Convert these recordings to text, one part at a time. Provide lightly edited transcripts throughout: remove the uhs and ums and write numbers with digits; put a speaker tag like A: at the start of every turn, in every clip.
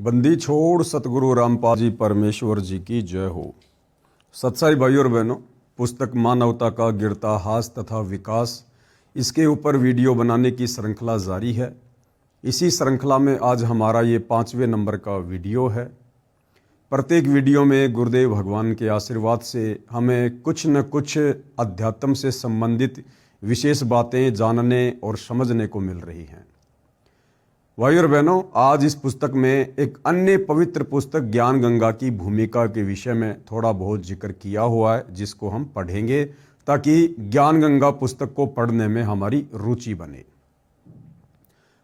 A: बंदी छोड़ सतगुरु रामपाल जी परमेश्वर जी की जय हो। सत्साई भाइयों और बहनों, पुस्तक मानवता का गिरता तथा विकास, इसके ऊपर वीडियो बनाने की श्रृंखला जारी है। इसी श्रृंखला में आज हमारा ये 5वें नंबर का वीडियो है। प्रत्येक वीडियो में गुरुदेव भगवान के आशीर्वाद से हमें कुछ न कुछ अध्यात्म से संबंधित विशेष बातें जानने और समझने को मिल रही हैं। भाइयों और बहनों, आज इस पुस्तक में एक अन्य पवित्र पुस्तक ज्ञान गंगा की भूमिका के विषय में थोड़ा बहुत जिक्र किया हुआ है, जिसको हम पढ़ेंगे ताकि ज्ञान गंगा पुस्तक को पढ़ने में हमारी रुचि बने।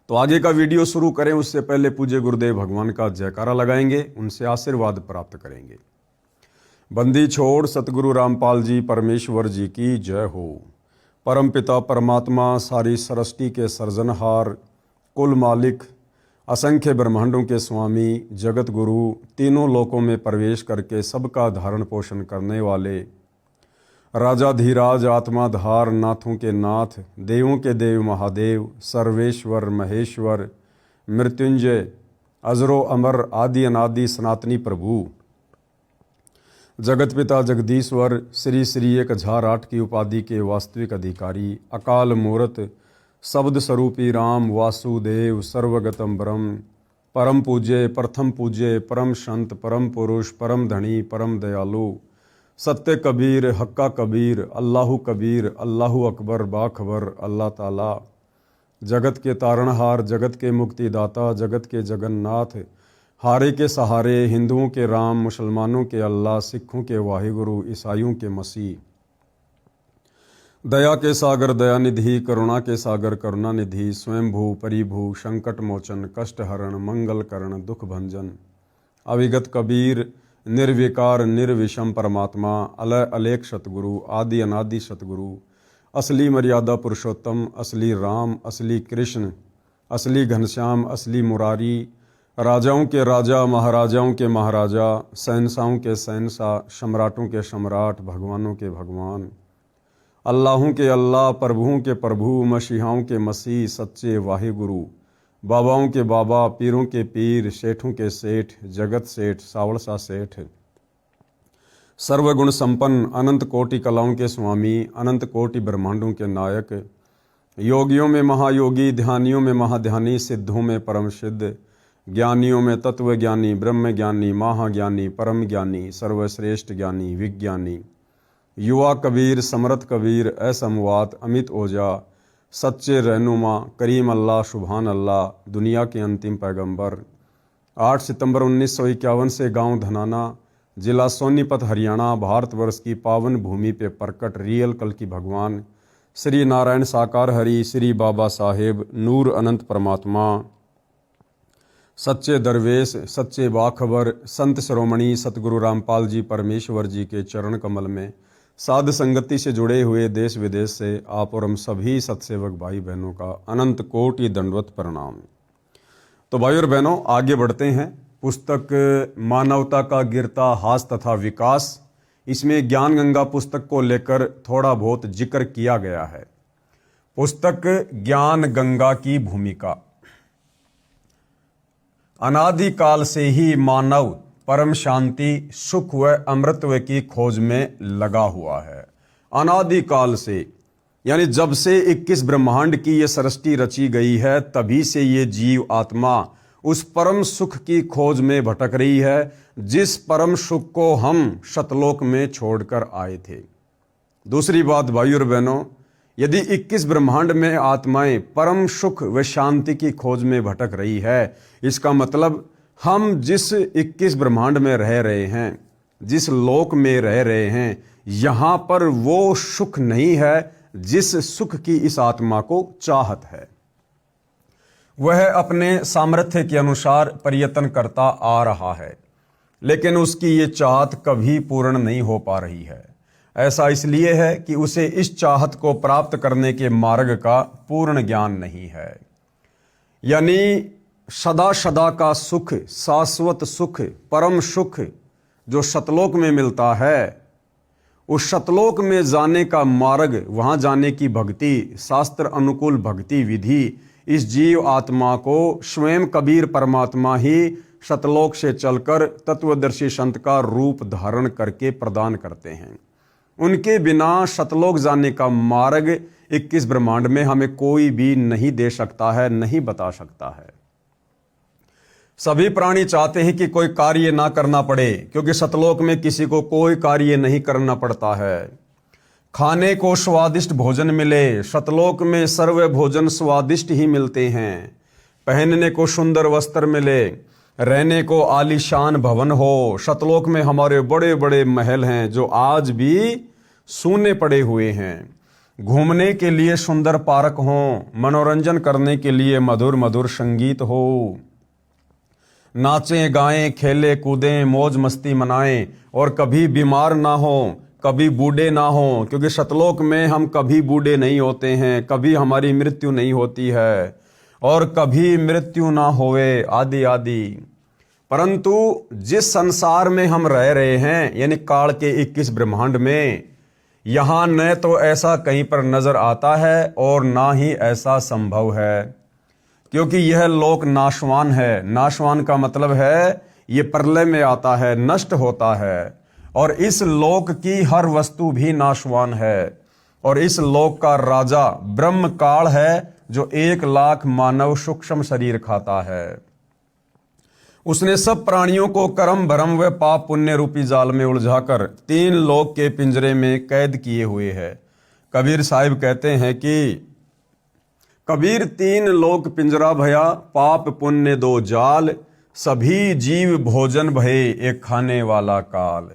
A: तो आगे का वीडियो शुरू करें उससे पहले पूज्य गुरुदेव भगवान का जयकारा लगाएंगे, उनसे आशीर्वाद प्राप्त करेंगे। बंदी छोड़ सतगुरु रामपाल जी परमेश्वर जी की जय हो। परम पिता परमात्मा, सारी सृष्टि के सर्जनहार, कुल मालिक, असंख्य ब्रह्मांडों के स्वामी, जगत गुरु, तीनों लोकों में प्रवेश करके सबका धारण पोषण करने वाले, राजाधीराज, आत्माधार, नाथों के नाथ, देवों के देव महादेव, सर्वेश्वर महेश्वर, मृत्युंजय, अजरो अमर, आदि अनादि सनातनी प्रभु, जगत पिता जगदीश्वर, श्री श्री 1008 की उपाधि के वास्तविक अधिकारी, अकाल मूर्त, शब्द स्वरूपी राम वासुदेव, सर्वगतम ब्रह्म, परम पूज्य, प्रथम पूज्य, परम संत, परम पुरुष, परम धनी, परम दयालु, सत्य कबीर, हक्का कबीर, अल्लाहु कबीर, अल्लाहु अकबर, बाखबर, अल्लाह ताला, जगत के तारणहार, जगत के मुक्तिदाता, जगत के जगन्नाथ, हारे के सहारे, हिंदुओं के राम, मुसलमानों के अल्लाह, सिखों के वाहिगुरु, ईसाइयों के मसीह, दया के सागर दयानिधि, करुणा के सागर करुणानिधि, स्वयंभू परिभू, संकट मोचन, कष्ट हरण, मंगल करण, दुख भंजन, अविगत कबीर, निर्विकार निर्विषम परमात्मा, अलय अलेख सतगुरु, आदि अनादि सतगुरु, असली मर्यादा पुरुषोत्तम, असली राम, असली कृष्ण, असली घनश्याम, असली मुरारी, राजाओं के राजा, महाराजाओं के महाराजा, शहंशाहों के शहंशाह, सम्राटों के सम्राट, भगवानों के भगवान, अल्लाहों के अल्लाह, प्रभुओं के प्रभु, मसीहाओं के मसीह, सच्चे वाहिगुरु, बाबाओं के बाबा, पीरों के पीर, सेठों के सेठ, जगत सेठ, सावड़सा सेठ, सर्वगुण संपन्न, अनंत कोटि कलाओं के स्वामी, अनंत कोटि ब्रह्मांडों के नायक, योगियों में महायोगी, ध्यानियों में महाध्यानी, सिद्धों में परम सिद्ध, ज्ञानियों में तत्व ज्ञानी, ब्रह्म ज्ञानी, महाज्ञानी, परम ज्ञानी, सर्वश्रेष्ठ ज्ञानी, विज्ञानी, युवा कबीर, समर्थ कबीर, असमवात, अमित ओझा, सच्चे रहनुमा, करीम अल्लाह, सुभान अल्लाह, दुनिया के अंतिम पैगंबर। 8 सितंबर 1951 से गांव धनाना, जिला सोनीपत, हरियाणा, भारतवर्ष की पावन भूमि पे प्रकट रियल कल की भगवान श्री नारायण साकार हरि, श्री बाबा साहेब, नूर अनंत परमात्मा, सच्चे दरवेश, सच्चे बाखबर, संत शिरोमणि सतगुरु रामपाल जी परमेश्वर जी के चरण कमल में साध संगति से जुड़े हुए देश विदेश से आप और हम सभी सत्सेवक भाई बहनों का अनंत कोटि दंडवत प्रणाम। तो भाई और बहनों, आगे बढ़ते हैं। पुस्तक मानवता का गिरता तथा विकास, इसमें ज्ञान गंगा पुस्तक को लेकर थोड़ा बहुत जिक्र किया गया है। पुस्तक ज्ञान गंगा की भूमिका। अनादिकाल से ही मानव परम शांति, सुख व अमृतत्व की खोज में लगा हुआ है। अनादिकाल से यानी जब से 21 ब्रह्मांड की ये सृष्टि रची गई है, तभी से ये जीव आत्मा उस परम सुख की खोज में भटक रही है, जिस परम सुख को हम शतलोक में छोड़कर आए थे। दूसरी बात भाई और बहनों, यदि 21 ब्रह्मांड में आत्माएं परम सुख व शांति की खोज में भटक रही है, इसका मतलब हम जिस 21 ब्रह्मांड में रह रहे हैं, जिस लोक में रह रहे हैं, यहाँ पर वो सुख नहीं है जिस सुख की इस आत्मा को चाहत है। वह अपने सामर्थ्य के अनुसार प्रयत्न करता आ रहा है, लेकिन उसकी ये चाहत कभी पूर्ण नहीं हो पा रही है। ऐसा इसलिए है कि उसे इस चाहत को प्राप्त करने के मार्ग का पूर्ण ज्ञान नहीं है। यानी सदा सदा का सुख, शाश्वत सुख, परम सुख जो सतलोक में मिलता है, उस सतलोक में जाने का मार्ग, वहां जाने की भक्ति, शास्त्र अनुकूल भक्ति विधि इस जीव आत्मा को स्वयं कबीर परमात्मा ही शतलोक से चलकर तत्वदर्शी संत का रूप धारण करके प्रदान करते हैं। उनके बिना शतलोक जाने का मार्ग 21 ब्रह्मांड में हमें कोई भी नहीं दे सकता है, नहीं बता सकता है। सभी प्राणी चाहते हैं कि कोई कार्य ना करना पड़े, क्योंकि सतलोक में किसी को कोई कार्य नहीं करना पड़ता है। खाने को स्वादिष्ट भोजन मिले, सतलोक में सर्व भोजन स्वादिष्ट ही मिलते हैं। पहनने को सुंदर वस्त्र मिले, रहने को आलीशान भवन हो। सतलोक में हमारे बड़े बड़े महल हैं जो आज भी सूने पड़े हुए हैं। घूमने के लिए सुंदर पार्क हो, मनोरंजन करने के लिए मधुर मधुर संगीत हो। नाचें गाएं, खेले कूदें, मौज मस्ती मनाएं और कभी बीमार ना हो, कभी बूढ़े ना हो, क्योंकि सतलोक में हम कभी बूढ़े नहीं होते हैं, कभी हमारी मृत्यु नहीं होती है और कभी मृत्यु ना होवे आदि आदि। परंतु जिस संसार में हम रह रहे हैं, यानी काल के 21 ब्रह्मांड में, यहाँ न तो ऐसा कहीं पर नजर आता है और ना ही ऐसा संभव है, क्योंकि यह लोक नाशवान है। नाशवान का मतलब है ये प्रलय में आता है, नष्ट होता है। और इस लोक की हर वस्तु भी नाशवान है। और इस लोक का राजा ब्रह्म काल है, जो 1 लाख मानव सूक्ष्म शरीर खाता है। उसने सब प्राणियों को कर्म भरम व पाप पुण्य रूपी जाल में उलझाकर 3 लोक के पिंजरे में कैद किए हुए है। कबीर साहिब कहते हैं कि कबीर 3 लोक पिंजरा भया, पाप पुण्य 2 जाल, सभी जीव भोजन भये एक खाने वाला काल।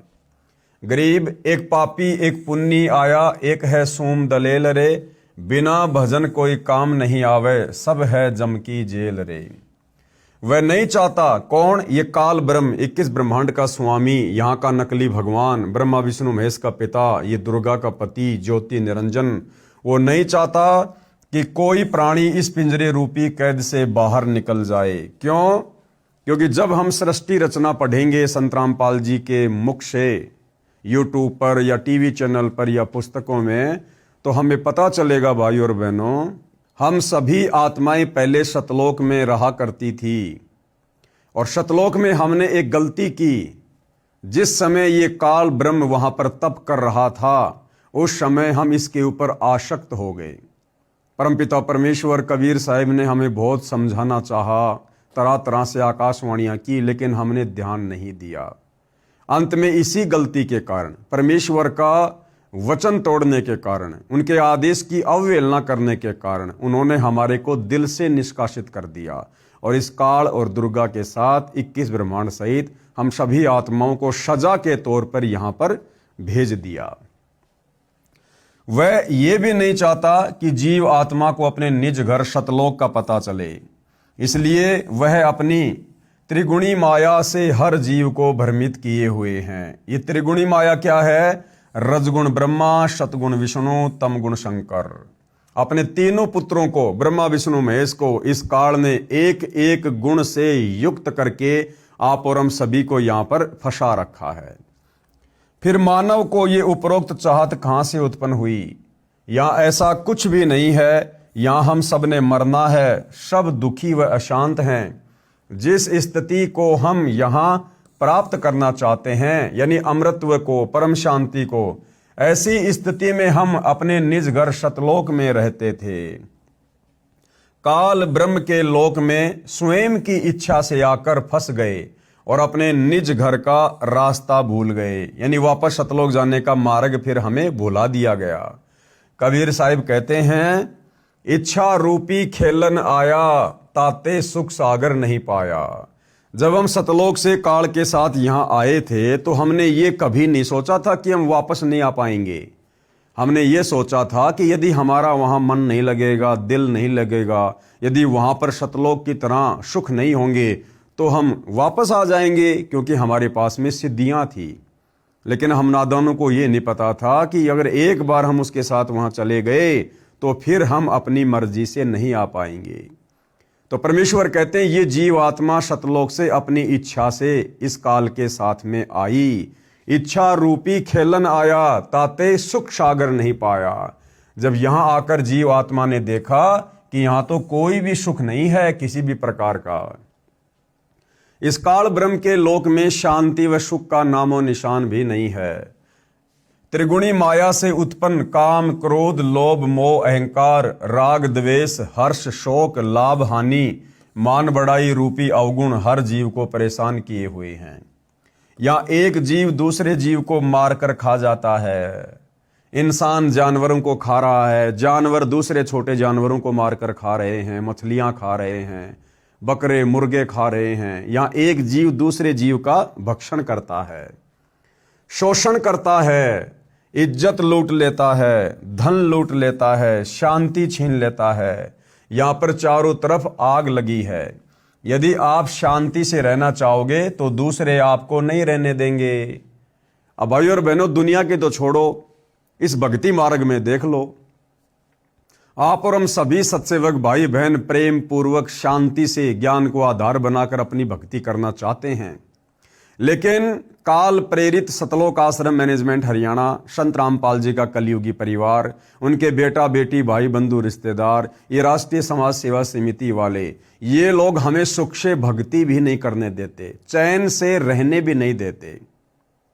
A: गरीब एक पापी एक पुण्य आया, एक है सूम दलेल रे, बिना भजन कोई काम नहीं आवे, सब है जम की जेल रे। वह नहीं चाहता, कौन? ये काल ब्रह्म 21 ब्रह्मांड का स्वामी, यहाँ का नकली भगवान, ब्रह्मा विष्णु महेश का पिता, ये दुर्गा का पति ज्योति निरंजन, वो नहीं चाहता कि कोई प्राणी इस पिंजरे रूपी कैद से बाहर निकल जाए। क्यों? क्योंकि जब हम सृष्टि रचना पढ़ेंगे संत रामपाल जी के मुख से, यूट्यूब पर या टीवी चैनल पर या पुस्तकों में, तो हमें पता चलेगा भाई और बहनों, हम सभी आत्माएं पहले सतलोक में रहा करती थी और सतलोक में हमने एक गलती की। जिस समय ये काल ब्रह्म वहां पर तप कर रहा था, उस समय हम इसके ऊपर आसक्त हो गए। परमपिता परमेश्वर कबीर साहिब ने हमें बहुत समझाना चाहा, तरह तरह से आकाशवाणियां की, लेकिन हमने ध्यान नहीं दिया। अंत में इसी गलती के कारण, परमेश्वर का वचन तोड़ने के कारण, उनके आदेश की अवहेलना करने के कारण, उन्होंने हमारे को दिल से निष्कासित कर दिया और इस काल और दुर्गा के साथ 21 ब्रह्मांड सहित हम सभी आत्माओं को सजा के तौर पर यहां पर भेज दिया। वह ये भी नहीं चाहता कि जीव आत्मा को अपने निज घर सतलोक का पता चले, इसलिए वह अपनी त्रिगुणी माया से हर जीव को भ्रमित किए हुए हैं। ये त्रिगुणी माया क्या है? रजगुण ब्रह्मा, सतगुण विष्णु, तमगुण शंकर। अपने तीनों पुत्रों को, ब्रह्मा विष्णु महेश को, इस काल ने एक एक गुण से युक्त करके आप और हम सभी को यहां पर फंसा रखा है। फिर मानव को ये उपरोक्त चाहत कहां से उत्पन्न हुई? यहां ऐसा कुछ भी नहीं है। यहां हम सब ने मरना है, सब दुखी व अशांत हैं। जिस स्थिति को हम यहां प्राप्त करना चाहते हैं, यानी अमृतत्व को, परम शांति को, ऐसी स्थिति में हम अपने निज घर सतलोक में रहते थे। काल ब्रह्म के लोक में स्वयं की इच्छा से आकर फंस गए और अपने निज घर का रास्ता भूल गए, यानी वापस सतलोक जाने का मार्ग फिर हमें भुला दिया गया। कबीर साहिब कहते हैं, इच्छा रूपी खेलन आया, ताते सुख सागर नहीं पाया। जब हम सतलोक से काल के साथ यहाँ आए थे, तो हमने ये कभी नहीं सोचा था कि हम वापस नहीं आ पाएंगे। हमने ये सोचा था कि यदि हमारा वहाँ मन नहीं लगेगा, दिल नहीं लगेगा, यदि वहाँ पर सतलोक की तरह सुख नहीं होंगे, तो हम वापस आ जाएंगे, क्योंकि हमारे पास में सिद्धियाँ थी। लेकिन हम नादानों को ये नहीं पता था कि अगर एक बार हम उसके साथ वहाँ चले गए, तो फिर हम अपनी मर्जी से नहीं आ पाएंगे। तो परमेश्वर कहते हैं, ये जीव आत्मा सतलोक से अपनी इच्छा से इस काल के साथ में आई। इच्छा रूपी खेलन आया, ताते सुख सागर नहीं पाया। जब यहां आकर जीव आत्मा ने देखा कि यहां तो कोई भी सुख नहीं है किसी भी प्रकार का, इस काल ब्रह्म के लोक में शांति व सुख का नामो निशान भी नहीं है। त्रिगुणी माया से उत्पन्न काम, क्रोध, लोभ, मोह, अहंकार, राग, द्वेष, हर्ष, शोक, लाभ, हानि, मान बढ़ाई रूपी अवगुण हर जीव को परेशान किए हुए हैं। या एक जीव दूसरे जीव को मारकर खा जाता है। इंसान जानवरों को खा रहा है, जानवर दूसरे छोटे जानवरों को मारकर खा रहे हैं, मछलियां खा रहे हैं, बकरे मुर्गे खा रहे हैं। या एक जीव दूसरे जीव का भक्षण करता है, शोषण करता है, इज्जत लूट लेता है, धन लूट लेता है, शांति छीन लेता है। यहां पर चारों तरफ आग लगी है। यदि आप शांति से रहना चाहोगे तो दूसरे आपको नहीं रहने देंगे। अब भाई और बहनों, दुनिया की तो छोड़ो, इस भक्ति मार्ग में देख लो, आप और हम सभी सत्सेवक भाई बहन प्रेम पूर्वक शांति से ज्ञान को आधार बनाकर अपनी भक्ति करना चाहते हैं। लेकिन काल प्रेरित सतलोक आश्रम मैनेजमेंट हरियाणा, संत रामपाल जी का कलयुगी परिवार, उनके बेटा बेटी भाई बंधु रिश्तेदार, ये राष्ट्रीय समाज सेवा समिति वाले, ये लोग हमें सुख से भक्ति भी नहीं करने देते, चैन से रहने भी नहीं देते।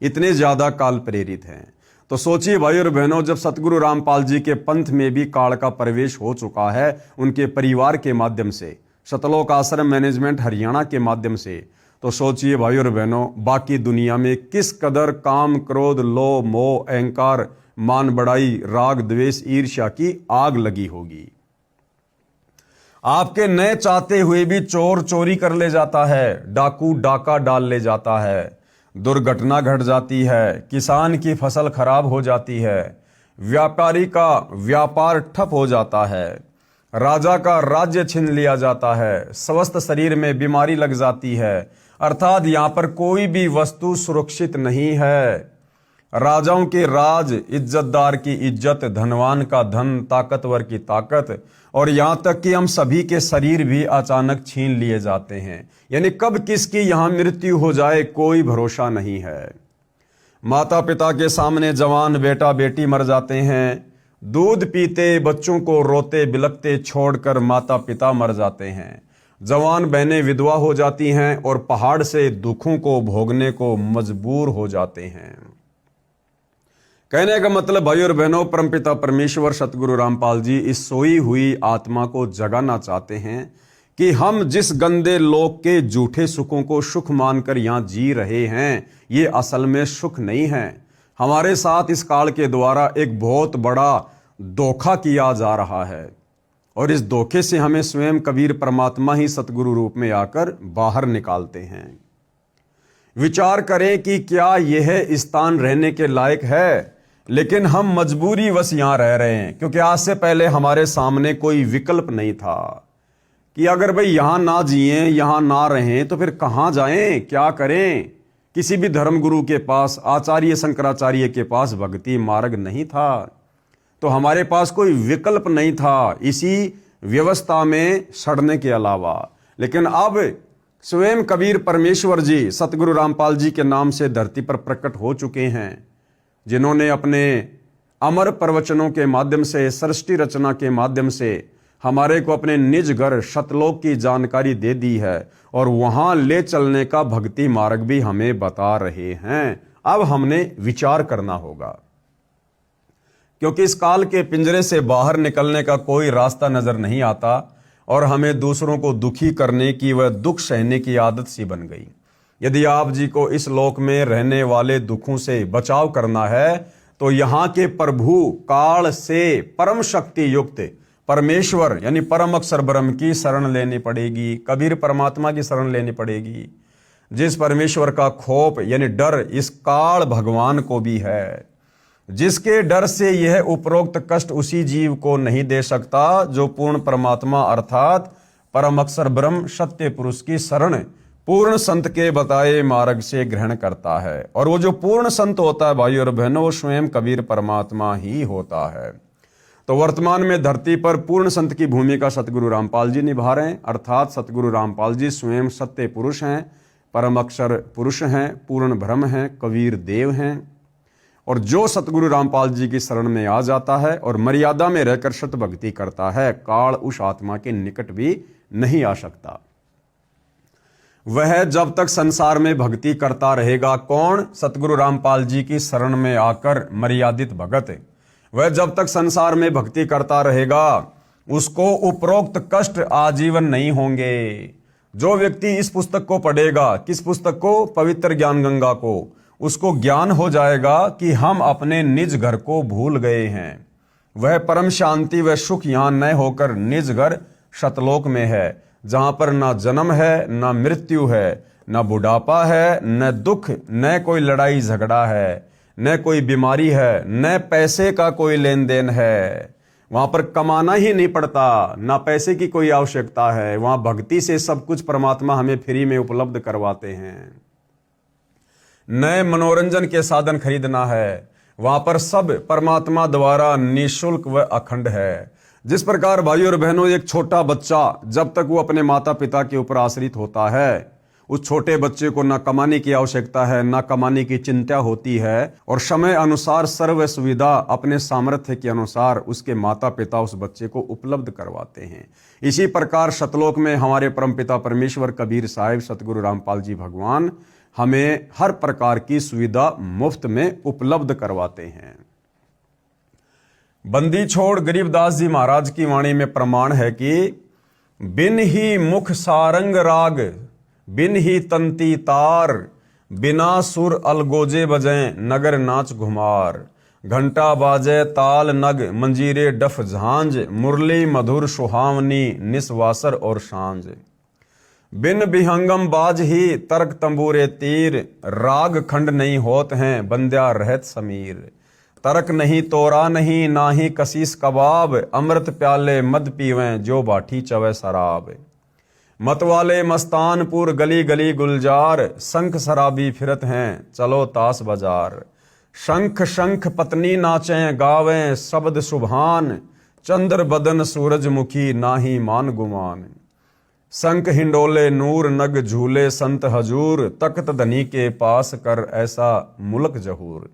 A: इतने ज्यादा काल प्रेरित हैं। तो सोचिए भाई और बहनों, जब सतगुरु रामपाल जी के पंथ में भी काल का प्रवेश हो चुका है, उनके परिवार के माध्यम से, सतलोक आश्रम मैनेजमेंट हरियाणा के माध्यम से, तो सोचिए भाई और बहनों, बाकी दुनिया में किस कदर काम, क्रोध, लोभ, मोह, अहंकार, मान बढ़ाई, राग, द्वेष, ईर्ष्या की आग लगी होगी। आपके न चाहते हुए भी चोर चोरी कर ले जाता है, डाकू डाका डाल ले जाता है, दुर्घटना घट जाती है, किसान की फसल खराब हो जाती है, व्यापारी का व्यापार ठप हो जाता है, राजा का राज्य छीन लिया जाता है, स्वस्थ शरीर में बीमारी लग जाती है। अर्थात यहां पर कोई भी वस्तु सुरक्षित नहीं है। राजाओं के राज, इज्जतदार की इज्जत, धनवान का धन, ताकतवर की ताकत, और यहां तक कि हम सभी के शरीर भी अचानक छीन लिए जाते हैं। यानी कब किसकी यहां मृत्यु हो जाए कोई भरोसा नहीं है। माता पिता के सामने जवान बेटा बेटी मर जाते हैं, दूध पीते बच्चों को रोते बिलखते छोड़कर माता पिता मर जाते हैं, जवान बहनें विधवा हो जाती हैं और पहाड़ से दुखों को भोगने को मजबूर हो जाते हैं। कहने का मतलब भाई और बहनों, परमपिता परमेश्वर सतगुरु रामपाल जी इस सोई हुई आत्मा को जगाना चाहते हैं कि हम जिस गंदे लोक के झूठे सुखों को सुख मानकर यहां जी रहे हैं, ये असल में सुख नहीं है। हमारे साथ इस काल के द्वारा एक बहुत बड़ा धोखा किया जा रहा है, और इस धोखे से हमें स्वयं कबीर परमात्मा ही सतगुरु रूप में आकर बाहर निकालते हैं। विचार करें कि क्या यह स्थान रहने के लायक है, लेकिन हम मजबूरी वश यहां रह रहे हैं, क्योंकि आज से पहले हमारे सामने कोई विकल्प नहीं था कि अगर भाई यहां ना जिए, यहां ना रहें तो फिर कहां जाएं, क्या करें। किसी भी धर्मगुरु के पास, आचार्य शंकराचार्य के पास भक्ति मार्ग नहीं था, तो हमारे पास कोई विकल्प नहीं था इसी व्यवस्था में सड़ने के अलावा। लेकिन अब स्वयं कबीर परमेश्वर जी सतगुरु रामपाल जी के नाम से धरती पर प्रकट हो चुके हैं, जिन्होंने अपने अमर प्रवचनों के माध्यम से, सृष्टि रचना के माध्यम से हमारे को अपने निज घर सतलोक की जानकारी दे दी है, और वहां ले चलने का भक्ति मार्ग भी हमें बता रहे हैं। अब हमने विचार करना होगा, क्योंकि इस काल के पिंजरे से बाहर निकलने का कोई रास्ता नजर नहीं आता, और हमें दूसरों को दुखी करने की व दुख सहने की आदत सी बन गई। यदि आप जी को इस लोक में रहने वाले दुखों से बचाव करना है, तो यहाँ के प्रभु काल से परम शक्ति युक्त परमेश्वर यानी परम अक्षर ब्रह्म की शरण लेनी पड़ेगी, कबीर परमात्मा की शरण लेनी पड़ेगी, जिस परमेश्वर का खौफ यानी डर इस काल भगवान को भी है, जिसके डर से यह उपरोक्त कष्ट उसी जीव को नहीं दे सकता जो पूर्ण परमात्मा अर्थात परम अक्षर ब्रह्म सत्य पुरुष की शरण पूर्ण संत के बताए मार्ग से ग्रहण करता है। और वो जो पूर्ण संत होता है भाई और बहनों, वो स्वयं कबीर परमात्मा ही होता है। तो वर्तमान में धरती पर पूर्ण संत की भूमिका सतगुरु रामपाल जी निभा रहे हैं, अर्थात सतगुरु रामपाल जी स्वयं सत्य पुरुष हैं, परम अक्षर पुरुष हैं, पूर्ण ब्रह्म हैं, कबीर देव हैं। और जो सतगुरु रामपाल जी की शरण में आ जाता है और मर्यादा में रहकर सत भक्ति करता है, काल उस आत्मा के निकट भी नहीं आ सकता। वह जब तक संसार में भक्ति करता रहेगा। कौन? सतगुरु रामपाल जी की शरण में आकर मर्यादित भगत। वह जब तक संसार में भक्ति करता रहेगा उसको उपरोक्त कष्ट आजीवन नहीं होंगे। जो व्यक्ति इस पुस्तक को पढ़ेगा, किस पुस्तक को? पवित्र ज्ञान गंगा को, उसको ज्ञान हो जाएगा कि हम अपने निज घर को भूल गए हैं। वह परम शांति व सुख यहाँ न होकर निज घर शतलोक में है, जहां पर ना जन्म है, ना मृत्यु है, ना बुढ़ापा है, न दुख, न कोई लड़ाई झगड़ा है, न कोई बीमारी है, न पैसे का कोई लेन देन है। वहां पर कमाना ही नहीं पड़ता, ना पैसे की कोई आवश्यकता है। वहां भक्ति से सब कुछ परमात्मा हमें फ्री में उपलब्ध करवाते हैं। नए मनोरंजन के साधन खरीदना है, वहां पर सब परमात्मा द्वारा निःशुल्क व अखंड है। जिस प्रकार भाई और बहनों, एक छोटा बच्चा जब तक वो अपने माता पिता के ऊपर आश्रित होता है, उस छोटे बच्चे को ना कमाने की आवश्यकता है, ना कमाने की चिंता होती है, और समय अनुसार सर्व सुविधा अपने सामर्थ्य के अनुसार उसके माता पिता उस बच्चे को उपलब्ध करवाते हैं। इसी प्रकार शतलोक में हमारे परमपिता परमेश्वर कबीर साहिब सतगुरु रामपाल जी भगवान हमें हर प्रकार की सुविधा मुफ्त में उपलब्ध करवाते हैं। बंदी छोड़ गरीबदास जी महाराज की वाणी में प्रमाण है कि बिन ही मुख सारंग राग, बिन ही तंती तार, बिना सुर अलगोजे बजें नगर नाच घुमार। घंटा बाजे ताल नग, मंजीरे डफ झांझ, मुरली मधुर सुहावनी निस्वासर और सांझ। बिन बिहंगम बाज ही तर्क तंबूरे तीर, राग खंड नहीं होत हैं बंद्या रहत समीर। तर्क नहीं तोरा नहीं, ना ही कसीस कबाब, अमृत प्याले मद पीवें जो बाठी चवे शराब। मतवाले मस्तानपुर गली गली गुलजार, शंख शराबी फिरत हैं चलो ताश बाजार। शंख शंख पत्नी नाचें गावें शब्द सुभान, चंद्र बदन सूरजमुखी नाही मान गुमान। शंख हिंडोले नूर नग झूले संत हजूर, तख्त धनी के पास कर ऐसा मुल्क जहूर।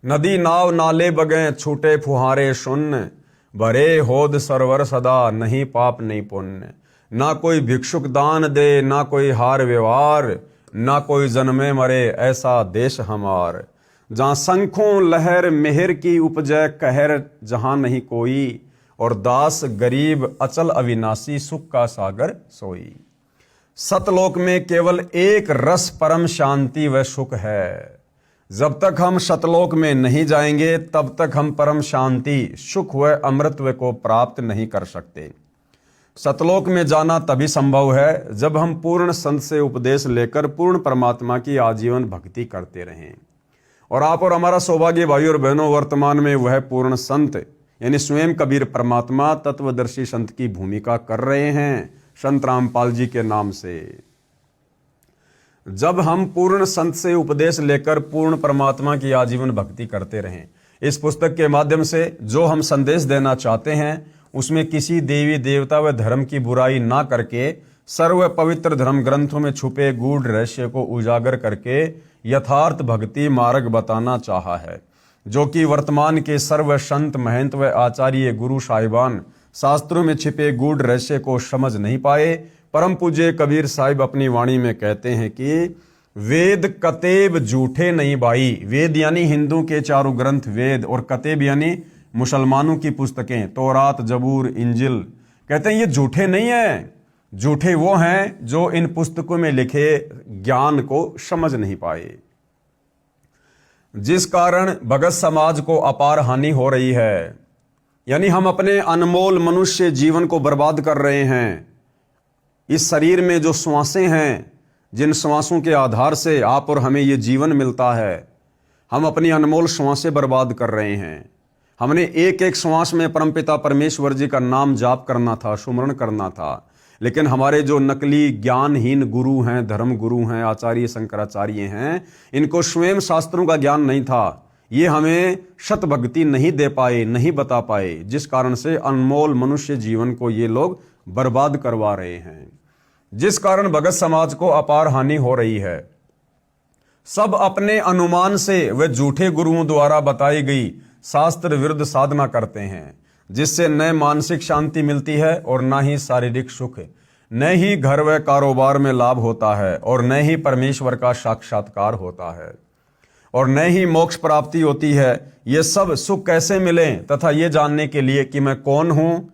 A: नदी नाव नाले बगें छूटे फुहारे शून्य, भरे होद सरवर सदा नहीं पाप नहीं पुण्य। ना कोई भिक्षुक दान दे, ना कोई हार व्यवहार, ना कोई जन्मे मरे ऐसा देश हमार। जहाँ शंखों लहर मेहर की उपजय कहर जहाँ नहीं कोई, और दास गरीब अचल अविनाशी सुख का सागर सोई। सतलोक में केवल एक रस परम शांति व सुख है। जब तक हम सतलोक में नहीं जाएंगे तब तक हम परम शांति सुख व अमृतत्व को प्राप्त नहीं कर सकते। सतलोक में जाना तभी संभव है जब हम पूर्ण संत से उपदेश लेकर पूर्ण परमात्मा की आजीवन भक्ति करते रहें। और आप और हमारा सौभाग्य भाई और बहनों, वर्तमान में वह पूर्ण संत यानी स्वयं कबीर परमात्मा तत्वदर्शी संत की भूमिका कर रहे हैं संत रामपाल जी के नाम से। जब हम पूर्ण संत से उपदेश लेकर पूर्ण परमात्मा की आजीवन भक्ति करते रहें, इस पुस्तक के माध्यम से जो हम संदेश देना चाहते हैं उसमें किसी देवी देवता व धर्म की बुराई ना करके सर्व पवित्र धर्म ग्रंथों में छुपे गूढ़ रहस्य को उजागर करके यथार्थ भक्ति मार्ग बताना चाहा है, जो कि वर्तमान के सर्व संत महंत व आचार्य गुरु साहिबान शास्त्रों में छिपे गूढ़ रहस्य को समझ नहीं पाए। परम पूज्य कबीर साहिब अपनी वाणी में कहते हैं कि वेद कतेब झूठे नहीं भाई। वेद यानी हिंदू के चारों ग्रंथ वेद, और कतेब यानी मुसलमानों की पुस्तकें तौरात जबूर इंजिल। कहते हैं ये झूठे नहीं है, झूठे वो हैं जो इन पुस्तकों में लिखे ज्ञान को समझ नहीं पाए, जिस कारण भगत समाज को अपार हानि हो रही है। यानी हम अपने अनमोल मनुष्य जीवन को बर्बाद कर रहे हैं। इस शरीर में जो श्वासें हैं, जिन श्वासों के आधार से आप और हमें ये जीवन मिलता है, हम अपनी अनमोल श्वासें बर्बाद कर रहे हैं। हमने एक एक श्वास में परमपिता परमेश्वर जी का नाम जाप करना था, सुमरण करना था, लेकिन हमारे जो नकली ज्ञानहीन गुरु हैं, धर्म गुरु हैं, आचार्य शंकराचार्य हैं, इनको स्वयं शास्त्रों का ज्ञान नहीं था। ये हमें शत भक्ति नहीं दे पाए, नहीं बता पाए, जिस कारण से अनमोल मनुष्य जीवन को ये लोग बर्बाद करवा रहे हैं, जिस कारण भगत समाज को अपार हानि हो रही है। सब अपने अनुमान से वे झूठे गुरुओं द्वारा बताई गई शास्त्र विरुद्ध साधना करते हैं, जिससे न मानसिक शांति मिलती है और ना ही शारीरिक सुख। न ही घर व कारोबार में लाभ होता है और न ही परमेश्वर का साक्षात्कार होता है और न ही मोक्ष प्राप्ति होती है। ये सब सुख कैसे मिलें तथा ये जानने के लिए कि मैं कौन हूँ,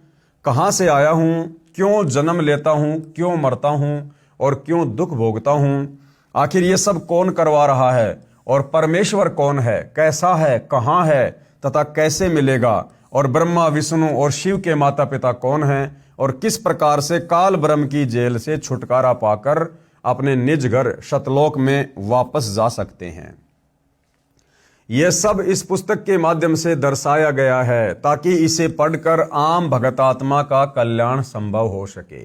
A: कहाँ से आया हूँ, क्यों जन्म लेता हूँ, क्यों मरता हूँ और क्यों दुख भोगता हूँ। आखिर ये सब कौन करवा रहा है और परमेश्वर कौन है, कैसा है, कहाँ है तथा कैसे मिलेगा, और ब्रह्मा विष्णु और शिव के माता पिता कौन हैं और किस प्रकार से काल ब्रह्म की जेल से छुटकारा पाकर अपने निज घर शतलोक में वापस जा सकते हैं। यह सब इस पुस्तक के माध्यम से दर्शाया गया है ताकि इसे पढ़कर आम भगतात्मा का कल्याण संभव हो सके।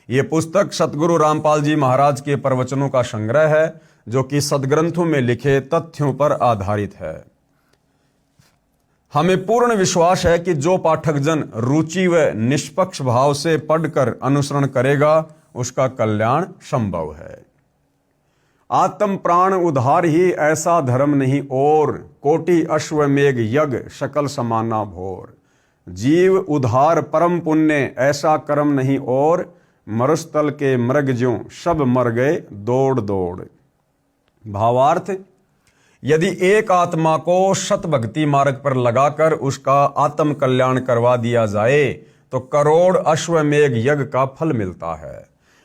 A: ये पुस्तक सतगुरु रामपाल जी महाराज के प्रवचनों का संग्रह है जो कि सदग्रंथों में लिखे तथ्यों पर आधारित है। हमें पूर्ण विश्वास है कि जो पाठक जन रुचि व निष्पक्ष भाव से पढ़कर अनुसरण करेगा उसका कल्याण संभव है। आत्म प्राण उद्धार ही ऐसा धर्म नहीं और, कोटि अश्वमेघ यज्ञ सकल समाना भोर। जीव उद्धार परम पुण्य ऐसा कर्म नहीं और, मरुस्थल के मृग ज्यों सब मर गए दौड़ दौड़। भावार्थ, यदि एक आत्मा को सत भक्ति मार्ग पर लगाकर उसका आत्म कल्याण करवा दिया जाए तो करोड़ अश्वमेघ यज्ञ का फल मिलता है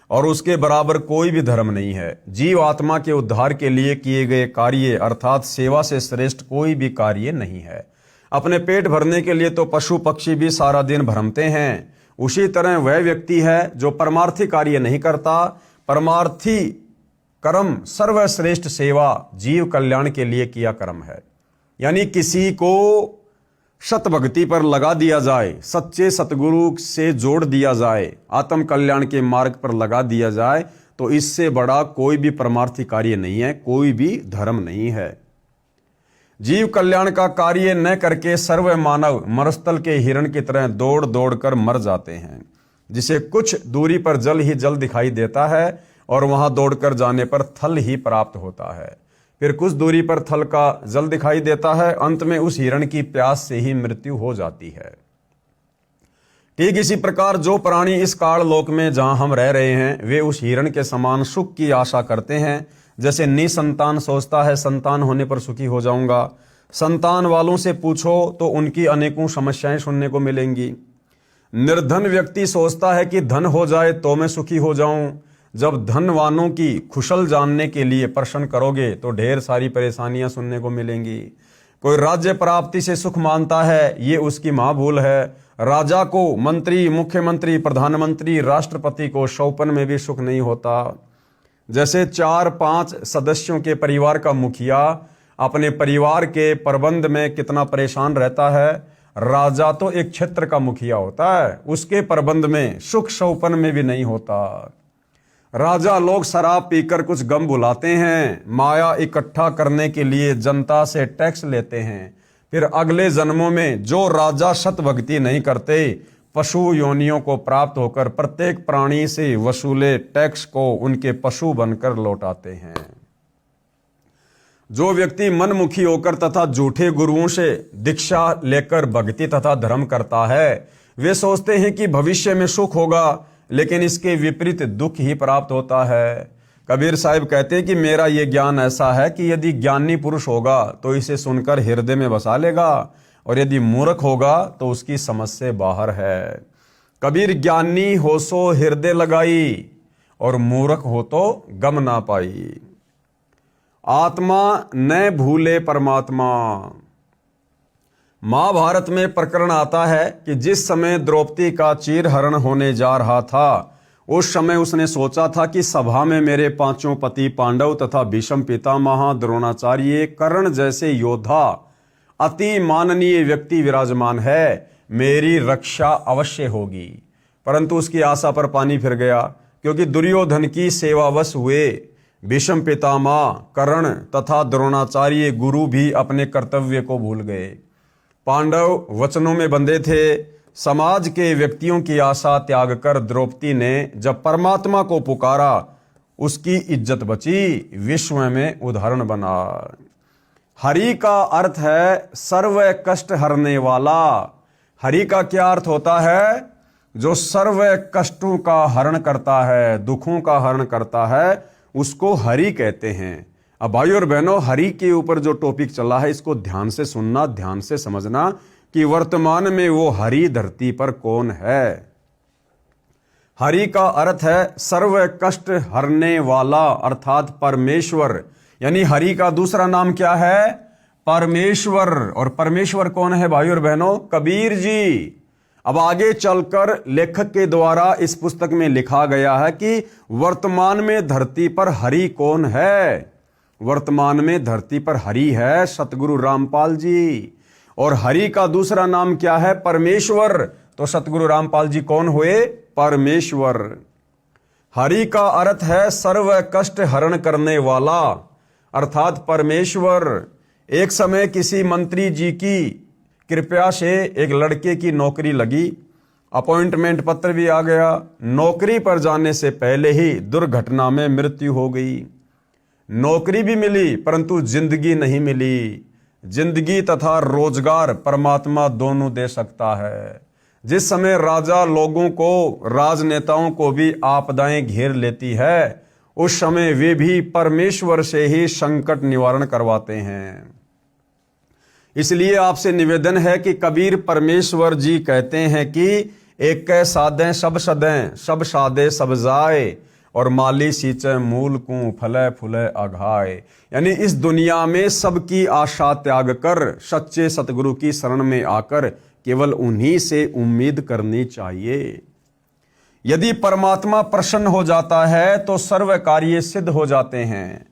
A: और उसके बराबर कोई भी धर्म नहीं है। जीव आत्मा के उद्धार के लिए किए गए कार्य अर्थात सेवा से श्रेष्ठ कोई भी कार्य नहीं है। अपने पेट भरने के लिए तो पशु पक्षी भी सारा दिन भ्रमते हैं, उसी तरह वह व्यक्ति है जो परमार्थी कार्य नहीं करता। परमार्थी कर्म सर्वश्रेष्ठ सेवा जीव कल्याण के लिए किया कर्म है। यानी किसी को सत भक्ति पर लगा दिया जाए, सच्चे सतगुरु से जोड़ दिया जाए, आत्म कल्याण के मार्ग पर लगा दिया जाए तो इससे बड़ा कोई भी परमार्थी कार्य नहीं है, कोई भी धर्म नहीं है। जीव कल्याण का कार्य न करके सर्व मानव मरुस्थल के हिरण की तरह दौड़ दौड़ कर मर जाते हैं, जिसे कुछ दूरी पर जल ही जल दिखाई देता है और वहां दौड़कर जाने पर थल ही प्राप्त होता है। फिर कुछ दूरी पर थल का जल दिखाई देता है, अंत में उस हिरण की प्यास से ही मृत्यु हो जाती है। ठीक इसी प्रकार जो प्राणी इस काल लोक में जहां हम रह रहे हैं वे उस हिरण के समान सुख की आशा करते हैं। जैसे निसंतान सोचता है संतान होने पर सुखी हो जाऊंगा। संतान वालों से पूछो तो उनकी अनेकों समस्याएं सुनने को मिलेंगी। निर्धन व्यक्ति सोचता है कि धन हो जाए तो मैं सुखी हो जाऊं। जब धनवानों की खुशल जानने के लिए प्रश्न करोगे तो ढेर सारी परेशानियां सुनने को मिलेंगी। कोई राज्य प्राप्ति से सुख मानता है, ये उसकी महाभूल है। राजा को मंत्री, मुख्यमंत्री, प्रधानमंत्री, राष्ट्रपति को शौपन में भी सुख नहीं होता। जैसे 4-5 सदस्यों के परिवार का मुखिया अपने परिवार के प्रबंध में कितना परेशान रहता है, राजा तो एक क्षेत्र का मुखिया होता है, उसके प्रबंध में सुख शौपन में भी नहीं होता। राजा लोग शराब पीकर कुछ गम भुलाते हैं, माया इकट्ठा करने के लिए जनता से टैक्स लेते हैं। फिर अगले जन्मों में जो राजा सत भक्ति नहीं करते, पशु योनियों को प्राप्त होकर प्रत्येक प्राणी से वसूले टैक्स को उनके पशु बनकर लौटाते हैं। जो व्यक्ति मनमुखी होकर तथा झूठे गुरुओं से दीक्षा लेकर भक्ति तथा धर्म करता है, वे सोचते हैं कि भविष्य में सुख होगा, लेकिन इसके विपरीत दुख ही प्राप्त होता है। कबीर साहिब कहते हैं कि मेरा ये ज्ञान ऐसा है कि यदि ज्ञानी पुरुष होगा तो इसे सुनकर हृदय में बसा लेगा और यदि मूर्ख होगा तो उसकी समझ से बाहर है। कबीर ज्ञानी हो सो हृदय लगाई और मूर्ख हो तो गम ना पाई। आत्मा न भूले परमात्मा। महाभारत में प्रकरण आता है कि जिस समय द्रौपदी का चीरहरण होने जा रहा था, उस समय उसने सोचा था कि सभा में मेरे 5 पति पांडव तथा भीष्म पितामह, द्रोणाचार्य, कर्ण जैसे योद्धा, अति माननीय व्यक्ति विराजमान है, मेरी रक्षा अवश्य होगी। परंतु उसकी आशा पर पानी फिर गया, क्योंकि दुर्योधन की सेवावश हुए भीष्म पितामह, कर्ण तथा द्रोणाचार्य गुरु भी अपने कर्तव्य को भूल गए। पांडव वचनों में बंधे थे। समाज के व्यक्तियों की आशा त्याग कर द्रौपदी ने जब परमात्मा को पुकारा, उसकी इज्जत बची, विश्व में उदाहरण बना। हरि का अर्थ है सर्व कष्ट हरने वाला। हरि का क्या अर्थ होता है? जो सर्व कष्टों का हरण करता है, दुखों का हरण करता है, उसको हरि कहते हैं। अब भाई और बहनों, हरि के ऊपर जो टॉपिक चला है इसको ध्यान से सुनना, ध्यान से समझना कि वर्तमान में वो हरि धरती पर कौन है। हरि का अर्थ है सर्व कष्ट हरने वाला, अर्थात परमेश्वर। यानी हरि का दूसरा नाम क्या है? परमेश्वर। और परमेश्वर कौन है भाई और बहनों? कबीर जी। अब आगे चलकर लेखक के द्वारा इस पुस्तक में लिखा गया है कि वर्तमान में धरती पर हरि कौन है। वर्तमान में धरती पर हरि है सतगुरु रामपाल जी। और हरि का दूसरा नाम क्या है? परमेश्वर। तो सतगुरु रामपाल जी कौन हुए? परमेश्वर। हरि का अर्थ है सर्व कष्ट हरण करने वाला, अर्थात परमेश्वर। एक समय किसी मंत्री जी की कृपया से एक लड़के की नौकरी लगी, अपॉइंटमेंट पत्र भी आ गया। नौकरी पर जाने से पहले ही दुर्घटना में मृत्यु हो गई। नौकरी भी मिली परंतु जिंदगी नहीं मिली। जिंदगी तथा रोजगार परमात्मा दोनों दे सकता है। जिस समय राजा लोगों को, राजनेताओं को भी आपदाएं घेर लेती है, उस समय वे भी परमेश्वर से ही संकट निवारण करवाते हैं। इसलिए आपसे निवेदन है कि कबीर परमेश्वर जी कहते हैं कि एक कै सादें सब सदें, सब सादे सब जाए, और माली सींचे मूल को फले फुले अघाए। यानी इस दुनिया में सबकी आशा त्याग कर सच्चे सतगुरु की शरण में आकर केवल उन्हीं से उम्मीद करनी चाहिए। यदि परमात्मा प्रसन्न हो जाता है तो सर्व कार्य सिद्ध हो जाते हैं।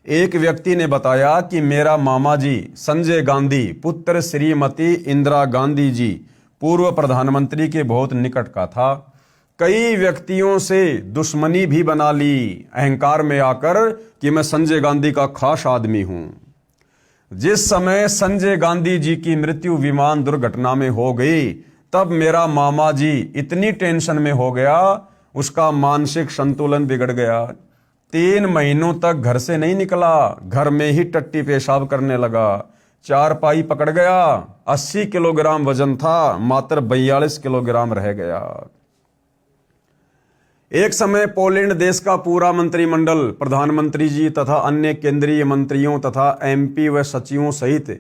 A: एक व्यक्ति ने बताया कि मेरा मामा जी संजय गांधी पुत्र श्रीमती इंदिरा गांधी जी पूर्व प्रधानमंत्री के बहुत निकट का था। कई व्यक्तियों से दुश्मनी भी बना ली, अहंकार में आकर कि मैं संजय गांधी का खास आदमी हूं। जिस समय संजय गांधी जी की मृत्यु विमान दुर्घटना में हो गई, तब मेरा मामा जी इतनी टेंशन में हो गया, उसका मानसिक संतुलन बिगड़ गया। 3 महीनों तक घर से नहीं निकला, घर में ही टट्टी पेशाब करने लगा। चारपाई पकड़ गया, 80 किलोग्राम वजन था, मात्र 42 किलोग्राम रह गया। एक समय पोलैंड देश का पूरा मंत्रिमंडल, प्रधानमंत्री जी तथा अन्य केंद्रीय मंत्रियों तथा एमपी व सचिवों सहित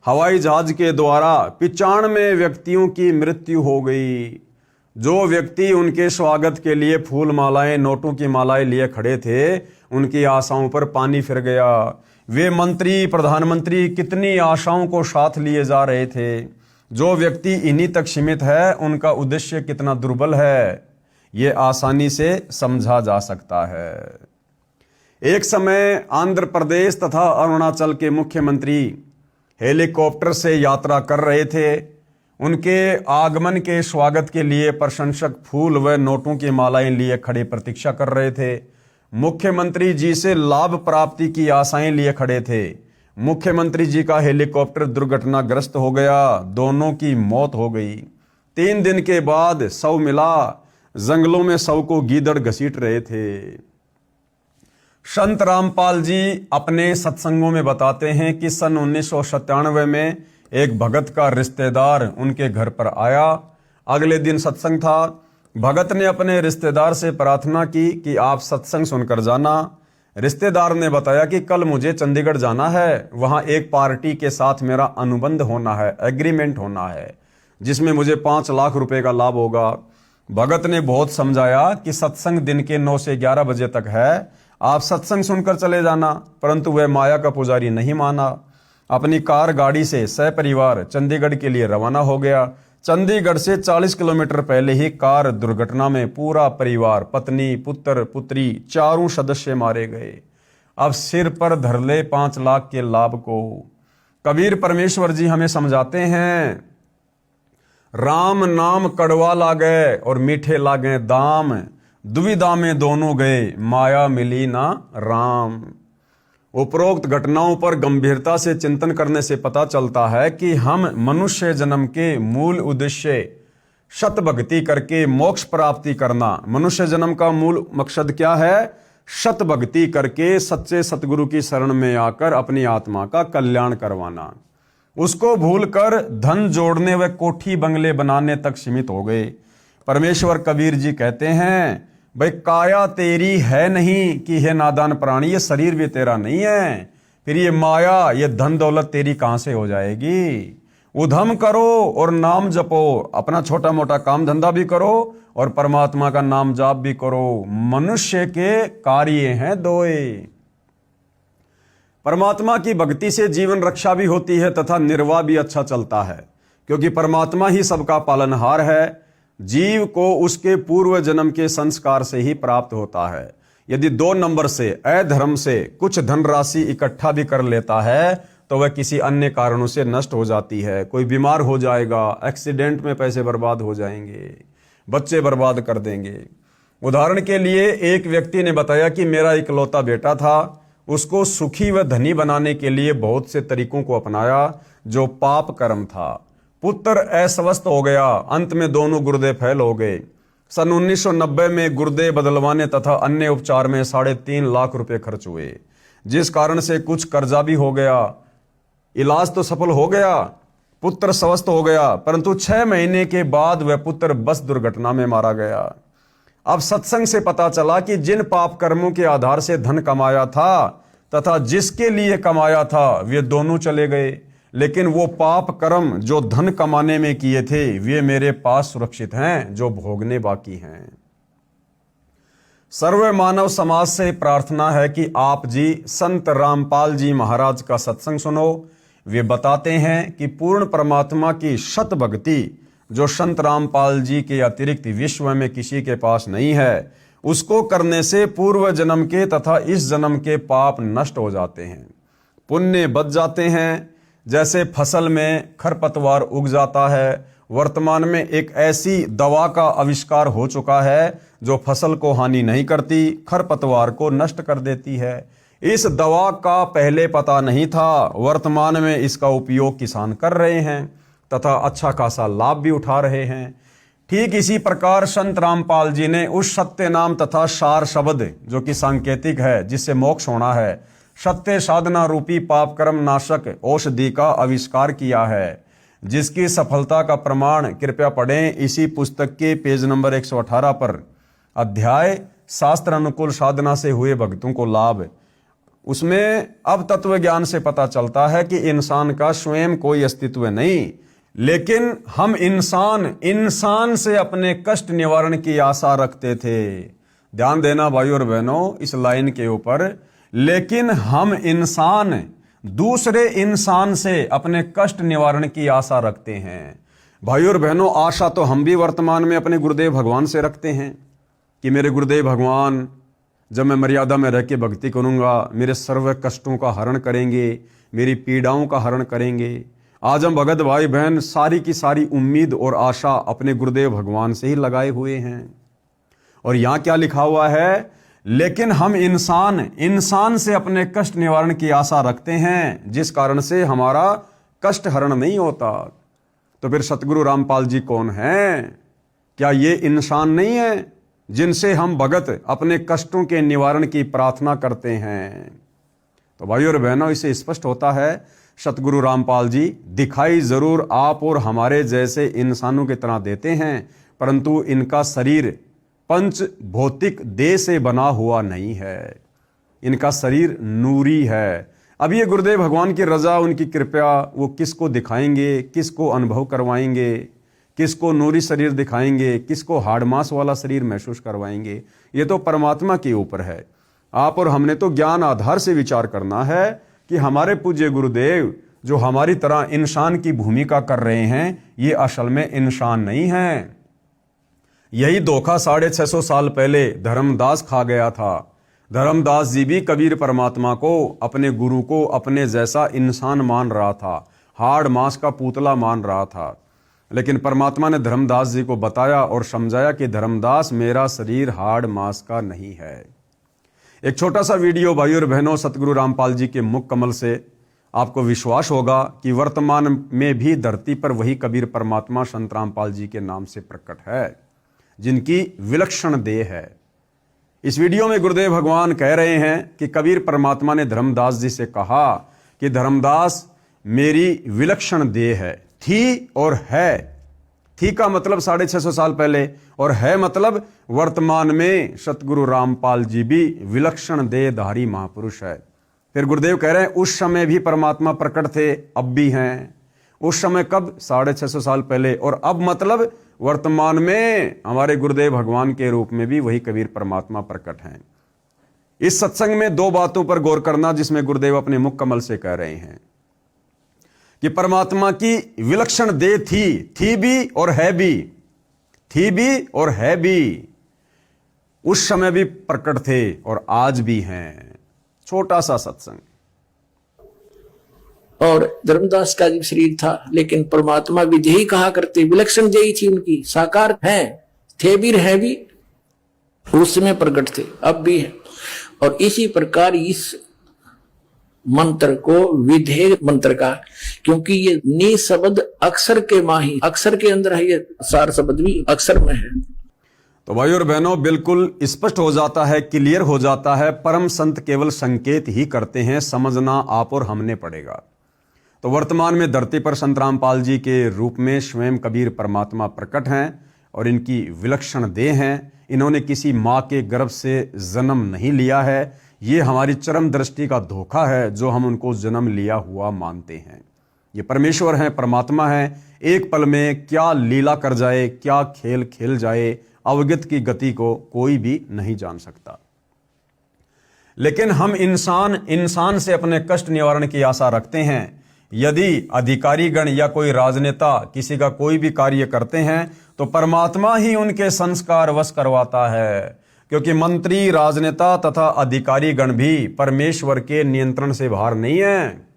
A: हवाई जहाज के द्वारा 95 व्यक्तियों की मृत्यु हो गई। जो व्यक्ति उनके स्वागत के लिए फूल मालाएं, नोटों की मालाएं लिए खड़े थे, उनकी आशाओं पर पानी फिर गया। वे मंत्री, प्रधानमंत्री कितनी आशाओं को साथ लिए जा रहे थे। जो व्यक्ति इन्हीं तक सीमित है, उनका उद्देश्य कितना दुर्बल है, ये आसानी से समझा जा सकता है। एक समय आंध्र प्रदेश तथा अरुणाचल के मुख्यमंत्री हेलीकॉप्टर से यात्रा कर रहे थे। उनके आगमन के स्वागत के लिए प्रशंसक फूल व नोटों की मालाएं लिए खड़े प्रतीक्षा कर रहे थे। मुख्यमंत्री जी से लाभ प्राप्ति की आशाएं लिए खड़े थे। मुख्यमंत्री जी का हेलीकॉप्टर दुर्घटनाग्रस्त हो गया, दोनों की मौत हो गई। 3 दिन के बाद शव मिला। जंगलों में शव को गीदड़ घसीट रहे थे। संत रामपाल जी अपने सत्संगों में बताते हैं कि सन 1997 में एक भगत का रिश्तेदार उनके घर पर आया। अगले दिन सत्संग था। भगत ने अपने रिश्तेदार से प्रार्थना की कि आप सत्संग सुनकर जाना। रिश्तेदार ने बताया कि कल मुझे चंडीगढ़ जाना है, वहां एक पार्टी के साथ मेरा अनुबंध होना है, एग्रीमेंट होना है, जिसमें मुझे 5 लाख रुपए का लाभ होगा। भगत ने बहुत समझाया कि सत्संग दिन के 9 से 11 बजे तक है, आप सत्संग सुनकर चले जाना, परंतु वह माया का पुजारी नहीं माना। अपनी कार गाड़ी से सपरिवार चंडीगढ़ के लिए रवाना हो गया। चंडीगढ़ से 40 किलोमीटर पहले ही कार दुर्घटना में पूरा परिवार, पत्नी, पुत्र, पुत्री, चारों सदस्य मारे गए। अब सिर पर धर ले 5 लाख के लाभ को। कबीर परमेश्वर जी हमें समझाते हैं, राम नाम कड़वा लागे और मीठे लागे दाम, दुविधा में दोनों गए, माया मिली ना राम। उपरोक्त घटनाओं पर गंभीरता से चिंतन करने से पता चलता है कि हम मनुष्य जन्म के मूल उद्देश्य सत भक्ति करके मोक्ष प्राप्ति करना। मनुष्य जन्म का मूल मकसद क्या है? सत भक्ति करके सच्चे सतगुरु की शरण में आकर अपनी आत्मा का कल्याण करवाना। उसको भूलकर धन जोड़ने व कोठी बंगले बनाने तक सीमित हो गए। परमेश्वर कबीर जी कहते हैं, भाई काया तेरी है नहीं कि हे नादान प्राणी, ये शरीर भी तेरा नहीं है, फिर ये माया, ये धन दौलत तेरी कहां से हो जाएगी। उधम करो और नाम जपो, अपना छोटा मोटा काम धंधा भी करो और परमात्मा का नाम जाप भी करो। मनुष्य के कार्य हैं दोए। परमात्मा की भक्ति से जीवन रक्षा भी होती है तथा निर्वाह भी अच्छा चलता है, क्योंकि परमात्मा ही सबका पालनहार है। जीव को उसके पूर्व जन्म के संस्कार से ही प्राप्त होता है। यदि 2 नंबर से अधर्म से कुछ धनराशि इकट्ठा भी कर लेता है तो वह किसी अन्य कारणों से नष्ट हो जाती है। कोई बीमार हो जाएगा, एक्सीडेंट में पैसे बर्बाद हो जाएंगे, बच्चे बर्बाद कर देंगे। उदाहरण के लिए एक व्यक्ति ने बताया कि मेरा इकलौता बेटा था, उसको सुखी व धनी बनाने के लिए बहुत से तरीकों को अपनाया जो पाप कर्म था। पुत्र अस्वस्थ हो गया, अंत में दोनों गुर्दे फैल हो गए। सन 1990 में गुर्दे बदलवाने तथा अन्य उपचार में 3.5 लाख रुपए खर्च हुए, जिस कारण से कुछ कर्जा भी हो गया। इलाज तो सफल हो गया, पुत्र स्वस्थ हो गया, परंतु 6 महीने के बाद वह पुत्र बस दुर्घटना में मारा गया। अब सत्संग से पता चला कि जिन पाप कर्मों के आधार से धन कमाया था तथा जिसके लिए कमाया था वे दोनों चले गए, लेकिन वो पाप कर्म जो धन कमाने में किए थे वे मेरे पास सुरक्षित हैं, जो भोगने बाकी हैं। सर्व मानव समाज से प्रार्थना है कि आप जी संत रामपाल जी महाराज का सत्संग सुनो। वे बताते हैं कि पूर्ण परमात्मा की शत भक्ति जो संत रामपाल जी के अतिरिक्त विश्व में किसी के पास नहीं है, उसको करने से पूर्व जन्म के तथा इस जन्म के पाप नष्ट हो जाते हैं, पुण्य बच जाते हैं। जैसे फसल में खरपतवार उग जाता है, वर्तमान में एक ऐसी दवा का आविष्कार हो चुका है जो फसल को हानि नहीं करती, खरपतवार को नष्ट कर देती है। इस दवा का पहले पता नहीं था, वर्तमान में इसका उपयोग किसान कर रहे हैं तथा अच्छा खासा लाभ भी उठा रहे हैं। ठीक इसी प्रकार संत रामपाल जी ने उस सत्य नाम तथा सार शब्द जो कि सांकेतिक है, जिससे मोक्ष होना है, सत्य साधना रूपी पाप कर्म नाशक औषधि का आविष्कार किया है, जिसकी सफलता का प्रमाण कृपया पढ़ें इसी पुस्तक के पेज नंबर 118 पर। अध्याय शास्त्र अनुकूल साधना से हुए भक्तों को लाभ। उसमें अब तत्व ज्ञान से पता चलता है कि इंसान का स्वयं कोई अस्तित्व नहीं, लेकिन हम इंसान से अपने कष्ट निवारण की आशा रखते थे। ध्यान देना भाइयों और बहनों इस लाइन के ऊपर, लेकिन हम इंसान दूसरे इंसान से अपने कष्ट निवारण की आशा रखते हैं। भाइयों और बहनों, आशा तो हम भी वर्तमान में अपने गुरुदेव भगवान से रखते हैं कि मेरे गुरुदेव भगवान जब मैं मर्यादा में रह के भक्ति करूंगा, मेरे सर्व कष्टों का हरण करेंगे, मेरी पीड़ाओं का हरण करेंगे। आज हम भगत भाई बहन सारी की सारी उम्मीद और आशा अपने गुरुदेव भगवान से ही लगाए हुए हैं। और यहां क्या लिखा हुआ है, लेकिन हम इंसान से अपने कष्ट निवारण की आशा रखते हैं, जिस कारण से हमारा कष्ट हरण नहीं होता। तो फिर सतगुरु रामपाल जी कौन हैं? क्या ये इंसान नहीं है जिनसे हम भगत अपने कष्टों के निवारण की प्रार्थना करते हैं? तो भाइयों और बहनों, इससे स्पष्ट होता है सतगुरु रामपाल जी दिखाई जरूर आप और हमारे जैसे इंसानों की तरह देते हैं, परंतु इनका शरीर पंच भौतिक देह से बना हुआ नहीं है, इनका शरीर नूरी है। अब ये गुरुदेव भगवान की रजा, उनकी कृपा, वो किसको दिखाएंगे, किसको अनुभव करवाएंगे, किसको नूरी शरीर दिखाएंगे, किसको हाड़ मांस वाला शरीर महसूस करवाएंगे, ये तो परमात्मा के ऊपर है। आप और हमने तो ज्ञान आधार से विचार करना है कि हमारे पूज्य गुरुदेव जो हमारी तरह इंसान की भूमिका कर रहे हैं, ये असल में इंसान नहीं है। यही धोखा 650 साल पहले धर्मदास खा गया था। धर्मदास जी भी कबीर परमात्मा को, अपने गुरु को अपने जैसा इंसान मान रहा था, हाड़ मांस का पुतला मान रहा था। लेकिन परमात्मा ने धर्मदास जी को बताया और समझाया कि धर्मदास, मेरा शरीर हाड़ मांस का नहीं है। एक छोटा सा वीडियो भाइयों और बहनों, सतगुरु रामपाल जी के मुख कमल से आपको विश्वास होगा कि वर्तमान में भी धरती पर वही कबीर परमात्मा संत रामपाल जी के नाम से प्रकट है, जिनकी विलक्षण देह है। इस वीडियो में गुरुदेव भगवान कह रहे हैं कि कबीर परमात्मा ने धर्मदास जी से कहा कि धर्मदास, मेरी विलक्षण देह है, थी और है, थी का मतलब 650 साल पहले, और है मतलब वर्तमान में सतगुरु रामपाल जी भी विलक्षण देहधारी महापुरुष है। फिर गुरुदेव कह रहे हैं उस समय भी परमात्मा प्रकट थे, अब भी हैं। उस समय कब? 650 साल पहले। और अब मतलब वर्तमान में हमारे गुरुदेव भगवान के रूप में भी वही कबीर परमात्मा प्रकट हैं। इस सत्संग में दो बातों पर गौर करना जिसमें गुरुदेव अपने मुख कमल से कह रहे हैं कि परमात्मा की विलक्षण देह थी भी और है भी, थी भी और है भी। उस समय भी प्रकट थे और आज भी हैं। छोटा सा सत्संग।
B: और धर्मदास का भी शरीर था, लेकिन परमात्मा भी यही कहा करते, विलक्षण देही थी उनकी, साकार है, थे भी रहे भी, उस समय प्रकट थे, अब भी है। और इसी प्रकार इस मंत्र को विधेय मंत्र का, क्योंकि ये नी शब्द अक्षर के माही, अक्षर के अंदर है, ये सार शब्द भी अक्षर में है।
A: तो भाई और बहनों, बिल्कुल स्पष्ट हो जाता है, क्लियर हो जाता है। परम संत केवल संकेत ही करते हैं, समझना आप और हमने पड़ेगा। तो वर्तमान में धरती पर संत रामपाल जी के रूप में स्वयं कबीर परमात्मा प्रकट हैं और इनकी विलक्षण देह हैं। इन्होंने किसी माँ के गर्भ से जन्म नहीं लिया है। ये हमारी चरम दृष्टि का धोखा है जो हम उनको जन्म लिया हुआ मानते हैं। ये परमेश्वर हैं, परमात्मा हैं। एक पल में क्या लीला कर जाए, क्या खेल खेल जाए, अवगत की गति को कोई भी नहीं जान सकता। लेकिन हम इंसान से अपने कष्ट निवारण की आशा रखते हैं। यदि अधिकारीगण या कोई राजनेता किसी का कोई भी कार्य करते हैं तो परमात्मा ही उनके संस्कार वश करवाता है, क्योंकि मंत्री, राजनेता तथा अधिकारीगण भी परमेश्वर के नियंत्रण से बाहर नहीं है।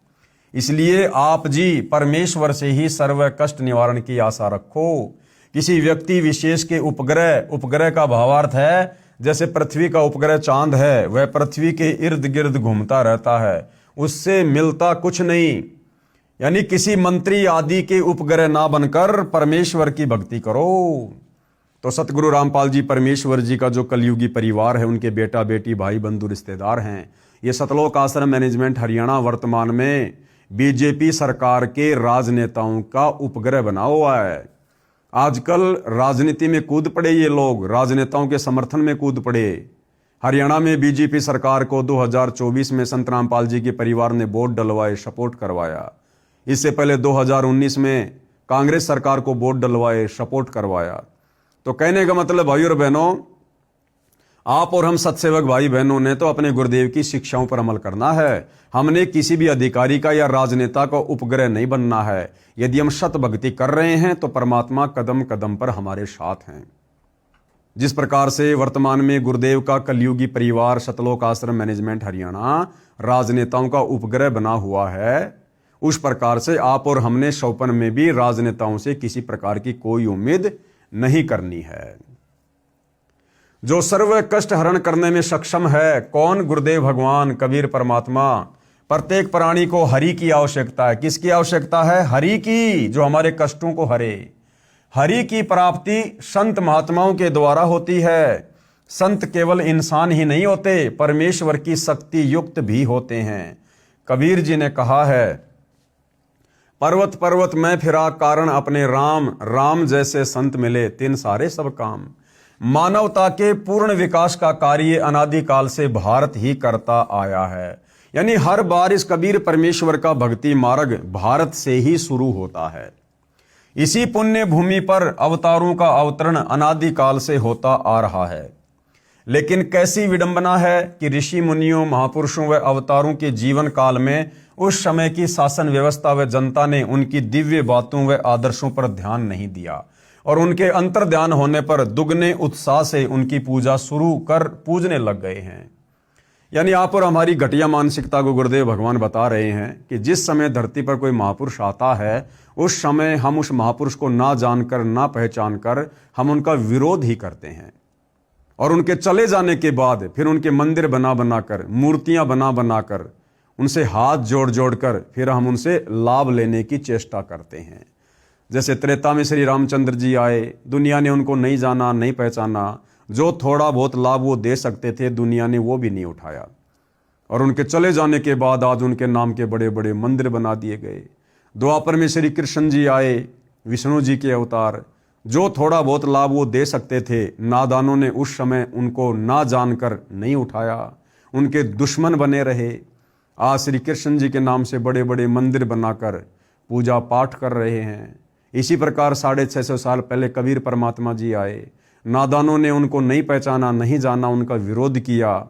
A: इसलिए आप जी परमेश्वर से ही सर्व कष्ट निवारण की आशा रखो। किसी व्यक्ति विशेष के उपग्रह का भावार्थ है जैसे पृथ्वी का उपग्रह चांद है, वह पृथ्वी के इर्द गिर्द घूमता रहता है, उससे मिलता कुछ नहीं। यानी किसी मंत्री आदि के उपग्रह ना बनकर परमेश्वर की भक्ति करो। तो सतगुरु रामपाल जी परमेश्वर जी का जो कलयुगी परिवार है, उनके बेटा बेटी, भाई बंधु, रिश्तेदार हैं। ये सतलोक आश्रम मैनेजमेंट हरियाणा वर्तमान में बीजेपी सरकार के राजनेताओं का उपग्रह बना हुआ है। आजकल राजनीति में कूद पड़े ये लोग, राजनेताओं के समर्थन में कूद पड़े। हरियाणा में बीजेपी सरकार को 2024 में संत रामपाल जी के परिवार ने वोट डलवाए, सपोर्ट करवाया। इससे पहले 2019 में कांग्रेस सरकार को वोट डलवाए, सपोर्ट करवाया। तो कहने का मतलब भाई और बहनों, आप और हम सत्सेवक भाई बहनों ने तो अपने गुरुदेव की शिक्षाओं पर अमल करना है। हमने किसी भी अधिकारी का या राजनेता का उपग्रह नहीं बनना है। यदि हम सत भक्ति कर रहे हैं तो परमात्मा कदम कदम पर हमारे साथ हैं। जिस प्रकार से वर्तमान में गुरुदेव का कलयुगी परिवार सतलोक आश्रम मैनेजमेंट हरियाणा राजनेताओं का उपग्रह बना हुआ है, उस प्रकार से आप और हमने सौपन में भी राजनेताओं से किसी प्रकार की कोई उम्मीद नहीं करनी है। जो सर्व कष्ट हरण करने में सक्षम है, कौन? गुरुदेव भगवान कबीर परमात्मा। प्रत्येक प्राणी को हरि की आवश्यकता है। किसकी आवश्यकता है? हरि की, जो हमारे कष्टों को हरे। हरि की प्राप्ति संत महात्माओं के द्वारा होती है। संत केवल इंसान ही नहीं होते, परमेश्वर की शक्ति युक्त भी होते हैं। कबीर जी ने कहा है, पर्वत पर्वत में फिरा कारण अपने राम, राम जैसे संत मिले तिन सारे सब काम। मानवता के पूर्ण विकास का कार्य अनादिकाल से भारत ही करता आया है। यानी हर बार इस कबीर परमेश्वर का भक्ति मार्ग भारत से ही शुरू होता है। इसी पुण्य भूमि पर अवतारों का अवतरण अनादिकाल से होता आ रहा है। लेकिन कैसी विडंबना है कि ऋषि मुनियों, महापुरुषों व अवतारों के जीवन काल में उस समय की शासन व्यवस्था व जनता ने उनकी दिव्य बातों व आदर्शों पर ध्यान नहीं दिया और उनके अंतर ध्यान होने पर दुगने उत्साह से उनकी पूजा शुरू कर पूजने लग गए हैं। यानी आप और हमारी घटिया मानसिकता को गुरुदेव भगवान बता रहे हैं कि जिस समय धरती पर कोई महापुरुष आता है, उस समय हम उस महापुरुष को ना जानकर, ना पहचान कर हम उनका विरोध ही करते हैं। और उनके चले जाने के बाद फिर उनके मंदिर बना बनाकर, मूर्तियां बना बनाकर, उनसे हाथ जोड़ जोड़ कर फिर हम उनसे लाभ लेने की चेष्टा करते हैं। जैसे त्रेता में श्री रामचंद्र जी आए, दुनिया ने उनको नहीं जाना, नहीं पहचाना। जो थोड़ा बहुत लाभ वो दे सकते थे, दुनिया ने वो भी नहीं उठाया। और उनके चले जाने के बाद आज उनके नाम के बड़े बड़े मंदिर बना दिए गए। द्वापर में श्री कृष्ण जी आए, विष्णु जी के अवतार। जो थोड़ा बहुत लाभ वो दे सकते थे, नादानों ने उस समय उनको ना जानकर नहीं उठाया, उनके दुश्मन बने रहे। आज श्री कृष्ण जी के नाम से बड़े बड़े मंदिर बनाकर पूजा पाठ कर रहे हैं। इसी प्रकार 650 साल पहले कबीर परमात्मा जी आए, नादानों ने उनको नहीं पहचाना, नहीं जाना, उनका विरोध किया,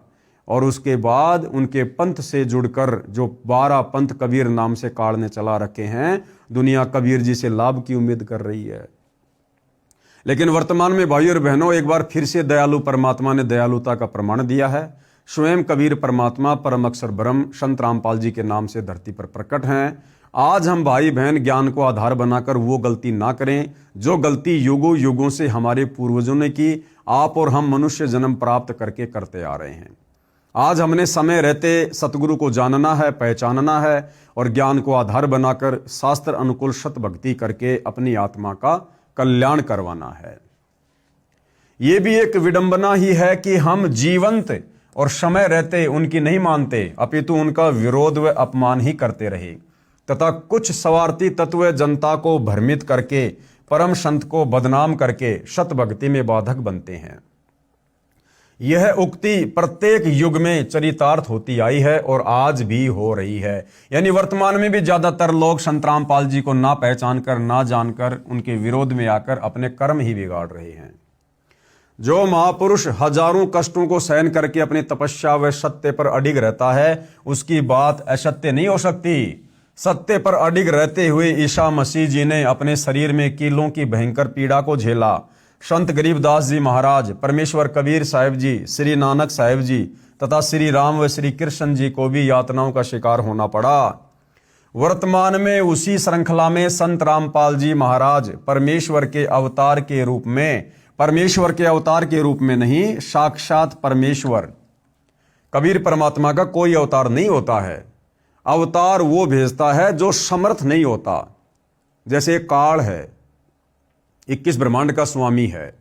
A: और उसके बाद उनके पंथ से जुड़कर जो 12 पंथ कबीर नाम से काल ने चला रखे हैं, दुनिया कबीर जी से लाभ की उम्मीद कर रही है। लेकिन वर्तमान में भाइयों और बहनों, एक बार फिर से दयालु परमात्मा ने दयालुता का प्रमाण दिया है। स्वयं कबीर परमात्मा परम अक्षर ब्रह्म संत रामपाल जी के नाम से धरती पर प्रकट हैं। आज हम भाई बहन ज्ञान को आधार बनाकर वो गलती ना करें जो गलती युगों युगों से हमारे पूर्वजों ने की, आप और हम मनुष्य जन्म प्राप्त करके करते आ रहे हैं। आज हमने समय रहते सतगुरु को जानना है, पहचानना है, और ज्ञान को आधार बनाकर शास्त्र अनुकूल सत भक्ति करके अपनी आत्मा का कल्याण करवाना है। ये भी एक विडंबना ही है कि हम जीवंत और समय रहते उनकी नहीं मानते, अपितु उनका विरोध व अपमान ही करते रहे, तथा कुछ स्वार्थी तत्व जनता को भ्रमित करके परम संत को बदनाम करके सत भक्ति में बाधक बनते हैं। यह उक्ति प्रत्येक युग में चरितार्थ होती आई है और आज भी हो रही है। यानी वर्तमान में भी ज्यादातर लोग संत रामपाल जी को ना पहचान कर, ना जानकर उनके विरोध में आकर अपने कर्म ही बिगाड़ रहे हैं। जो महापुरुष हजारों कष्टों को सहन करके अपनी तपस्या व सत्य पर अडिग रहता है, उसकी बात असत्य नहीं हो सकती। सत्य पर अडिग रहते हुए ईसा मसीह जी ने अपने शरीर में कीलों की भयंकर पीड़ा को झेला। संत गरीबदास जी महाराज, परमेश्वर कबीर साहिब जी, श्री नानक साहिब जी तथा श्री राम व श्री कृष्ण जी को भी यातनाओं का शिकार होना पड़ा। वर्तमान में उसी श्रृंखला में संत रामपाल जी महाराज परमेश्वर के अवतार के रूप में, परमेश्वर के अवतार के रूप में नहीं, साक्षात परमेश्वर। कबीर परमात्मा का कोई अवतार नहीं होता है। अवतार वो भेजता है जो समर्थ नहीं होता। जैसे काल है, 21 ब्रह्मांड का स्वामी है,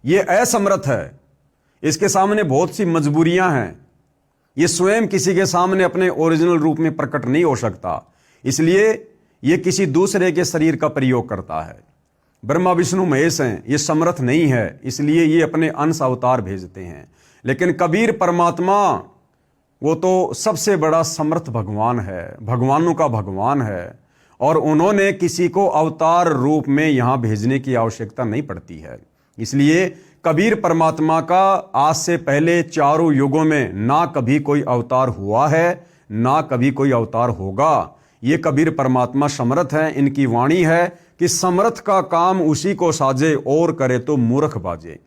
A: ये असमर्थ है, इसके सामने बहुत सी मजबूरियां हैं, ये स्वयं किसी के सामने अपने ओरिजिनल रूप में प्रकट नहीं हो सकता, इसलिए ये किसी दूसरे के शरीर का प्रयोग करता है। ब्रह्मा विष्णु महेश हैं, ये समर्थ नहीं है, इसलिए ये अपने अंश अवतार भेजते हैं। लेकिन कबीर परमात्मा वो तो सबसे बड़ा समर्थ भगवान है, भगवानों का भगवान है, और उन्होंने किसी को अवतार रूप में यहां भेजने की आवश्यकता नहीं पड़ती है। इसलिए कबीर परमात्मा का आज से पहले चारों युगों में ना कभी कोई अवतार हुआ है, ना कभी कोई अवतार होगा। ये कबीर परमात्मा समर्थ हैं। इनकी वाणी है कि समर्थ का काम उसी को साजे और करे तो मूर्ख बाजे।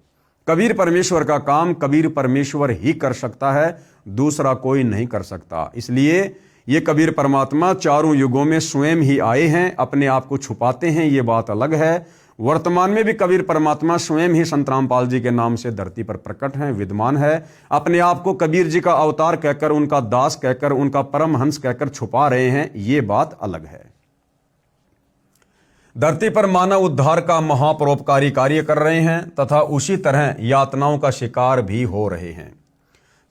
A: कबीर परमेश्वर का काम कबीर परमेश्वर ही कर सकता है, दूसरा कोई नहीं कर सकता। इसलिए ये कबीर परमात्मा चारों युगों में स्वयं ही आए हैं, अपने आप को छुपाते हैं, ये बात अलग है। वर्तमान में भी कबीर परमात्मा स्वयं ही संत रामपाल जी के नाम से धरती पर प्रकट हैं, विद्यमान है। अपने आप को कबीर जी का अवतार कहकर, उनका दास कहकर, उनका परमहंस कहकर छुपा रहे हैं, ये बात अलग है। धरती पर मानव उद्धार का महापरोपकारी कार्य कर रहे हैं तथा उसी तरह यातनाओं का शिकार भी हो रहे हैं।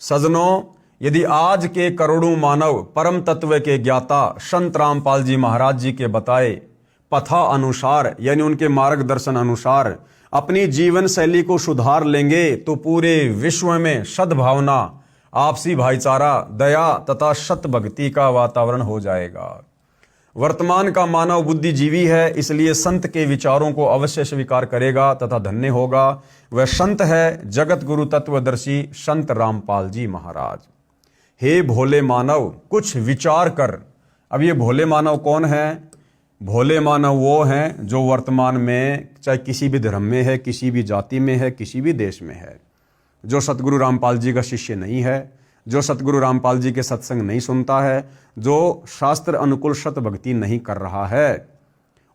A: सजनों, यदि आज के करोड़ों मानव परम तत्व के ज्ञाता संत रामपाल जी महाराज जी के बताए पथा अनुसार, यानी उनके मार्गदर्शन अनुसार अपनी जीवन शैली को सुधार लेंगे तो पूरे विश्व में सद्भावना, आपसी भाईचारा, दया तथा सत भक्ति का वातावरण हो जाएगा। वर्तमान का मानव बुद्धिजीवी है, इसलिए संत के विचारों को अवश्य स्वीकार करेगा तथा धन्य होगा। वह संत है जगत गुरु तत्वदर्शी संत रामपाल जी महाराज। हे भोले मानव, कुछ विचार कर। अब ये भोले मानव कौन है? भोले मानव वो हैं जो वर्तमान में चाहे किसी भी धर्म में है, किसी भी जाति में है, किसी भी देश में है, जो सतगुरु रामपाल जी का शिष्य नहीं है, जो सतगुरु रामपाल जी के सत्संग नहीं सुनता है, जो शास्त्र अनुकूल सत भक्ति नहीं कर रहा है,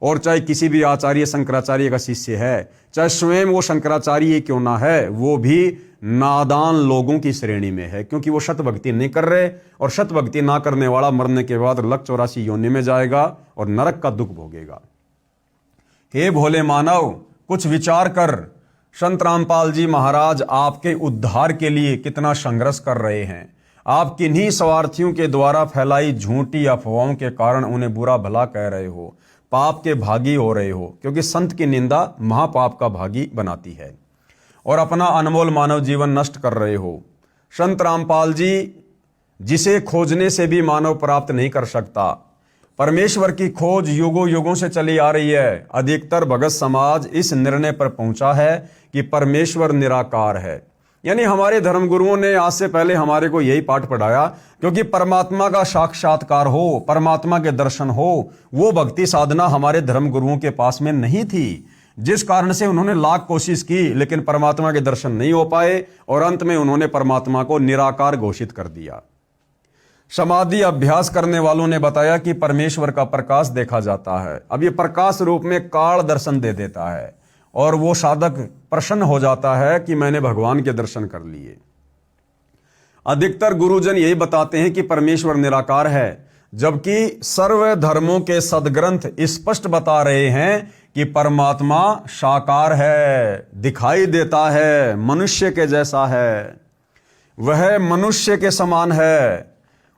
A: और चाहे किसी भी आचार्य शंकराचार्य का शिष्य है, चाहे स्वयं वो शंकराचार्य क्यों ना है, वो भी नादान लोगों की श्रेणी में है, क्योंकि वो सत भक्ति नहीं कर रहे, और सत भक्ति ना करने वाला मरने के बाद लक 84 योनि में जाएगा और नरक का दुख भोगेगा। हे भोले मानव, कुछ विचार कर। संत रामपाल जी महाराज आपके उद्धार के लिए कितना संघर्ष कर रहे हैं। आप किन्हीं स्वार्थियों के द्वारा फैलाई झूठी अफवाहों के कारण उन्हें बुरा भला कह रहे हो, पाप के भागी हो रहे हो, क्योंकि संत की निंदा महापाप का भागी बनाती है, और अपना अनमोल मानव जीवन नष्ट कर रहे हो। संत रामपाल जी, जिसे खोजने से भी मानव प्राप्त नहीं कर सकता, परमेश्वर की खोज युगों युगों से चली आ रही है। अधिकतर भगत समाज इस निर्णय पर पहुंचा है कि परमेश्वर निराकार है। यानी हमारे धर्मगुरुओं ने आज से पहले हमारे को यही पाठ पढ़ाया, क्योंकि परमात्मा का साक्षात्कार हो, परमात्मा के दर्शन हो, वो भक्ति साधना हमारे धर्मगुरुओं के पास में नहीं थी, जिस कारण से उन्होंने लाख कोशिश की लेकिन परमात्मा के दर्शन नहीं हो पाए, और अंत में उन्होंने परमात्मा को निराकार घोषित कर दिया। समाधि अभ्यास करने वालों ने बताया कि परमेश्वर का प्रकाश देखा जाता है। अब ये प्रकाश रूप में काल दर्शन दे देता है, और वो साधक प्रसन्न हो जाता है कि मैंने भगवान के दर्शन कर लिए। अधिकतर गुरुजन यही बताते हैं कि परमेश्वर निराकार है, जबकि सर्व धर्मों के सदग्रंथ स्पष्ट बता रहे हैं कि परमात्मा साकार है, दिखाई देता है, मनुष्य के जैसा है, वह मनुष्य के समान है,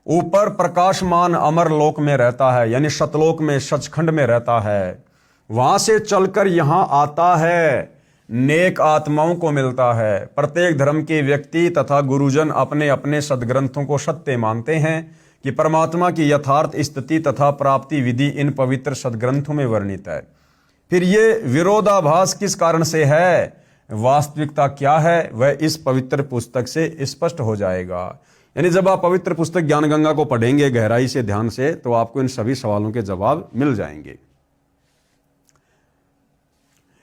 A: ऊपर प्रकाशमान अमर लोक में रहता है, यानी सतलोक में, सचखंड में रहता है, वहां से चलकर यहां आता है, नेक आत्माओं को मिलता है। प्रत्येक धर्म के व्यक्ति तथा गुरुजन अपने अपने सदग्रंथों को सत्य मानते हैं कि परमात्मा की यथार्थ स्थिति तथा प्राप्ति विधि इन पवित्र सदग्रंथों में वर्णित है। फिर ये विरोधाभास किस कारण से है, वास्तविकता क्या है, वह इस पवित्र पुस्तक से स्पष्ट हो जाएगा। यानी जब आप पवित्र पुस्तक ज्ञान गंगा को पढ़ेंगे गहराई से, ध्यान से, तो आपको इन सभी सवालों के जवाब मिल जाएंगे।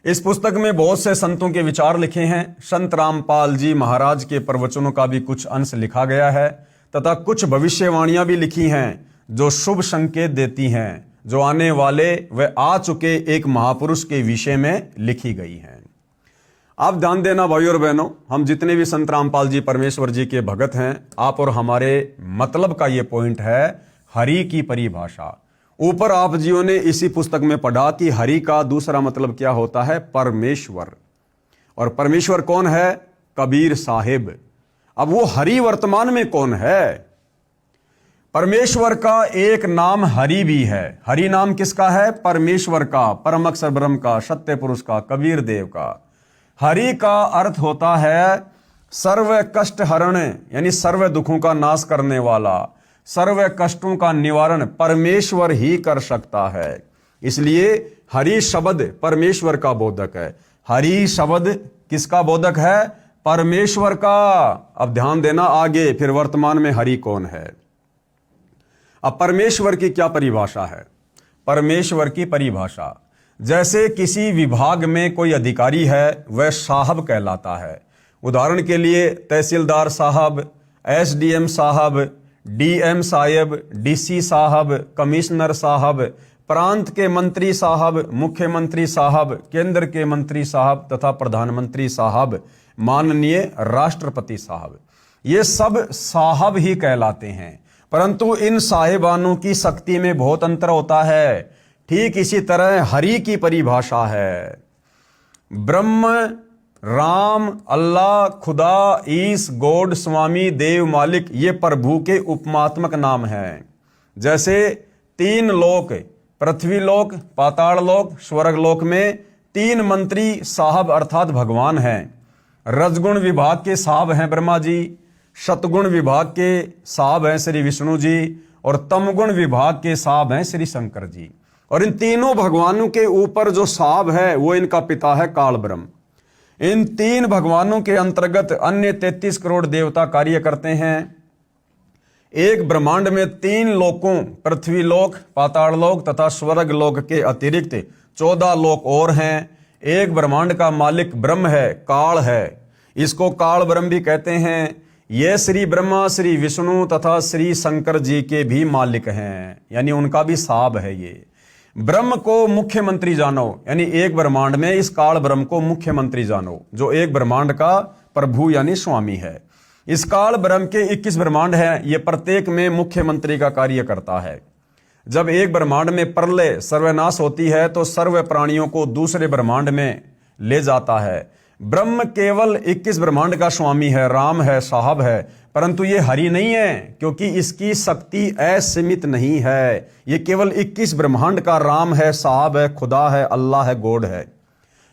A: इस पुस्तक में बहुत से संतों के विचार लिखे हैं। संत रामपाल जी महाराज के प्रवचनों का भी कुछ अंश लिखा गया है, तथा कुछ भविष्यवाणियां भी लिखी हैं जो शुभ संकेत देती हैं, जो आने वाले व आ चुके एक महापुरुष के विषय में लिखी गई हैं। आप ध्यान देना भाइयों और बहनों, हम जितने भी संत रामपाल जी परमेश्वर जी के भगत हैं, आप और हमारे मतलब का ये पॉइंट है हरि की परिभाषा। ऊपर आप जियों ने इसी पुस्तक में पढ़ा कि हरि का दूसरा मतलब क्या होता है, परमेश्वर। और परमेश्वर कौन है, कबीर साहिब। अब वो हरि वर्तमान में कौन है? परमेश्वर का एक नाम हरि भी है। हरि नाम किसका है? परमेश्वर का, परम अक्षर ब्रह्म का, सत्य पुरुष का, कबीर देव का। हरि का अर्थ होता है सर्व कष्ट हरण, यानी सर्व दुखों का नाश करने वाला, सर्व कष्टों का निवारण परमेश्वर ही कर सकता है। इसलिए हरि शब्द परमेश्वर का बोधक है। हरि शब्द किसका बोधक है? परमेश्वर का। अब ध्यान देना आगे, फिर वर्तमान में हरि कौन है। अब परमेश्वर की क्या परिभाषा है? परमेश्वर की परिभाषा, जैसे किसी विभाग में कोई अधिकारी है वह साहब कहलाता है। उदाहरण के लिए तहसीलदार साहब, एसडीएम साहब, डीएम साहब, डीसी साहब, कमिश्नर साहब, प्रांत के मंत्री साहब, मुख्यमंत्री साहब, केंद्र के मंत्री साहब तथा प्रधानमंत्री साहब, माननीय राष्ट्रपति साहब, ये सब साहब ही कहलाते हैं। परंतु इन साहिबानों की शक्ति में बहुत अंतर होता है। ठीक इसी तरह हरि की परिभाषा है ब्रह्म, राम, अल्लाह, खुदा, ईश, गॉड, स्वामी, देव, मालिक, ये प्रभु के उपमात्मक नाम हैं। जैसे तीन लोक, पृथ्वी लोक, पाताल लोक, स्वर्ग लोक में तीन मंत्री साहब अर्थात भगवान हैं। रजगुण विभाग के साहब हैं ब्रह्मा जी, सतगुण विभाग के साहब हैं श्री विष्णु जी, और तमगुण विभाग के साहब हैं श्री शंकर जी। और इन तीनों भगवानों के ऊपर जो साहब है वो इनका पिता है काल ब्रह्म। इन तीन भगवानों के अंतर्गत अन्य 33 करोड़ देवता कार्य करते हैं। एक ब्रह्मांड में तीन लोकों, पृथ्वी लोक, पाताल लोक तथा स्वर्ग लोक के अतिरिक्त 14 लोक और हैं। एक ब्रह्मांड का मालिक ब्रह्म है, काल है, इसको काल ब्रह्म भी कहते हैं। ये श्री ब्रह्मा, श्री विष्णु तथा श्री शंकर जी के भी मालिक हैं, यानी उनका भी साहब है। ये ब्रह्म को मुख्यमंत्री जानो, यानी एक ब्रह्मांड में इस काल ब्रह्म को मुख्यमंत्री जानो, जो एक ब्रह्मांड का प्रभु यानी स्वामी है। इस काल ब्रह्म के 21 ब्रह्मांड हैं, ये प्रत्येक में मुख्यमंत्री का कार्य करता है। जब एक ब्रह्मांड में प्रलय सर्वनाश होती है तो सर्व प्राणियों को दूसरे ब्रह्मांड में ले जाता है। ब्रह्म केवल 21 ब्रह्मांड का स्वामी है, राम है, साहब है, परंतु ये हरि नहीं है, क्योंकि इसकी शक्ति असीमित नहीं है। ये केवल 21 ब्रह्मांड का राम है, साहब है, खुदा है, अल्लाह है, गॉड है।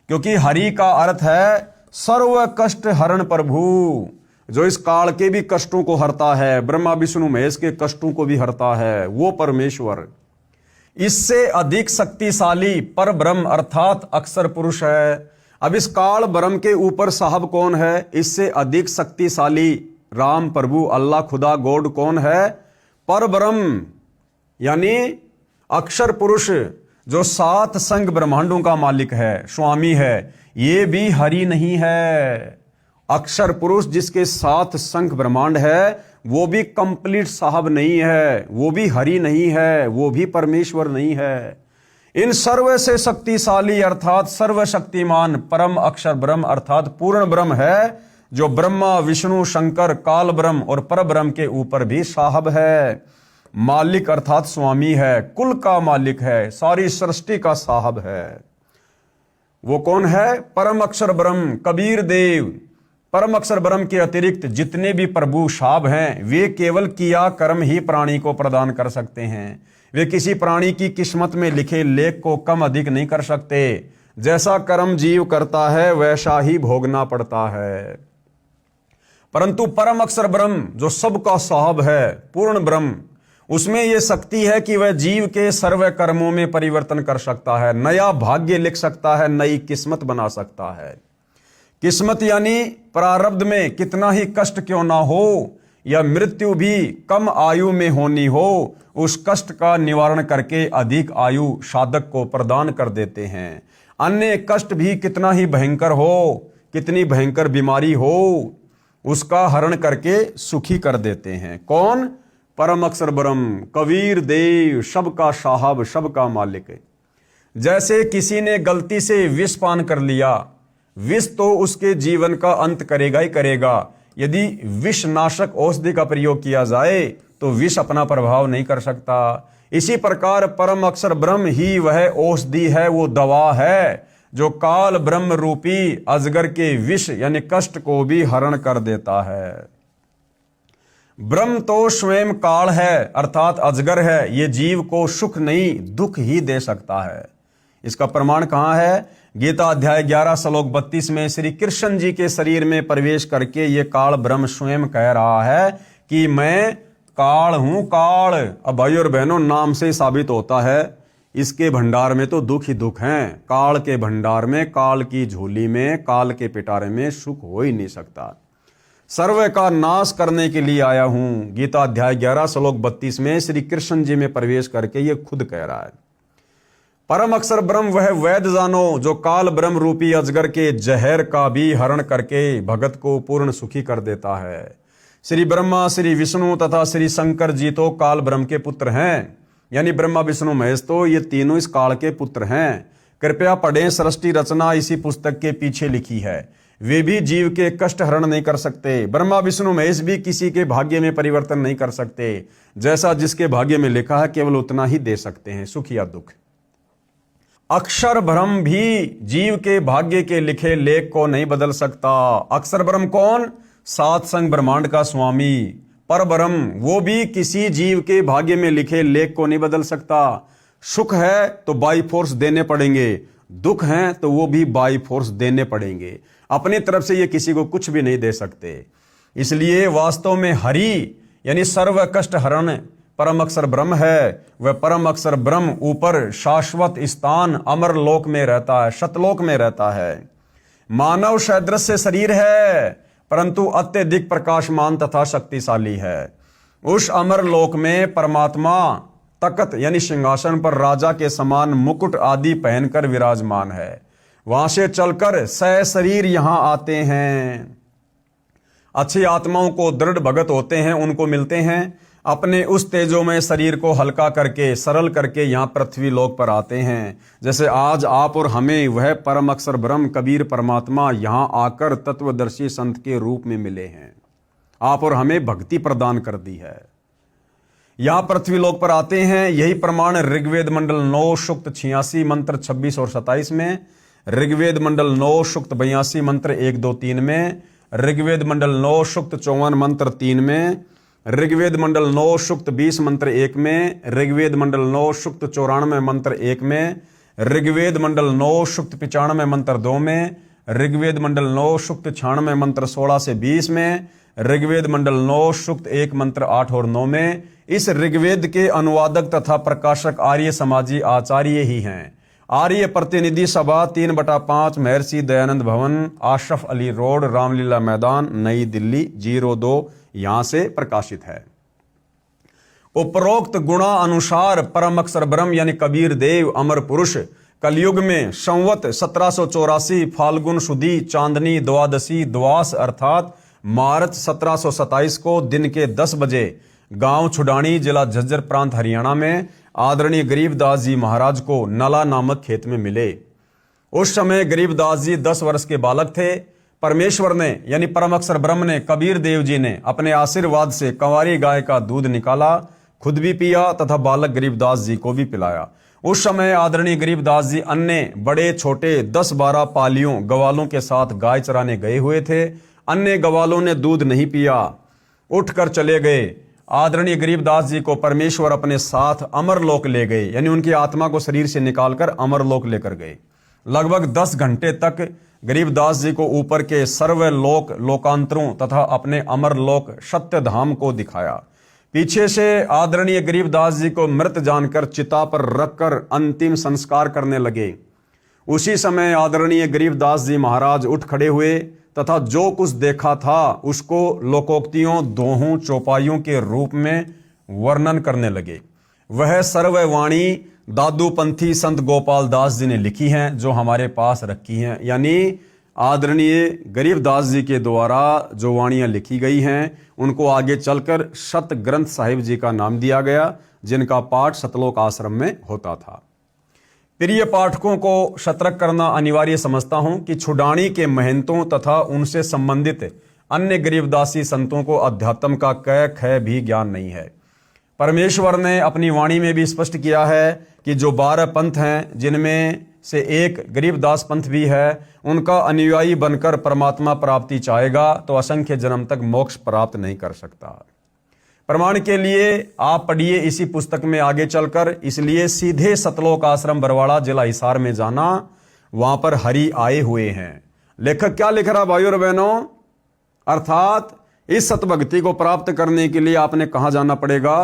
A: क्योंकि हरि का अर्थ है सर्व कष्ट हरण प्रभु, जो इस काल के भी कष्टों को हरता है, ब्रह्मा विष्णु महेश के कष्टों को भी हरता है, वो परमेश्वर। इससे अधिक शक्तिशाली पर ब्रह्म अर्थात अक्षर पुरुष है। अब इस काल ब्रह्म के ऊपर साहब कौन है? इससे अधिक शक्तिशाली राम प्रभु अल्लाह खुदा गॉड कौन है? पर ब्रह्म यानी अक्षर पुरुष, जो 7 संग ब्रह्मांडों का मालिक है, स्वामी है, ये भी हरि नहीं है। अक्षर पुरुष जिसके 7 संख ब्रह्मांड है, वो भी कंप्लीट साहब नहीं है, वो भी हरि नहीं है, वो भी परमेश्वर नहीं है। इन सर्व से शक्तिशाली अर्थात सर्वशक्तिमान परम अक्षर ब्रह्म अर्थात पूर्ण ब्रह्म है, जो ब्रह्मा विष्णु शंकर काल ब्रह्म और पर ब्रह्म के ऊपर भी साहब है। मालिक अर्थात स्वामी है, कुल का मालिक है, सारी सृष्टि का साहब है। वो कौन है? परम अक्षर ब्रह्म कबीर देव। परम अक्षर ब्रह्म के अतिरिक्त जितने भी प्रभु साहब हैं, वे केवल किया कर्म ही प्राणी को प्रदान कर सकते हैं। वे किसी प्राणी की किस्मत में लिखे लेख को कम अधिक नहीं कर सकते। जैसा कर्म जीव करता है वैसा ही भोगना पड़ता है। परंतु परम अक्षर ब्रह्म जो सबका साहब है, पूर्ण ब्रह्म, उसमें यह शक्ति है कि वह जीव के सर्व कर्मों में परिवर्तन कर सकता है, नया भाग्य लिख सकता है, नई किस्मत बना सकता है। किस्मत यानी प्रारब्ध में कितना ही कष्ट क्यों ना हो, या मृत्यु भी कम आयु में होनी हो, उस कष्ट का निवारण करके अधिक आयु साधक को प्रदान कर देते हैं। अन्य कष्ट भी कितना ही भयंकर हो, कितनी भयंकर बीमारी हो, उसका हरण करके सुखी कर देते हैं। कौन? परम अक्षर ब्रह्म कबीर देव, सबका साहब, सबका मालिक। जैसे किसी ने गलती से विष पान कर लिया, विष तो उसके जीवन का अंत करेगा ही करेगा। यदि विष नाशक औषधि का प्रयोग किया जाए तो विष अपना प्रभाव नहीं कर सकता। इसी प्रकार परम अक्षर ब्रह्म ही वह औषधि है, वो दवा है, जो काल ब्रह्म रूपी अजगर के विष यानी कष्ट को भी हरण कर देता है। ब्रह्म तो स्वयं काल है अर्थात अजगर है, ये जीव को सुख नहीं दुख ही दे सकता है। इसका प्रमाण कहां है? गीता अध्याय 11 श्लोक 32 में श्री कृष्ण जी के शरीर में प्रवेश करके ये काल ब्रह्म स्वयं कह रहा है कि मैं काल हूं, काल। अब भाई और बहनों, नाम से साबित होता है इसके भंडार में तो दुख ही दुख हैं। काल के भंडार में, काल की झोली में, काल के पिटारे में सुख हो ही नहीं सकता। सर्व का नाश करने के लिए आया हूं, गीता अध्याय 11 श्लोक 32 में श्री कृष्ण जी में प्रवेश करके ये खुद कह रहा है। परम अक्षर ब्रह्म वह वैद जानो, जो काल ब्रह्म रूपी अजगर के जहर का भी हरण करके भगत को पूर्ण सुखी कर देता है। श्री ब्रह्मा, श्री विष्णु तथा श्री शंकर जी तो काल ब्रह्म के पुत्र हैं, यानी ब्रह्मा विष्णु महेश तो ये तीनों इस काल के पुत्र हैं। कृपया पढ़ें, सृष्टि रचना इसी पुस्तक के पीछे लिखी है। वे भी जीव के कष्ट हरण नहीं कर सकते। ब्रह्मा विष्णु महेश भी किसी के भाग्य में परिवर्तन नहीं कर सकते। जैसा जिसके भाग्य में लिखा है केवल उतना ही दे सकते हैं, सुख या दुख। अक्षर ब्रह्म भी जीव के भाग्य के लिखे लेख को नहीं बदल सकता। अक्षर ब्रह्म कौन? 7 संग ब्रह्मांड का स्वामी पर ब्रह्म, वो भी किसी जीव के भाग्य में लिखे लेख को नहीं बदल सकता। सुख है तो बाई फोर्स देने पड़ेंगे, दुख है तो वो भी बाई फोर्स देने पड़ेंगे। अपनी तरफ से ये किसी को कुछ भी नहीं दे सकते। इसलिए वास्तव में हरि यानी सर्व कष्ट हरण परम अक्षर ब्रह्म है। वह परम अक्षर ब्रह्म ऊपर शाश्वत स्थान अमर लोक में रहता है, सतलोक में रहता है। मानव सदृश्य शरीर है परंतु अत्यधिक प्रकाशमान तथा शक्तिशाली है। उस अमर लोक में परमात्मा तकत यानी सिंहासन पर राजा के समान मुकुट आदि पहनकर विराजमान है। वहां से चलकर शरीर यहां आते हैं। अच्छी आत्माओं को दृढ़ भगत होते हैं, उनको मिलते हैं, अपने उस तेजोमय शरीर को हल्का करके सरल करके यहाँ पृथ्वी लोक पर आते हैं। जैसे आज आप और हमें वह परम अक्षर ब्रह्म कबीर परमात्मा यहाँ आकर तत्वदर्शी संत के रूप में मिले हैं। आप और हमें भक्ति प्रदान कर दी है। यहाँ पृथ्वी लोक पर आते हैं। यही प्रमाण ऋग्वेद मंडल 9 सूक्त 86 मंत्र 26 और 27 में, ऋग्वेद मंडल 9 सूक्त 82 मंत्र 1, 2, 3 में, ऋग्वेद मंडल 9 सूक्त 54 मंत्र 3 में, ऋग्वेद मंडल 9 सूक्त 20 मंत्र 1 में, ऋग्वेद मंडल 9 सूक्त 94 मंत्र 1 में, ऋग्वेद मंडल 9 सूक्त 95 मंत्र 2 में, ऋग्वेद मंडल 9 सूक्त 96 मंत्र 16 से 20 में, ऋग्वेद मंडल 9 सूक्त 1 मंत्र 8 और 9 में। इस ऋग्वेद के अनुवादक तथा प्रकाशक आर्य समाजी आचार्य ही हैं। आर्य प्रतिनिधि सभा 3/5 महर्षि दयानंद भवन, आशरफ अली रोड, रामलीला मैदान, नई दिल्ली 02 यहां से प्रकाशित है। उपरोक्त गुणा अनुसार परम अक्षर ब्रह्म यानी कबीर देव अमर पुरुष कलयुग में संवत 1784 फाल्गुन शुदी चांदनी द्वादशी द्वास अर्थात मार्च 1727 को दिन के 10 बजे गांव छुडानी जिला झज्जर प्रांत हरियाणा में आदरणीय गरीबदास जी महाराज को नला नामक खेत में मिले। उस समय गरीबदास जी 10 वर्ष के बालक थे। परमेश्वर ने यानी परम अक्षर ब्रह्म ने कबीर देव जी ने अपने आशीर्वाद से कंवारी गाय का दूध निकाला, खुद भी पिया तथा बालक गरीबदास जी को भी पिलाया। उस समय आदरणीय गरीबदास जी अन्य बड़े छोटे 10-12 पालियों गवालों के साथ गाय चराने गए हुए थे। अन्य गवालों ने दूध नहीं पिया, उठकर चले गए। आदरणीय गरीबदास जी को परमेश्वर अपने साथ अमरलोक ले गए, यानी उनकी आत्मा को शरीर से निकालकर अमरलोक लेकर गए। लगभग 10 घंटे तक गरीबदास जी को ऊपर के सर्वलोक लोकांतरों तथा अपने अमरलोक सत्य धाम को दिखाया। पीछे से आदरणीय गरीबदास जी को मृत जानकर चिता पर रखकर अंतिम संस्कार करने लगे। उसी समय आदरणीय गरीबदास जी महाराज उठ खड़े हुए तथा जो कुछ देखा था उसको लोकोक्तियों दोहों चौपाइयों के रूप में वर्णन करने लगे। वह सर्ववाणी दादूपंथी संत गोपाल दास जी ने लिखी हैं, जो हमारे पास रखी हैं। यानी आदरणीय गरीबदास जी के द्वारा जो वाणियां लिखी गई हैं उनको आगे चलकर शत ग्रंथ साहिब जी का नाम दिया गया, जिनका पाठ सतलोक आश्रम में होता था। प्रिय पाठकों को सतर्क करना अनिवार्य समझता हूं कि छुडानी के महंतों तथा उनसे संबंधित अन्य गरीबदासी संतों को अध्यात्म का क ख भी ज्ञान नहीं है। परमेश्वर ने अपनी वाणी में भी स्पष्ट किया है कि जो 12 पंथ हैं, जिनमें से एक गरीबदास पंथ भी है, उनका अनुयायी बनकर परमात्मा प्राप्ति चाहेगा तो असंख्य जन्म तक मोक्ष प्राप्त नहीं कर सकता। प्रमाण के लिए आप पढ़िए इसी पुस्तक में आगे चलकर। इसलिए सीधे सतलोक आश्रम बरवाड़ा जिला हिसार में जाना, वहां पर हरि आए हुए हैं। लेखक क्या लिख रहा भाइयों और बहनों? अर्थात इस सतभक्ति को प्राप्त करने के लिए आपने कहां जाना पड़ेगा?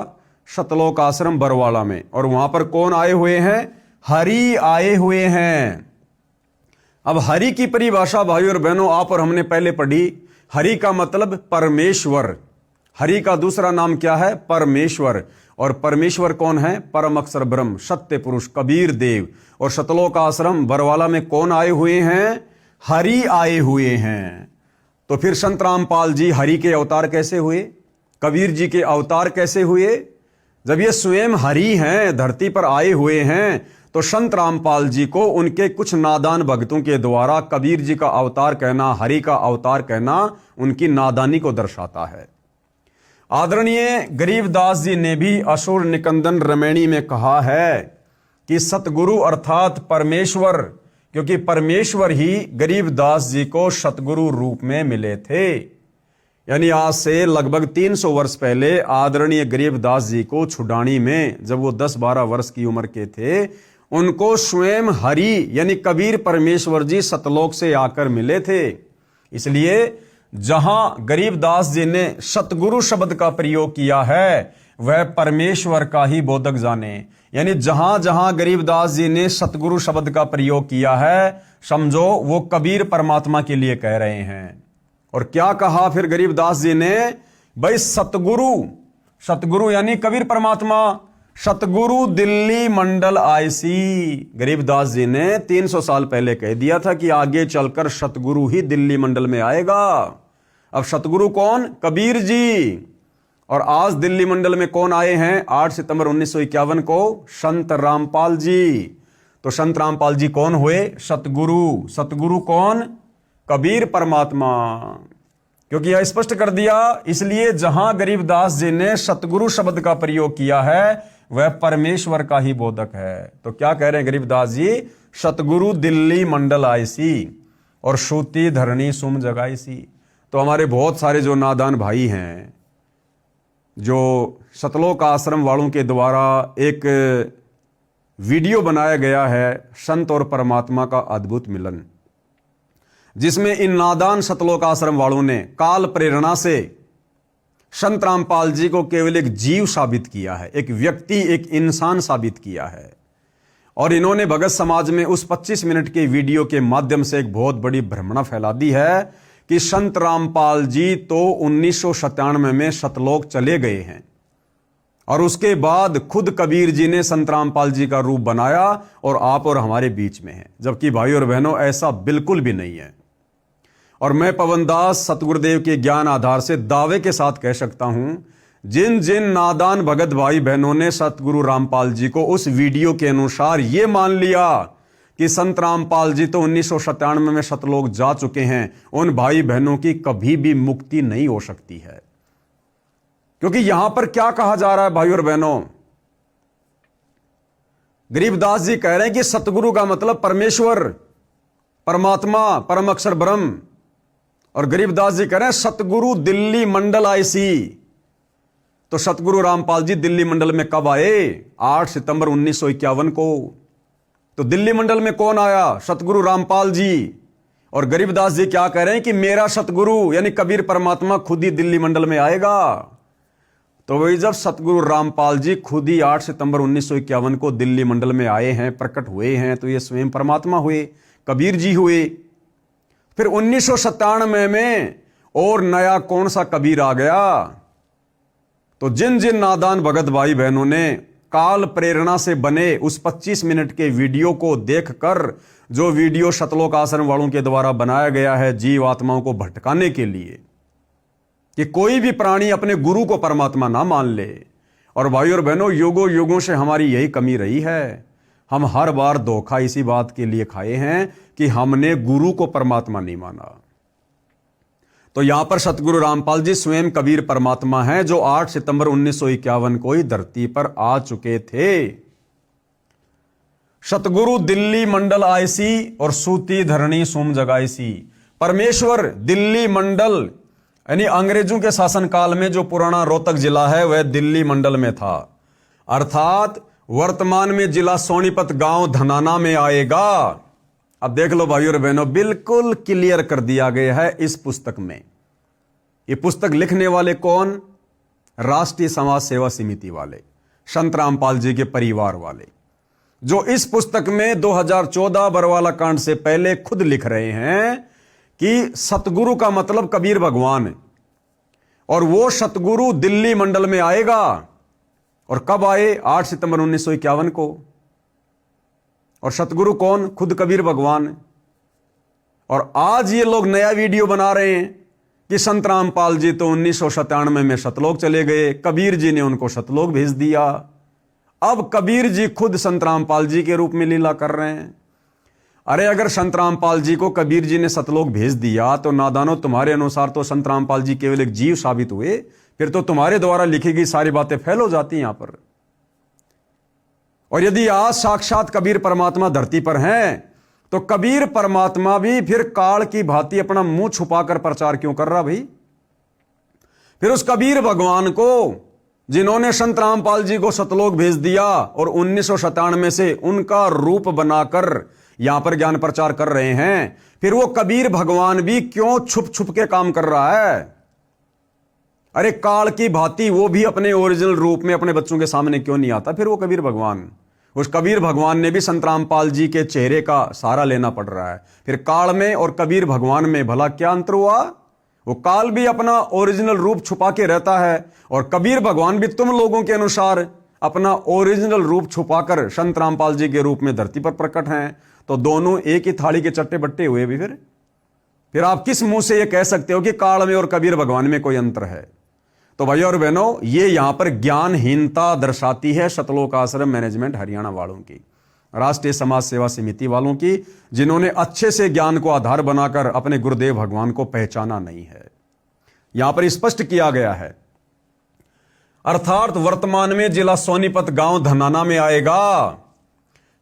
A: सतलोक आश्रम बरवाड़ा में। और वहां पर कौन आए हुए हैं? हरि आए हुए हैं। अब हरि की परिभाषा भाइयों और बहनों आप और हमने पहले पढ़ी। हरि का मतलब परमेश्वर। हरि का दूसरा नाम क्या है? परमेश्वर। और परमेश्वर कौन है? परम अक्षर ब्रह्म सत्य पुरुष कबीर देव। और सतलोक आश्रम बरवाला में कौन आए हुए हैं? हरि आए हुए हैं। तो फिर संत रामपाल जी हरि के अवतार कैसे हुए? कबीर जी के अवतार कैसे हुए? जब ये स्वयं हरि हैं, धरती पर आए हुए हैं, तो संत रामपाल जी को उनके कुछ नादान भक्तों के द्वारा कबीर जी का अवतार कहना, हरि का अवतार कहना उनकी नादानी को दर्शाता है। आदरणीय गरीबदास जी ने भी असुर निकंदन रमैणी में कहा है कि सतगुरु अर्थात परमेश्वर, क्योंकि परमेश्वर ही गरीबदास जी को सतगुरु रूप में मिले थे। यानी आज से लगभग 300 वर्ष पहले आदरणीय गरीबदास जी को छुडानी में, जब वो 10-12 वर्ष की उम्र के थे, उनको स्वयं हरि यानी कबीर परमेश्वर जी सतलोक से आकर मिले थे। इसलिए जहां गरीबदास जी ने सतगुरु शब्द का प्रयोग किया है वह परमेश्वर का ही बोधक जाने। यानी जहां जहां गरीबदास जी ने सतगुरु शब्द का प्रयोग किया है, समझो वो कबीर परमात्मा के लिए कह रहे हैं। और क्या कहा फिर गरीबदास जी ने? भाई सतगुरु यानी कबीर परमात्मा, सतगुरु दिल्ली मंडल आईसी। गरीबदास जी ने 300 साल पहले कह दिया था कि आगे चलकर सतगुरु ही दिल्ली मंडल में आएगा। अब सतगुरु कौन? कबीर जी। और आज दिल्ली मंडल में कौन आए हैं? 8 सितंबर 1951 को संत रामपाल जी। तो संत रामपाल जी कौन हुए? सतगुरु। सतगुरु कौन? कबीर परमात्मा। क्योंकि यह स्पष्ट कर दिया, इसलिए जहां गरीबदास जी ने सतगुरु शब्द का प्रयोग किया है वह परमेश्वर का ही बोधक है। तो क्या कह रहे हैं गरीबदास जी? सतगुरु दिल्ली मंडल आईसी और सूती धरणी सुम जगाईसी। तो हमारे बहुत सारे जो नादान भाई हैं, जो सतलोक आश्रम वालों के द्वारा एक वीडियो बनाया गया है संत और परमात्मा का अद्भुत मिलन, जिसमें इन नादान सतलोक आश्रम वालों ने काल प्रेरणा से संत रामपाल जी को केवल एक जीव साबित किया है, एक व्यक्ति, एक इंसान साबित किया है। और इन्होंने भगत समाज में उस 25 मिनट के वीडियो के माध्यम से एक बहुत बड़ी भ्रमणा फैला दी है कि संत रामपाल जी तो 1997 में सतलोक चले गए हैं और उसके बाद खुद कबीर जी ने संत रामपाल जी का रूप बनाया और आप और हमारे बीच में है, जबकि भाई और बहनों ऐसा बिल्कुल भी नहीं है। और मैं पवन दास सतगुरुदेव के ज्ञान आधार से दावे के साथ कह सकता हूं, जिन जिन नादान भगत भाई बहनों ने सतगुरु रामपाल जी को उस वीडियो के अनुसार यह मान लिया कि संत रामपाल जी तो 1997 में सतलोक जा चुके हैं, उन भाई बहनों की कभी भी मुक्ति नहीं हो सकती है। क्योंकि यहां पर क्या कहा जा रहा है भाई और बहनों, गरीबदास जी कह रहे हैं कि सतगुरु का मतलब परमेश्वर, परमात्मा, परम अक्षर ब्रह्म। और गरीबदास जी कह रहे हैं सतगुरु दिल्ली मंडल आईसी। तो सतगुरु रामपाल जी दिल्ली मंडल में कब आए? 8 सितंबर 1951 को। तो दिल्ली मंडल में कौन आया? सतगुरु रामपाल जी। और गरीबदास जी क्या कह रहे हैं कि मेरा सतगुरु यानी कबीर परमात्मा खुद ही दिल्ली मंडल में आएगा। तो वही जब सतगुरु रामपाल जी खुद ही 8 सितंबर 1951 को दिल्ली मंडल में आए हैं, प्रकट हुए हैं, तो ये स्वयं परमात्मा हुए, कबीर जी हुए। फिर 1997 में और नया कौन सा कबीर आ गया? तो जिन जिन नादान भगत भाई बहनों ने काल प्रेरणा से बने उस 25 मिनट के वीडियो को देखकर, जो वीडियो सतलोक आश्रम वालों के द्वारा बनाया गया है जीव आत्माओं को भटकाने के लिए कि कोई भी प्राणी अपने गुरु को परमात्मा ना मान ले। और भाई और बहनों, युगों युगों से हमारी यही कमी रही है। हम हर बार धोखा इसी बात के लिए खाए हैं कि हमने गुरु को परमात्मा नहीं माना। तो यहां पर सतगुरु रामपाल जी स्वयं कबीर परमात्मा हैं, जो 8 सितंबर 1951 को ही धरती पर आ चुके थे। सतगुरु दिल्ली मंडल आयसी और सूती धरणी सुम जगाईसी। परमेश्वर दिल्ली मंडल यानी अंग्रेजों के शासनकाल में जो पुराना रोहतक जिला है वह दिल्ली मंडल में था, अर्थात वर्तमान में जिला सोनीपत गांव धनाना में आएगा। अब देख लो भाइयों और बहनों, बिल्कुल क्लियर कर दिया गया है इस पुस्तक में। ये पुस्तक लिखने वाले कौन? राष्ट्रीय समाज सेवा समिति वाले, संत रामपाल जी के परिवार वाले, जो इस पुस्तक में 2014 बरवाला कांड से पहले खुद लिख रहे हैं कि सतगुरु का मतलब कबीर भगवान, और वो सतगुरु दिल्ली मंडल में आएगा। और कब आए? 8 सितंबर 1951 को। और सतगुरु कौन? खुद कबीर भगवान। और आज ये लोग नया वीडियो बना रहे हैं कि संत रामपाल जी तो 1997 में सतलोक चले गए, कबीर जी ने उनको सतलोक भेज दिया। अब कबीर जी खुद संत रामपाल जी के रूप में लीला कर रहे हैं। अरे अगर संत रामपाल जी को कबीर जी ने सतलोक भेज दिया तो नादानो, तुम्हारे अनुसार तो संत रामपाल जी केवल एक जीव साबित हुए, फिर तो तुम्हारे द्वारा लिखी गई सारी बातें फेल हो जाती हैं यहां पर। और यदि आज साक्षात कबीर परमात्मा धरती पर हैं, तो कबीर परमात्मा भी फिर काल की भांति अपना मुंह छुपाकर प्रचार क्यों कर रहा भाई? फिर उस कबीर भगवान को जिन्होंने संत रामपाल जी को सतलोक भेज दिया और 1997 से उनका रूप बनाकर यहां पर ज्ञान प्रचार कर रहे हैं, फिर वो कबीर भगवान भी क्यों छुप छुप के काम कर रहा है? अरे काल की भांति वो भी अपने ओरिजिनल रूप में अपने बच्चों के सामने क्यों नहीं आता? फिर वो कबीर भगवान, उस कबीर भगवान ने भी संत रामपाल जी के चेहरे का सहारा लेना पड़ रहा है। फिर काल में और कबीर भगवान में भला क्या अंतर हुआ? वो काल भी अपना ओरिजिनल रूप छुपा के रहता है और कबीर भगवान भी तुम लोगों के अनुसार अपना ओरिजिनल रूप छुपाकर संत रामपाल जी के रूप में धरती पर प्रकट हैं। तो दोनों एक ही थाली के चट्टे बट्टे हुए भी। फिर आप किस मुंह से ये कह सकते हो कि काल में और कबीर भगवान में कोई अंतर है? तो भाइयों और बहनों, ये यहां पर ज्ञानहीनता दर्शाती है सतलोक आश्रम मैनेजमेंट हरियाणा वालों की, राष्ट्रीय समाज सेवा समिति वालों की, जिन्होंने अच्छे से ज्ञान को आधार बनाकर अपने गुरुदेव भगवान को पहचाना नहीं है। यहां पर स्पष्ट किया गया है, अर्थात वर्तमान में जिला सोनीपत गांव धनाना में आएगा।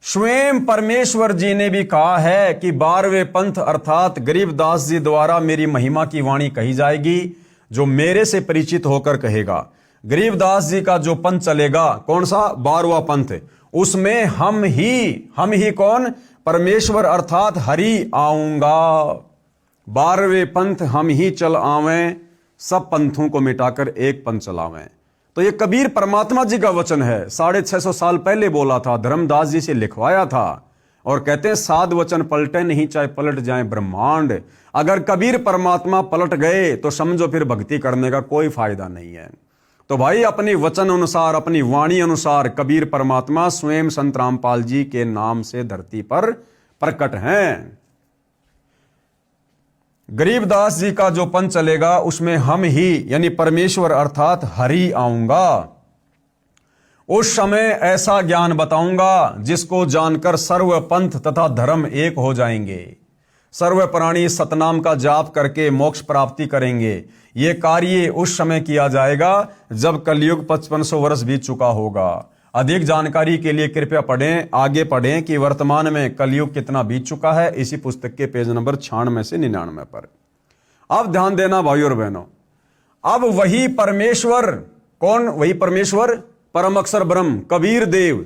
A: स्वयं परमेश्वर जी ने भी कहा है कि 12वें पंथ अर्थात गरीबदास जी द्वारा मेरी महिमा की वाणी कही जाएगी, जो मेरे से परिचित होकर कहेगा। गरीबदास जी का जो पंथ चलेगा, कौन सा? 12वां पंथ, उसमें हम ही कौन? परमेश्वर अर्थात हरि आऊंगा। 12वें पंथ हम ही चल आवें, सब पंथों को मिटाकर एक पंथ चलावें। तो ये कबीर परमात्मा जी का वचन है, 650 साल पहले बोला था, धर्मदास जी से लिखवाया था। और कहते हैं साध वचन पलटे नहीं, चाहे पलट जाए ब्रह्मांड। अगर कबीर परमात्मा पलट गए तो समझो फिर भक्ति करने का कोई फायदा नहीं है। तो भाई अपने वचन अनुसार, अपनी वाणी अनुसार कबीर परमात्मा स्वयं संत रामपाल जी के नाम से धरती पर प्रकट हैं। गरीबदास जी का जो पंथ चलेगा उसमें हम ही यानी परमेश्वर अर्थात हरि आऊंगा। उस समय ऐसा ज्ञान बताऊंगा जिसको जानकर सर्व पंथ तथा धर्म एक हो जाएंगे। सर्व प्राणी सतनाम का जाप करके मोक्ष प्राप्ति करेंगे। ये कार्य उस समय किया जाएगा जब कलयुग 5500 वर्ष बीत चुका होगा। अधिक जानकारी के लिए कृपया आगे पढ़ें कि वर्तमान में कलयुग कितना बीत चुका है, इसी पुस्तक के पेज नंबर 96 से 99 पर। अब ध्यान देना भाइयों और बहनों, अब वही परमेश्वर, कौन? वही परमेश्वर परम अक्षर ब्रह्म कबीर देव,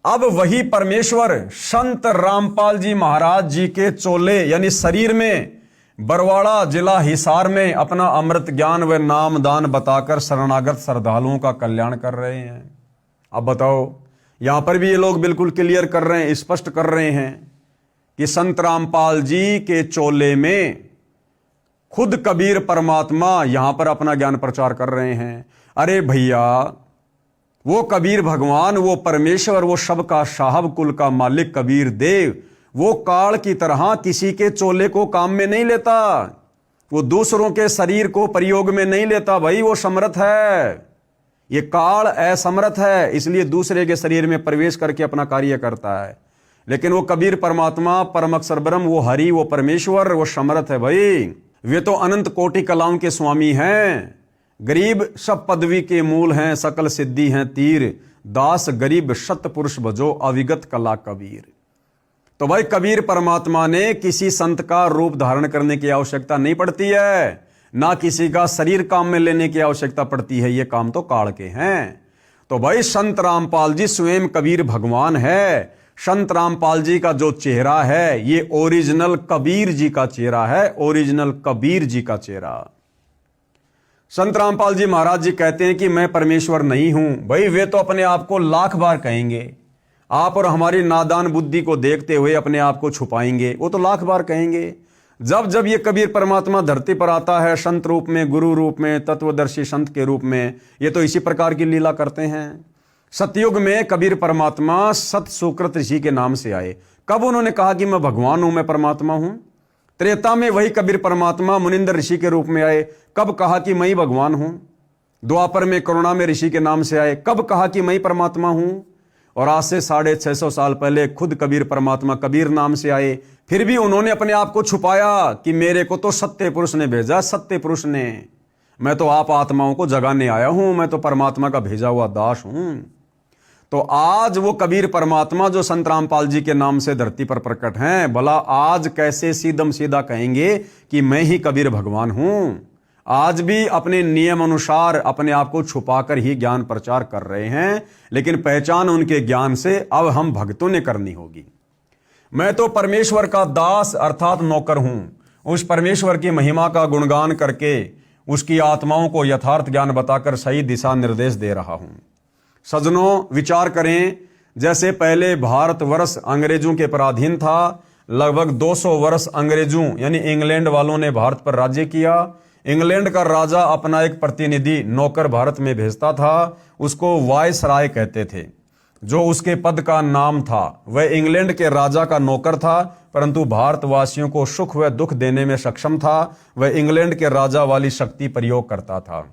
A: अब वही परमेश्वर संत रामपाल जी महाराज जी के चोले यानी शरीर में बरवाड़ा जिला हिसार में अपना अमृत ज्ञान व नाम दान बताकर शरणागत श्रद्धालुओं का कल्याण कर रहे हैं। अब बताओ, यहां पर भी ये लोग बिल्कुल क्लियर कर रहे हैं, स्पष्ट कर रहे हैं कि संत रामपाल जी के चोले में खुद कबीर परमात्मा यहां पर अपना ज्ञान प्रचार कर रहे हैं। अरे भैया, वो कबीर भगवान, वो परमेश्वर, वो सबका साहब कुल का मालिक कबीर देव, वो काल की तरह किसी के चोले को काम में नहीं लेता, वो दूसरों के शरीर को प्रयोग में नहीं लेता। भाई वो समर्थ है, ये काल असमर्थ है, इसलिए दूसरे के शरीर में प्रवेश करके अपना कार्य करता है। लेकिन वो कबीर परमात्मा परम अक्षर ब्रह्म, वो हरि, वो परमेश्वर, वो समर्थ है। भाई वे तो अनंत कोटि कलाओं के स्वामी हैं। गरीब सब पदवी के मूल हैं, सकल सिद्धि हैं तीर, दास गरीब सत पुरुष भजो अविगत कला कबीर। तो भाई कबीर परमात्मा ने किसी संत का रूप धारण करने की आवश्यकता नहीं पड़ती है, ना किसी का शरीर काम में लेने की आवश्यकता पड़ती है, ये काम तो काल के हैं। तो भाई संत रामपाल जी स्वयं कबीर भगवान है। संत रामपाल जी का जो चेहरा है ये ओरिजिनल कबीर जी का चेहरा है, ओरिजिनल कबीर जी का चेहरा। संत रामपाल जी महाराज जी कहते हैं कि मैं परमेश्वर नहीं हूं। भाई वे तो अपने आप को लाख बार कहेंगे, आप और हमारी नादान बुद्धि को देखते हुए अपने आप को छुपाएंगे, वो तो लाख बार कहेंगे। जब जब ये कबीर परमात्मा धरती पर आता है संत रूप में, गुरु रूप में, तत्वदर्शी संत के रूप में, ये तो इसी प्रकार की लीला करते हैं। सतयुग में कबीर परमात्मा सत सुकृत ऋषि के नाम से आए। कब उन्होंने कहा कि मैं भगवान हूं, मैं परमात्मा हूं? त्रेता में वही कबीर परमात्मा मुनिंदर ऋषि के रूप में आए। कब कहा कि मैं ही भगवान हूं? द्वापर में करुणा में ऋषि के नाम से आए। कब कहा कि मैं ही परमात्मा हूं? और आज से 650 साल पहले खुद कबीर परमात्मा कबीर नाम से आए। फिर भी उन्होंने अपने आप को छुपाया कि मेरे को तो सत्य पुरुष ने भेजा, सत्य पुरुष ने, मैं तो आप आत्माओं को जगाने आया हूं, मैं तो परमात्मा का भेजा हुआ दास हूं। तो आज वो कबीर परमात्मा जो संत रामपाल जी के नाम से धरती पर प्रकट हैं, भला आज कैसे सीधम सीधा कहेंगे कि मैं ही कबीर भगवान हूं? आज भी अपने नियम अनुसार अपने आप को छुपाकर ही ज्ञान प्रचार कर रहे हैं, लेकिन पहचान उनके ज्ञान से अब हम भक्तों ने करनी होगी। मैं तो परमेश्वर का दास अर्थात नौकर हूं। उस परमेश्वर की महिमा का गुणगान करके उसकी आत्माओं को यथार्थ ज्ञान बताकर सही दिशा निर्देश दे रहा हूं। सज्जनों, विचार करें, जैसे पहले भारतवर्ष अंग्रेजों के पराधीन था, लगभग 200 वर्ष अंग्रेजों यानी इंग्लैंड वालों ने भारत पर राज्य किया। इंग्लैंड का राजा अपना एक प्रतिनिधि नौकर भारत में भेजता था, उसको वायसराय कहते थे। जो उसके पद का नाम था वह इंग्लैंड के राजा का नौकर था, परंतु भारतवासियों को सुख व दुख देने में सक्षम था। वह इंग्लैंड के राजा वाली शक्ति प्रयोग करता था।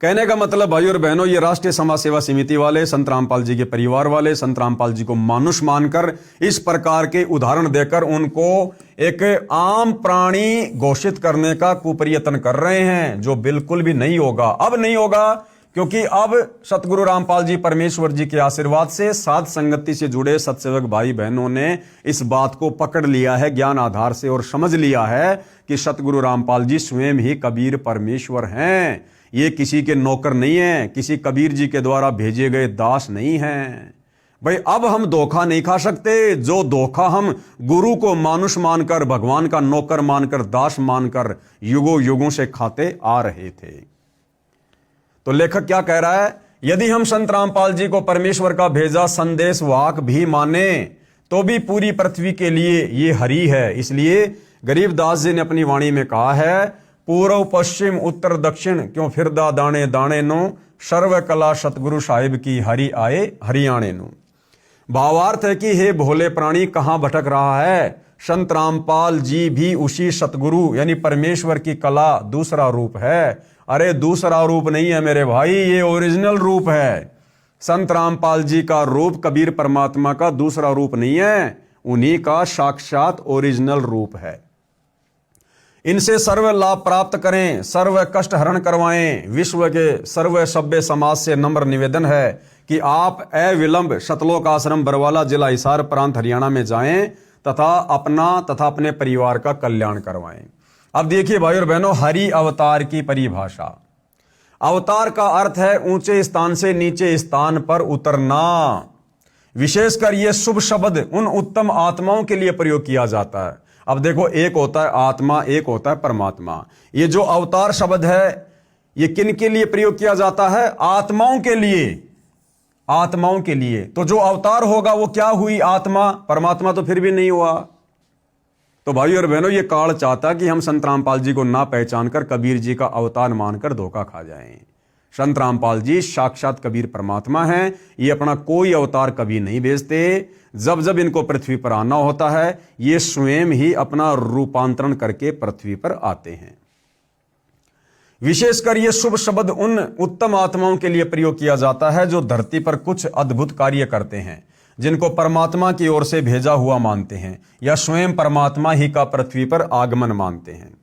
A: कहने का मतलब भाई और बहनों, ये राष्ट्रीय समाज सेवा समिति वाले, संत रामपाल जी के परिवार वाले, संत रामपाल जी को मानुष मानकर इस प्रकार के उदाहरण देकर उनको एक आम प्राणी घोषित करने का कुप्रयत्न कर रहे हैं, जो बिल्कुल भी नहीं होगा। अब नहीं होगा क्योंकि अब सतगुरु रामपाल जी परमेश्वर जी के आशीर्वाद से साध संगति से जुड़े सत्सेवक भाई बहनों ने इस बात को पकड़ लिया है ज्ञान आधार से और समझ लिया है कि सतगुरु रामपाल जी स्वयं ही कबीर परमेश्वर हैं। ये किसी के नौकर नहीं है, किसी कबीर जी के द्वारा भेजे गए दास नहीं हैं। भाई अब हम धोखा नहीं खा सकते, जो धोखा हम गुरु को मानुष मानकर, भगवान का नौकर मानकर, दास मानकर युगों युगों से खाते आ रहे थे। तो लेखक क्या कह रहा है, यदि हम संत रामपाल जी को परमेश्वर का भेजा संदेश वाहक भी माने तो भी पूरी पृथ्वी के लिए ये हरि है। इसलिए गरीबदास जी ने अपनी वाणी में कहा है, पूर्व पश्चिम उत्तर दक्षिण क्यों फिरदा दाने दाने नो, सर्व कला सतगुरु साहिब की हरि आए हरियाणे नो। भावार्थ है कि हे भोले प्राणी कहां भटक रहा है, संत रामपाल जी भी उसी सतगुरु यानी परमेश्वर की कला दूसरा रूप है। अरे दूसरा रूप नहीं है मेरे भाई, ये ओरिजिनल रूप है। संत रामपाल जी का रूप कबीर परमात्मा का दूसरा रूप नहीं है, उन्हीं का साक्षात ओरिजिनल रूप है। इनसे सर्व लाभ प्राप्त करें, सर्व कष्ट हरण करवाएं। विश्व के सर्व सभ्य समाज से नम्र निवेदन है कि आप अविलंब सतलोक आश्रम बरवाला जिला हिसार प्रांत हरियाणा में जाएं तथा अपना तथा अपने परिवार का कल्याण करवाएं। अब देखिए भाई और बहनों, हरि अवतार की परिभाषा। अवतार का अर्थ है ऊंचे स्थान से नीचे स्थान पर उतरना। विशेषकर यह शुभ शब्द उन उत्तम आत्माओं के लिए प्रयोग किया जाता है। अब देखो, एक होता है आत्मा, एक होता है परमात्मा। ये जो अवतार शब्द है ये किन के लिए प्रयोग किया जाता है? आत्माओं के लिए, आत्माओं के लिए। तो जो अवतार होगा वो क्या हुई? आत्मा। परमात्मा तो फिर भी नहीं हुआ। तो भाई और बहनों, ये काल चाहता कि हम संत रामपाल जी को ना पहचान कर कबीर जी का अवतार मानकर धोखा खा जाएं। संत रामपाल जी साक्षात कबीर परमात्मा हैं। ये अपना कोई अवतार कभी नहीं भेजते। जब जब इनको पृथ्वी पर आना होता है ये स्वयं ही अपना रूपांतरण करके पृथ्वी पर आते हैं। विशेषकर ये शुभ शब्द उन उत्तम आत्माओं के लिए प्रयोग किया जाता है जो धरती पर कुछ अद्भुत कार्य करते हैं, जिनको परमात्मा की ओर से भेजा हुआ मानते हैं या स्वयं परमात्मा ही का पृथ्वी पर आगमन मानते हैं।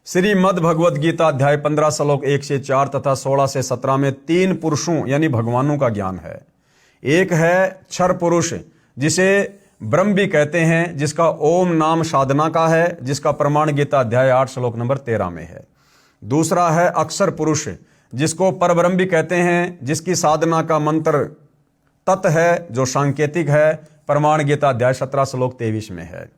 A: श्रीमद् भगवद गीता अध्याय 15 श्लोक 1 से 4 तथा 16 से 17 में 3 पुरुषों यानी भगवानों का ज्ञान है। एक है क्षर पुरुष, जिसे ब्रह्म भी कहते हैं, जिसका ओम नाम साधना का है, जिसका प्रमाण गीता अध्याय 8 श्लोक नंबर 13 में है। दूसरा है अक्षर पुरुष, जिसको परब्रह्म भी कहते हैं, जिसकी साधना का मंत्र तत् है, जो सांकेतिक है, प्रमाण गीता अध्याय 17 श्लोक 23 में है।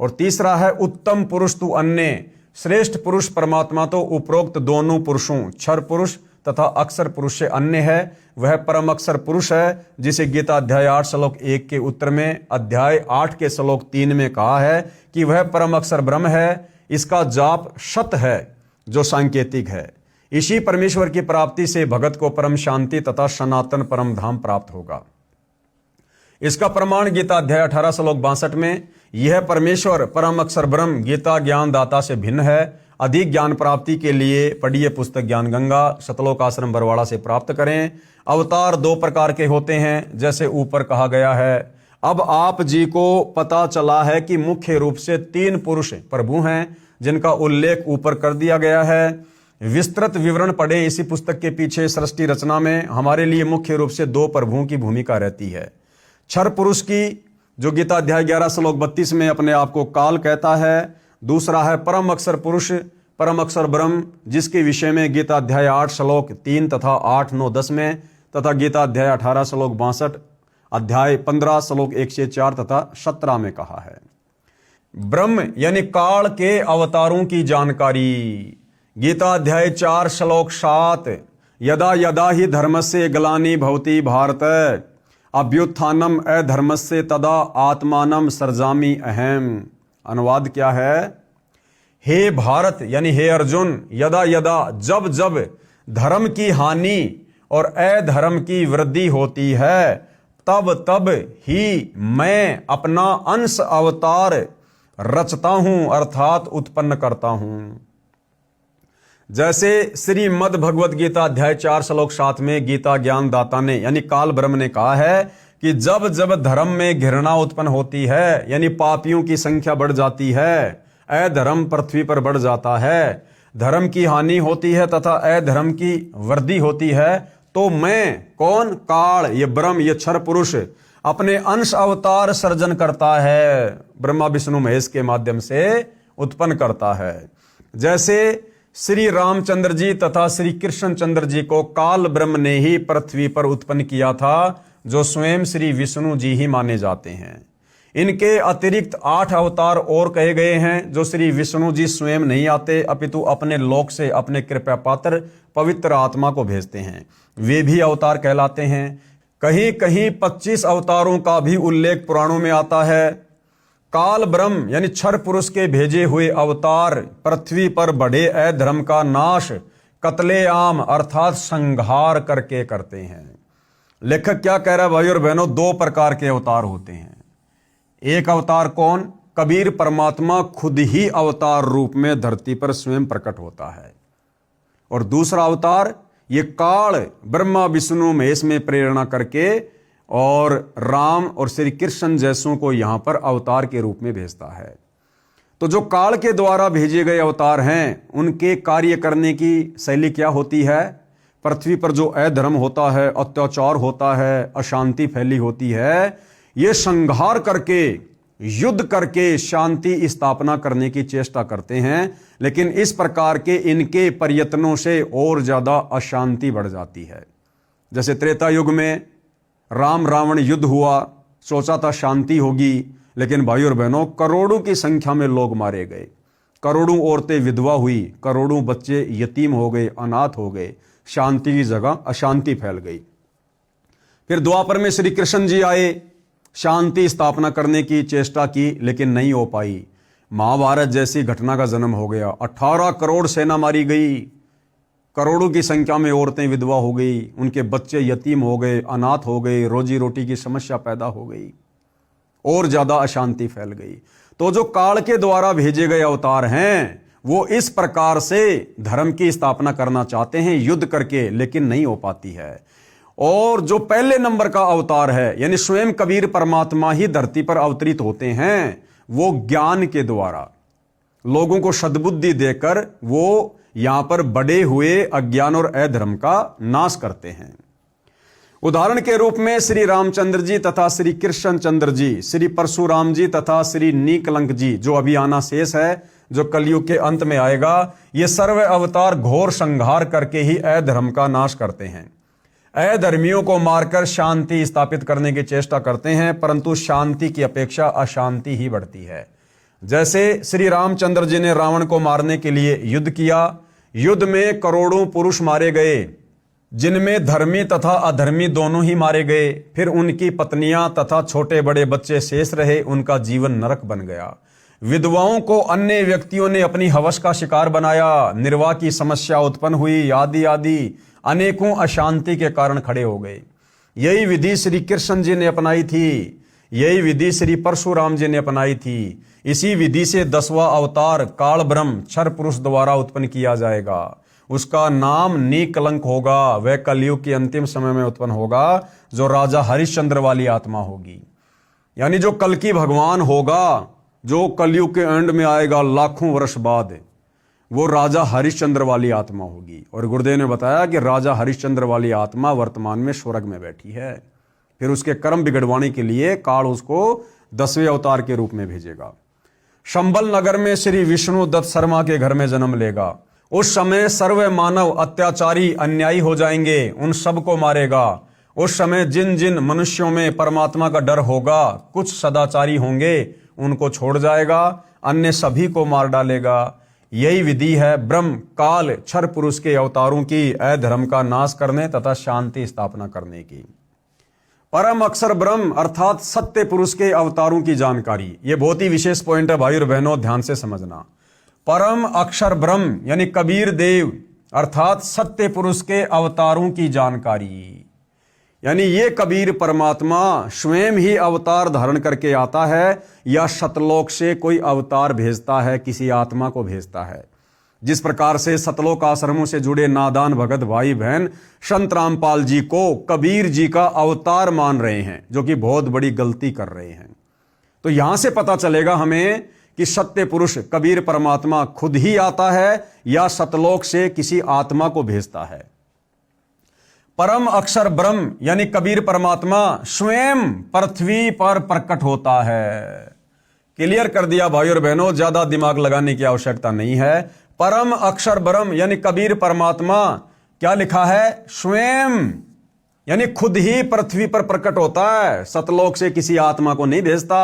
A: और तीसरा है उत्तम पुरुष तू अन्य, श्रेष्ठ पुरुष परमात्मा तो उपरोक्त दोनों पुरुषों क्षर पुरुष तथा अक्षर पुरुष से अन्य है। वह परम अक्षर पुरुष है, जिसे गीता अध्याय 8 श्लोक 1 के उत्तर में अध्याय 8 के श्लोक 3 में कहा है कि वह परम अक्षर ब्रह्म है। इसका जाप सत है जो सांकेतिक है। इसी परमेश्वर की प्राप्ति से भगत को परम शांति तथा सनातन परम धाम प्राप्त होगा। इसका प्रमाण गीता अध्याय 18 श्लोक 62 में, यह परमेश्वर परम अक्षर ब्रह्म गीता ज्ञान दाता से भिन्न है। अधिक ज्ञान प्राप्ति के लिए पढ़िए पुस्तक ज्ञान गंगा, सतलोक आश्रम बरवाड़ा से प्राप्त करें। अवतार 2 प्रकार के होते हैं, जैसे ऊपर कहा गया है। अब आप जी को पता चला है कि मुख्य रूप से 3 पुरुष प्रभु हैं, जिनका उल्लेख ऊपर कर दिया गया है। विस्तृत विवरण पढ़े इसी पुस्तक के पीछे सृष्टि रचना में। हमारे लिए मुख्य रूप से 2 प्रभुओं की भूमिका रहती है। क्षर पुरुष की, जो गीता अध्याय 11 श्लोक 32 में अपने आप को काल कहता है। दूसरा है परम अक्षर पुरुष, परम अक्षर ब्रह्म, जिसके विषय में गीता अध्याय 8 श्लोक 3 तथा 8, 9, 10 में तथा गीता अध्याय 18 श्लोक 62, अध्याय 15 श्लोक 1 से 4 तथा 17 में कहा है। ब्रह्म यानी काल के अवतारों की जानकारी, गीता अध्याय 4 श्लोक 7, यदा यदा ही धर्मस्य ग्लानि भवति भारत अभ्युत्थानम अधर्मस्य तदा आत्मानम सर्जामि अहम। अनुवाद क्या है? हे भारत यानी हे अर्जुन, यदा यदा जब जब धर्म की हानि और अधर्म की वृद्धि होती है, तब तब ही मैं अपना अंश अवतार रचता हूं अर्थात उत्पन्न करता हूं। जैसे श्रीमद् भगवद गीता अध्याय 4 श्लोक 7 में गीता ज्ञान दाता ने यानी काल ब्रह्म ने कहा है कि जब जब धर्म में घृणा उत्पन्न होती है, यानी पापियों की संख्या बढ़ जाती है, अधर्म पृथ्वी पर बढ़ जाता है, धर्म की हानि होती है तथा अधर्म की वृद्धि होती है, तो मैं कौन, काल, ये ब्रह्म, ये क्षर पुरुष अपने अंश अवतार सर्जन करता है, ब्रह्मा विष्णु महेश के माध्यम से उत्पन्न करता है। जैसे श्री रामचंद्र जी तथा श्री कृष्णचंद्र जी को काल ब्रह्म ने ही पृथ्वी पर उत्पन्न किया था, जो स्वयं श्री विष्णु जी ही माने जाते हैं। इनके अतिरिक्त 8 अवतार और कहे गए हैं, जो श्री विष्णु जी स्वयं नहीं आते, अपितु अपने लोक से अपने कृपा पात्र पवित्र आत्मा को भेजते हैं, वे भी अवतार कहलाते हैं। कहीं कहीं 25 अवतारों का भी उल्लेख पुराणों में आता है। काल ब्रह्म यानी क्षर पुरुष के भेजे हुए अवतार पृथ्वी पर बढ़े अधर्म का नाश कत्लेआम अर्थात संहार करके करते हैं। लेखक क्या कह रहा है भाई और बहनों, 2 प्रकार के अवतार होते हैं। एक अवतार कौन, कबीर परमात्मा खुद ही अवतार रूप में धरती पर स्वयं प्रकट होता है, और दूसरा अवतार ये काल ब्रह्मा विष्णु महेश में प्रेरणा करके और राम और श्री कृष्ण जैसों को यहां पर अवतार के रूप में भेजता है। तो जो काल के द्वारा भेजे गए अवतार हैं, उनके कार्य करने की शैली क्या होती है? पृथ्वी पर जो अधर्म होता है, अत्याचार होता है, अशांति फैली होती है, ये संहार करके, युद्ध करके शांति स्थापना करने की चेष्टा करते हैं। लेकिन इस प्रकार के इनके प्रयत्नों से और ज्यादा अशांति बढ़ जाती है। जैसे त्रेता युग में राम रावण युद्ध हुआ, सोचा था शांति होगी, लेकिन भाई और बहनों करोड़ों की संख्या में लोग मारे गए, करोड़ों औरतें विधवा हुई, करोड़ों बच्चे यतीम हो गए, अनाथ हो गए, शांति की जगह अशांति फैल गई। फिर द्वापर में श्री कृष्ण जी आए, शांति स्थापना करने की चेष्टा की, लेकिन नहीं हो पाई। महाभारत जैसी घटना का जन्म हो गया, 18 करोड़ सेना मारी गई, करोड़ों की संख्या में औरतें विधवा हो गई, उनके बच्चे यतीम हो गए, अनाथ हो गए, रोजी रोटी की समस्या पैदा हो गई, और ज्यादा अशांति फैल गई। तो जो काल के द्वारा भेजे गए अवतार हैं, वो इस प्रकार से धर्म की स्थापना करना चाहते हैं युद्ध करके, लेकिन नहीं हो पाती है। और जो पहले नंबर का अवतार है, यानी स्वयं कबीर परमात्मा ही धरती पर अवतरित होते हैं, वो ज्ञान के द्वारा लोगों को सद्बुद्धि देकर वो यहां पर बड़े हुए अज्ञान और अधर्म का नाश करते हैं। उदाहरण के रूप में श्री रामचंद्र जी तथा श्री कृष्णचंद्र जी, श्री परशुराम जी तथा श्री नीकलंक जी, जो अभी आना शेष है, जो कलयुग के अंत में आएगा, ये सर्व अवतार घोर संहार करके ही अधर्म का नाश करते हैं। अधर्मियों को मारकर शांति स्थापित करने की चेष्टा करते हैं, परंतु शांति की अपेक्षा अशांति ही बढ़ती है। जैसे श्री रामचंद्र जी ने रावण को मारने के लिए युद्ध किया, युद्ध में करोड़ों पुरुष मारे गए, जिनमें धर्मी तथा अधर्मी दोनों ही मारे गए। फिर उनकी पत्नियां तथा छोटे बड़े बच्चे शेष रहे, उनका जीवन नरक बन गया। विधवाओं को अन्य व्यक्तियों ने अपनी हवस का शिकार बनाया, निर्वाह की समस्या उत्पन्न हुई, आदि आदि अनेकों अशांति के कारण खड़े हो गए। यही विधि श्री कृष्ण जी ने अपनाई थी, यही विधि श्री परशुराम जी ने अपनाई थी। इसी विधि से 10वां अवतार काल ब्रह्म क्षर पुरुष द्वारा उत्पन्न किया जाएगा। उसका नाम नीकलंक होगा। वह कलयुग के अंतिम समय में उत्पन्न होगा, जो राजा हरिश्चंद्र वाली आत्मा होगी। यानी जो कल की भगवान होगा, जो कलयुग के एंड में आएगा लाखों वर्ष बाद, वो राजा हरिश्चंद्र वाली आत्मा होगी। और गुरुदेव ने बताया कि राजा हरिश्चंद्र वाली आत्मा वर्तमान में स्वर्ग में बैठी है। फिर उसके कर्म बिगड़वाने के लिए काल उसको 10वें अवतार के रूप में भेजेगा। शंबल नगर में श्री विष्णु दत्त शर्मा के घर में जन्म लेगा। उस समय सर्व मानव अत्याचारी अन्यायी हो जाएंगे, उन सबको मारेगा। उस समय जिन जिन मनुष्यों में परमात्मा का डर होगा, कुछ सदाचारी होंगे, उनको छोड़ जाएगा, अन्य सभी को मार डालेगा। यही विधि है ब्रह्म काल क्षर पुरुष के अवतारों की अधर्म का नाश करने तथा शांति स्थापना करने की। परम अक्षर ब्रह्म अर्थात सत्य पुरुष के अवतारों की जानकारी, ये बहुत ही विशेष पॉइंट है भाई और बहनों, ध्यान से समझना। परम अक्षर ब्रह्म यानी कबीर देव अर्थात सत्य पुरुष के अवतारों की जानकारी, यानी ये कबीर परमात्मा स्वयं ही अवतार धारण करके आता है या सतलोक से कोई अवतार भेजता है, किसी आत्मा को भेजता है। जिस प्रकार से सतलोक आश्रमों से जुड़े नादान भगत भाई बहन संत रामपाल जी को कबीर जी का अवतार मान रहे हैं, जो कि बहुत बड़ी गलती कर रहे हैं। तो यहां से पता चलेगा हमें कि सत्य पुरुष कबीर परमात्मा खुद ही आता है या सतलोक से किसी आत्मा को भेजता है। परम अक्षर ब्रह्म यानी कबीर परमात्मा स्वयं पृथ्वी पर प्रकट होता है। क्लियर कर दिया भाई और बहनों, ज्यादा दिमाग लगाने की आवश्यकता नहीं है। परम अक्षर ब्रह्म यानी कबीर परमात्मा क्या लिखा है, स्वयं यानी खुद ही पृथ्वी पर प्रकट होता है। सतलोक से किसी आत्मा को नहीं भेजता,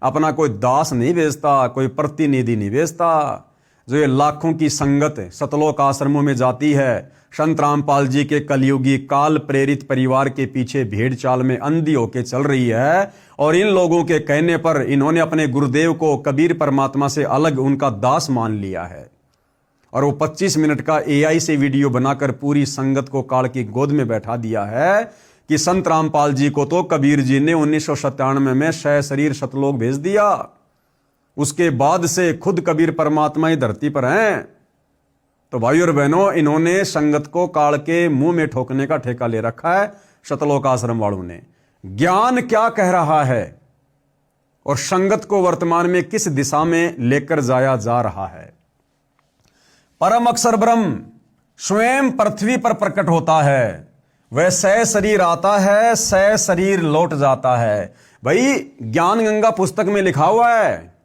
A: अपना कोई दास नहीं भेजता, कोई प्रतिनिधि नहीं भेजता। जो ये लाखों की संगत सतलोक आश्रमों में जाती है, संत रामपाल जी के कलयुगी काल प्रेरित परिवार के पीछे भेड़ चाल में अंधी होके चल रही है, और इन लोगों के कहने पर इन्होंने अपने गुरुदेव को कबीर परमात्मा से अलग उनका दास मान लिया है। और वो 25 मिनट का AI से वीडियो बनाकर पूरी संगत को काल की गोद में बैठा दिया है कि संत रामपाल जी को तो कबीर जी ने 1997 में शय शरीर सतलोक भेज दिया। उसके बाद से खुद कबीर परमात्मा ही धरती पर हैं। तो भाई और बहनों, इन्होंने संगत को काल के मुंह में ठोकने का ठेका ले रखा है सतलोक आश्रम वालों ने। ज्ञान क्या कह रहा है और संगत को वर्तमान में किस दिशा में लेकर जाया जा रहा है। परम अक्षर ब्रह्म स्वयं पृथ्वी पर प्रकट होता है, वह सह शरीर आता है, सह शरीर लौट जाता है। भाई ज्ञान गंगा पुस्तक में लिखा हुआ है।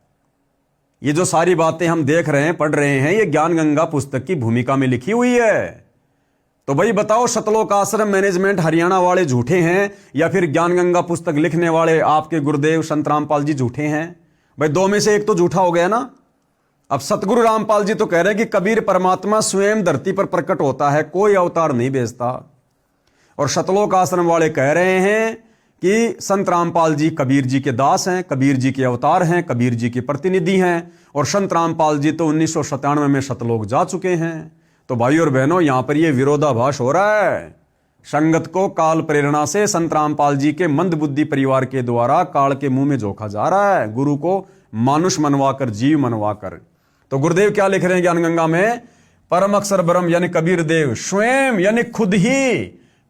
A: ये जो सारी बातें हम देख रहे हैं, पढ़ रहे हैं, ये ज्ञान गंगा पुस्तक की भूमिका में लिखी हुई है। तो भाई बताओ, सतलोक आश्रम मैनेजमेंट हरियाणा वाले झूठे हैं या फिर ज्ञान गंगा पुस्तक लिखने वाले आपके गुरुदेव संत रामपाल जी झूठे हैं? भाई दो में से एक तो झूठा हो गया ना। अब सतगुरु रामपाल जी तो कह रहे हैं कि कबीर परमात्मा स्वयं धरती पर प्रकट होता है, कोई अवतार नहीं भेजता। और सतलोक आश्रम वाले कह रहे हैं कि संत रामपाल जी कबीर जी के दास हैं, कबीर जी के अवतार हैं, कबीर जी के प्रतिनिधि हैं। और संत रामपाल जी तो 1997 में सतलोक जा चुके हैं। तो भाई और बहनों, यहां पर यह विरोधाभास हो रहा है। संगत को काल प्रेरणा से संत रामपाल जी के मंद बुद्धि परिवार के द्वारा काल के मुंह में झोंका जा रहा है, गुरु को मानुष मनवाकर, जीव मनवाकर। तो गुरुदेव क्या लिख रहे हैं ज्ञान गंगा में, परम अक्षर ब्रह्म यानी कबीर देव स्वयं यानी खुद ही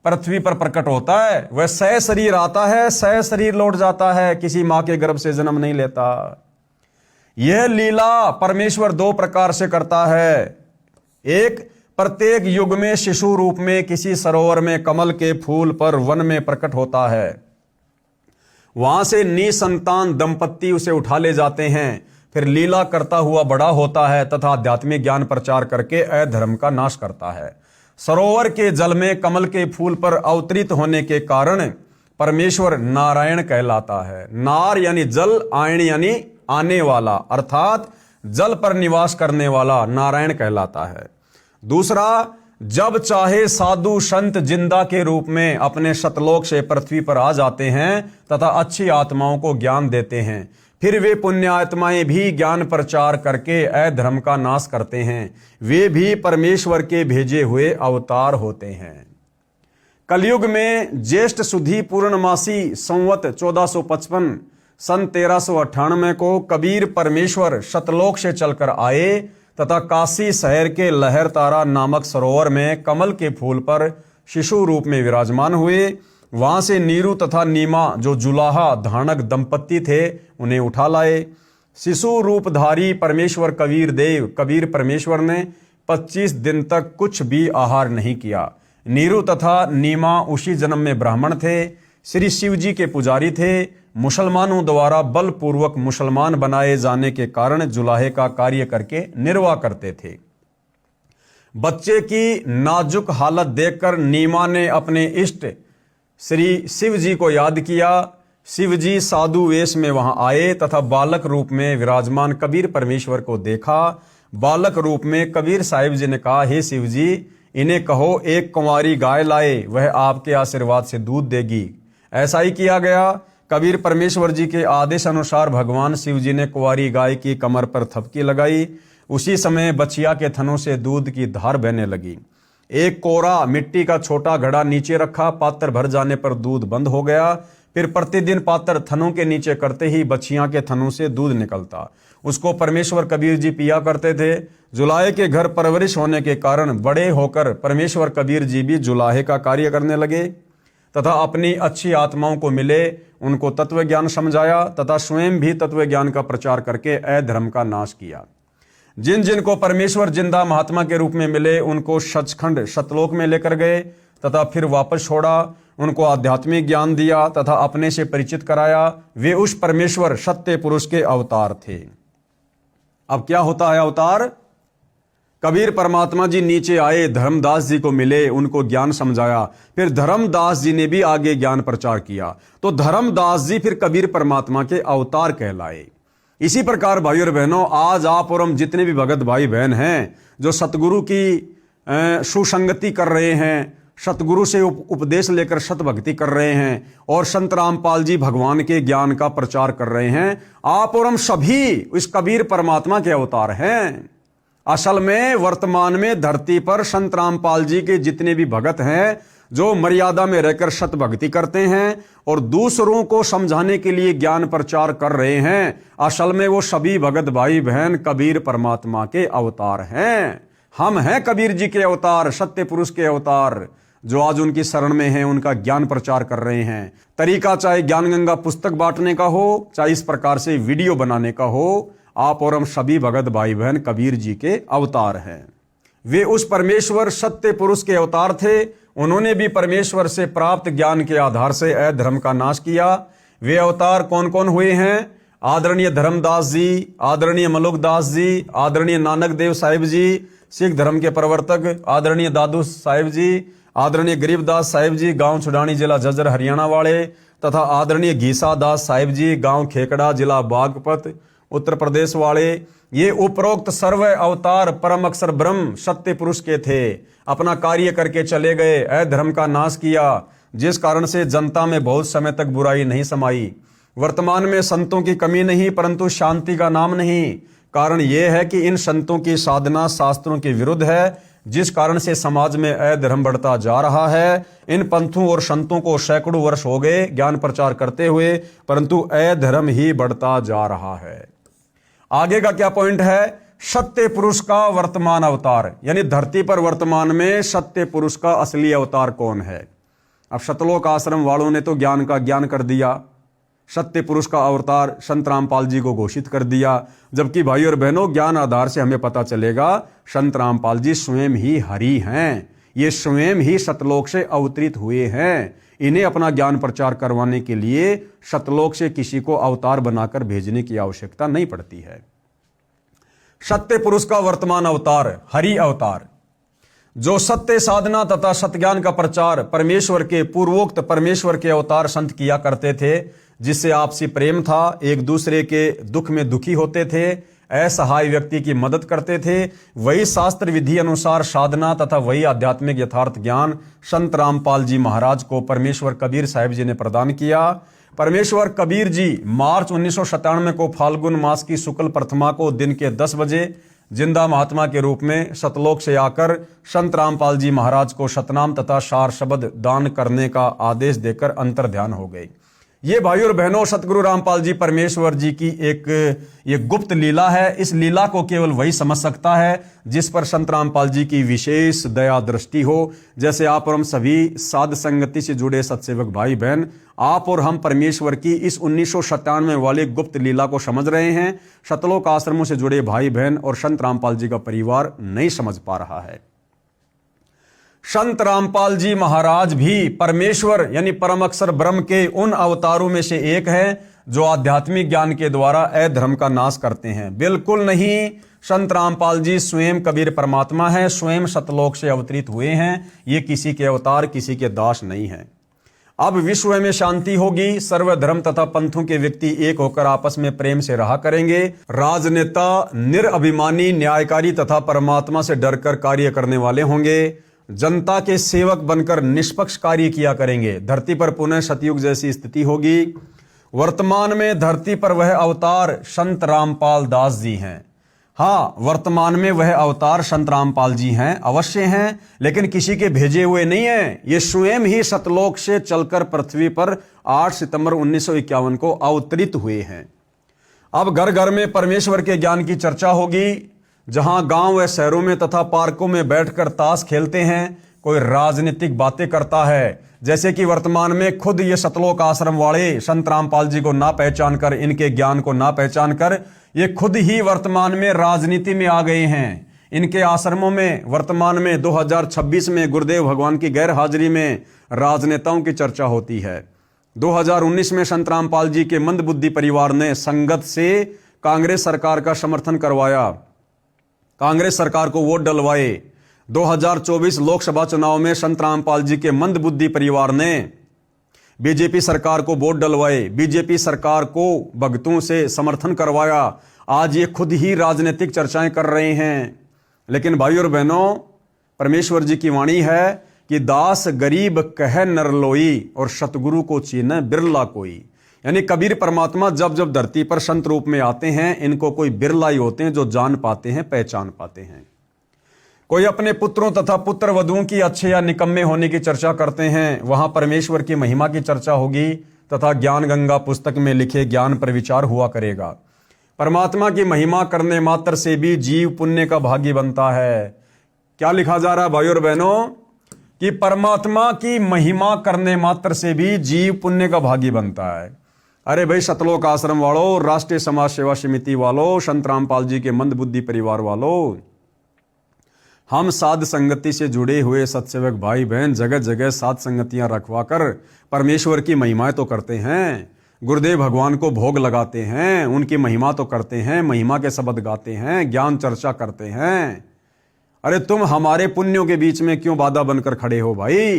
A: पृथ्वी पर प्रकट होता है। वह सह शरीर आता है, सह शरीर लौट जाता है, किसी मां के गर्भ से जन्म नहीं लेता। यह लीला परमेश्वर दो प्रकार से करता है। एक, प्रत्येक युग में शिशु रूप में किसी सरोवर में कमल के फूल पर वन में प्रकट होता है। वहां से निसंतान दंपत्ति उसे उठा ले जाते हैं, फिर लीला करता हुआ बड़ा होता है तथा आध्यात्मिक ज्ञान प्रचार करके अधर्म का नाश करता है। सरोवर के जल में कमल के फूल पर अवतरित होने के कारण परमेश्वर नारायण कहलाता है। नार यानी जल, आयण यानी आने वाला, अर्थात जल पर निवास करने वाला नारायण कहलाता है। दूसरा, जब चाहे साधु संत जिंदा के रूप में अपने सतलोक से पृथ्वी पर आ जाते हैं तथा अच्छी आत्माओं को ज्ञान देते हैं। फिर वे पुण्य आत्माएं भी ज्ञान प्रचार करके अधर्म का नाश करते हैं। वे भी परमेश्वर के भेजे हुए अवतार होते हैं। कलयुग में ज्येष्ठ सुधी पूर्णमासी संवत 1455 सन 1398 को कबीर परमेश्वर सतलोक से चलकर आए तथा काशी शहर के लहर तारा नामक सरोवर में कमल के फूल पर शिशु रूप में विराजमान हुए। वहां से नीरू तथा नीमा जो जुलाहा धानक दंपत्ति थे उन्हें उठा लाए। शिशु रूपधारी परमेश्वर कबीर परमेश्वर ने 25 दिन तक कुछ भी आहार नहीं किया। नीरू तथा नीमा उसी जन्म में ब्राह्मण थे, श्री शिव जी के पुजारी थे। मुसलमानों द्वारा बलपूर्वक मुसलमान बनाए जाने के कारण जुलाहे का कार्य करके निर्वाह करते थे। बच्चे की नाजुक हालत देखकर नीमा ने अपने इष्ट श्री शिव जी को याद किया। शिव जी साधु वेश में वहां आए तथा बालक रूप में विराजमान कबीर परमेश्वर को देखा। बालक रूप में कबीर साहिब जी ने कहा, हे शिव जी, इन्हें कहो एक कुंवारी गाय लाए, वह आपके आशीर्वाद से दूध देगी। ऐसा ही किया गया। कबीर परमेश्वर जी के आदेश अनुसार भगवान शिव जी ने कुंवारी गाय की कमर पर थपकी लगाई। उसी समय बछिया के थनों से दूध की धार बहने लगी। एक कोरा मिट्टी का छोटा घड़ा नीचे रखा, पात्र भर जाने पर दूध बंद हो गया। फिर प्रतिदिन पात्र थनों के नीचे करते ही बछिया के थनों से दूध निकलता। उसको परमेश्वर कबीर जी पिया करते थे। जुलाहे के घर परवरिश होने के कारण बड़े होकर परमेश्वर कबीर जी भी जुलाहे का कार्य करने लगे तथा अपनी अच्छी आत्माओं को मिले, उनको तत्व ज्ञान समझाया तथा स्वयं भी तत्व ज्ञान का प्रचार करके अधर्म का नाश किया। जिन जिन को परमेश्वर जिंदा महात्मा के रूप में मिले उनको सचखंड सतलोक में लेकर गए तथा फिर वापस छोड़ा, उनको आध्यात्मिक ज्ञान दिया तथा अपने से परिचित कराया। वे उस परमेश्वर सत्य पुरुष के अवतार थे। अब क्या होता है अवतार? कबीर परमात्मा जी नीचे आए, धर्मदास जी को मिले, उनको ज्ञान समझाया, फिर धर्मदास जी ने भी आगे ज्ञान प्रचार किया, तो धर्मदास जी फिर कबीर परमात्मा के अवतार कहलाए। इसी प्रकार भाइयों और बहनों, आज आप और हम जितने भी भगत भाई बहन हैं जो सतगुरु की सुसंगति कर रहे हैं, सतगुरु से उपदेश लेकर सत भक्ति कर रहे हैं और संत रामपाल जी भगवान के ज्ञान का प्रचार कर रहे हैं, आप और हम सभी इस कबीर परमात्मा के अवतार हैं। असल में वर्तमान में धरती पर संत रामपाल जी के जितने भी भगत हैं जो मर्यादा में रहकर सत भक्ति करते हैं और दूसरों को समझाने के लिए ज्ञान प्रचार कर रहे हैं, असल में वो सभी भगत भाई बहन कबीर परमात्मा के अवतार हैं। हम हैं कबीर जी के अवतार, सत्य पुरुष के अवतार, जो आज उनकी शरण में हैं, उनका ज्ञान प्रचार कर रहे हैं। तरीका चाहे ज्ञान गंगा पुस्तक बांटने का हो, चाहे इस प्रकार से वीडियो बनाने का हो, आप और हम सभी भगत भाई बहन कबीर जी के अवतार हैं। वे उस परमेश्वर सत्य पुरुष के अवतार थे। उन्होंने भी परमेश्वर से प्राप्त ज्ञान के आधार से अधर्म का नाश किया। वे अवतार कौन कौन हुए हैं? आदरणीय धर्मदास जी, आदरणीय मलुकदास जी, आदरणीय नानक देव साहिब जी, सिख धर्म के प्रवर्तक आदरणीय दादू साहिब जी, आदरणीय गरीबदास साहिब जी, गांव छुडानी, जिला झज्जर, हरियाणा वाले, तथा आदरणीय घीसा दास साहिब जी, गांव खेकड़ा, जिला बागपत, उत्तर प्रदेश वाले। ये उपरोक्त सर्व अवतार परम अक्षर ब्रह्म सत्य पुरुष के थे। अपना कार्य करके चले गए, अधर्म का नाश किया, जिस कारण से जनता में बहुत समय तक बुराई नहीं समाई। वर्तमान में संतों की कमी नहीं, परंतु शांति का नाम नहीं। कारण यह है कि इन संतों की साधना शास्त्रों के विरुद्ध है, जिस कारण से समाज में अधर्म बढ़ता जा रहा है। इन पंथों और संतों को सैकड़ों वर्ष हो गए ज्ञान प्रचार करते हुए, परंतु अधर्म ही बढ़ता जा रहा है। आगे का क्या पॉइंट है? सत्य पुरुष का वर्तमान अवतार, यानी धरती पर वर्तमान में सत्य पुरुष का असली अवतार कौन है? अब सतलोक आश्रम वालों ने तो ज्ञान का ज्ञान कर दिया, सत्य पुरुष का अवतार संत रामपाल जी को घोषित कर दिया। जबकि भाई और बहनों, ज्ञान आधार से हमें पता चलेगा संत रामपाल जी स्वयं ही हरि हैं। ये स्वयं ही सतलोक से अवतरित हुए हैं। इन्हें अपना ज्ञान प्रचार करवाने के लिए सतलोक से किसी को अवतार बनाकर भेजने की आवश्यकता नहीं पड़ती है। सत्य पुरुष का वर्तमान अवतार हरि अवतार, जो सत्य साधना तथा सत्य का प्रचार परमेश्वर के पूर्वोक्त परमेश्वर के अवतार संत किया करते थे, जिससे आपसी प्रेम था, एक दूसरे के दुख में दुखी होते थे, असहाय व्यक्ति की मदद करते थे। वही शास्त्र विधि अनुसार साधना तथा वही आध्यात्मिक यथार्थ ज्ञान संत रामपाल जी महाराज को परमेश्वर कबीर साहिब जी ने प्रदान किया। परमेश्वर कबीर जी मार्च 1997 को फाल्गुन मास की शुक्ल प्रथमा को दिन के 10 बजे जिंदा महात्मा के रूप में सतलोक से आकर संत रामपाल जी महाराज को सतनाम तथा सार शब्द दान करने का आदेश देकर अंतर ध्यान हो गए। ये भाइयों और बहनों, सतगुरु रामपाल जी परमेश्वर जी की ये गुप्त लीला है। इस लीला को केवल वही समझ सकता है जिस पर संत रामपाल जी की विशेष दया दृष्टि हो। जैसे आप और हम सभी साध संगति से जुड़े सत्सेवक भाई बहन, आप और हम परमेश्वर की इस 1997 वाली गुप्त लीला को समझ रहे हैं। सतलोक आश्रमों से जुड़े भाई बहन और संत रामपाल जी का परिवार नहीं समझ पा रहा है। संत रामपाल जी महाराज भी परमेश्वर यानी परम अक्षर ब्रह्म के उन अवतारों में से एक है जो आध्यात्मिक ज्ञान के द्वारा अधर्म का नाश करते हैं। बिल्कुल नहीं, संत रामपाल जी स्वयं कबीर परमात्मा है, स्वयं सतलोक से अवतरित हुए हैं। ये किसी के अवतार, किसी के दास नहीं है। अब विश्व में शांति होगी, सर्वधर्म तथा पंथों के व्यक्ति एक होकर आपस में प्रेम से रहा करेंगे। राजनेता निरअभिमानी, न्यायकारी तथा परमात्मा से डरकर कार्य करने वाले होंगे। जनता के सेवक बनकर निष्पक्ष कार्य किया करेंगे। धरती पर पुनः सतयुग जैसी स्थिति होगी। वर्तमान में धरती पर वह अवतार संत रामपाल दास जी हैं। हाँ, वर्तमान में वह अवतार संत रामपाल जी हैं, अवश्य हैं, लेकिन किसी के भेजे हुए नहीं हैं। ये स्वयं ही सतलोक से चलकर पृथ्वी पर 8 सितंबर 1951 को अवतरित हुए हैं। अब घर घर में परमेश्वर के ज्ञान की चर्चा होगी। जहां गांव व शहरों में तथा पार्कों में बैठकर ताश खेलते हैं, कोई राजनीतिक बातें करता है। जैसे कि वर्तमान में खुद ये सतलोक आश्रम वाले संत रामपाल जी को ना पहचान कर, इनके ज्ञान को ना पहचान कर, ये खुद ही वर्तमान में राजनीति में आ गए हैं। इनके आश्रमों में वर्तमान में 2026 में गुरुदेव भगवान की गैर हाजिरी में राजनेताओं की चर्चा होती है। 2019 में संत रामपाल जी के मंदबुद्धि परिवार ने संगत से कांग्रेस सरकार का समर्थन करवाया, कांग्रेस सरकार को वोट डलवाए। 2024 लोकसभा चुनाव में संत रामपाल जी के मंदबुद्धि परिवार ने बीजेपी सरकार को वोट डलवाए, बीजेपी सरकार को भक्तों से समर्थन करवाया। आज ये खुद ही राजनीतिक चर्चाएं कर रहे हैं। लेकिन भाई और बहनों, परमेश्वर जी की वाणी है कि दास गरीब कह नरलोई और सतगुरु को चीने बिरला कोई। यानी कबीर परमात्मा जब जब धरती पर संत रूप में आते हैं, इनको कोई बिरला ही होते हैं जो जान पाते हैं, पहचान पाते हैं। कोई अपने पुत्रों तथा पुत्र वधुओं की अच्छे या निकम्मे होने की चर्चा करते हैं, वहां परमेश्वर की महिमा की चर्चा होगी तथा ज्ञान गंगा पुस्तक में लिखे ज्ञान पर विचार हुआ करेगा। परमात्मा की महिमा करने मात्र से भी जीव पुण्य का भागी बनता है। क्या लिखा जा रहा है भाई और बहनों? कि परमात्मा की महिमा करने मात्र से भी जीव पुण्य का भागी बनता है। अरे भाई, सतलोक आश्रम वालों, राष्ट्रीय समाज सेवा समिति वालों, संत रामपाल जी के मंदबुद्धि परिवार वालों, हम साध संगति से जुड़े हुए सत्सेवक भाई बहन जगह जगह साध संगतियां रखवा कर परमेश्वर की महिमाएं तो करते हैं, गुरुदेव भगवान को भोग लगाते हैं, उनकी महिमा तो करते हैं, महिमा के शब्द गाते हैं, ज्ञान चर्चा करते हैं। अरे तुम हमारे पुण्यों के बीच में क्यों बाधा बनकर खड़े हो भाई?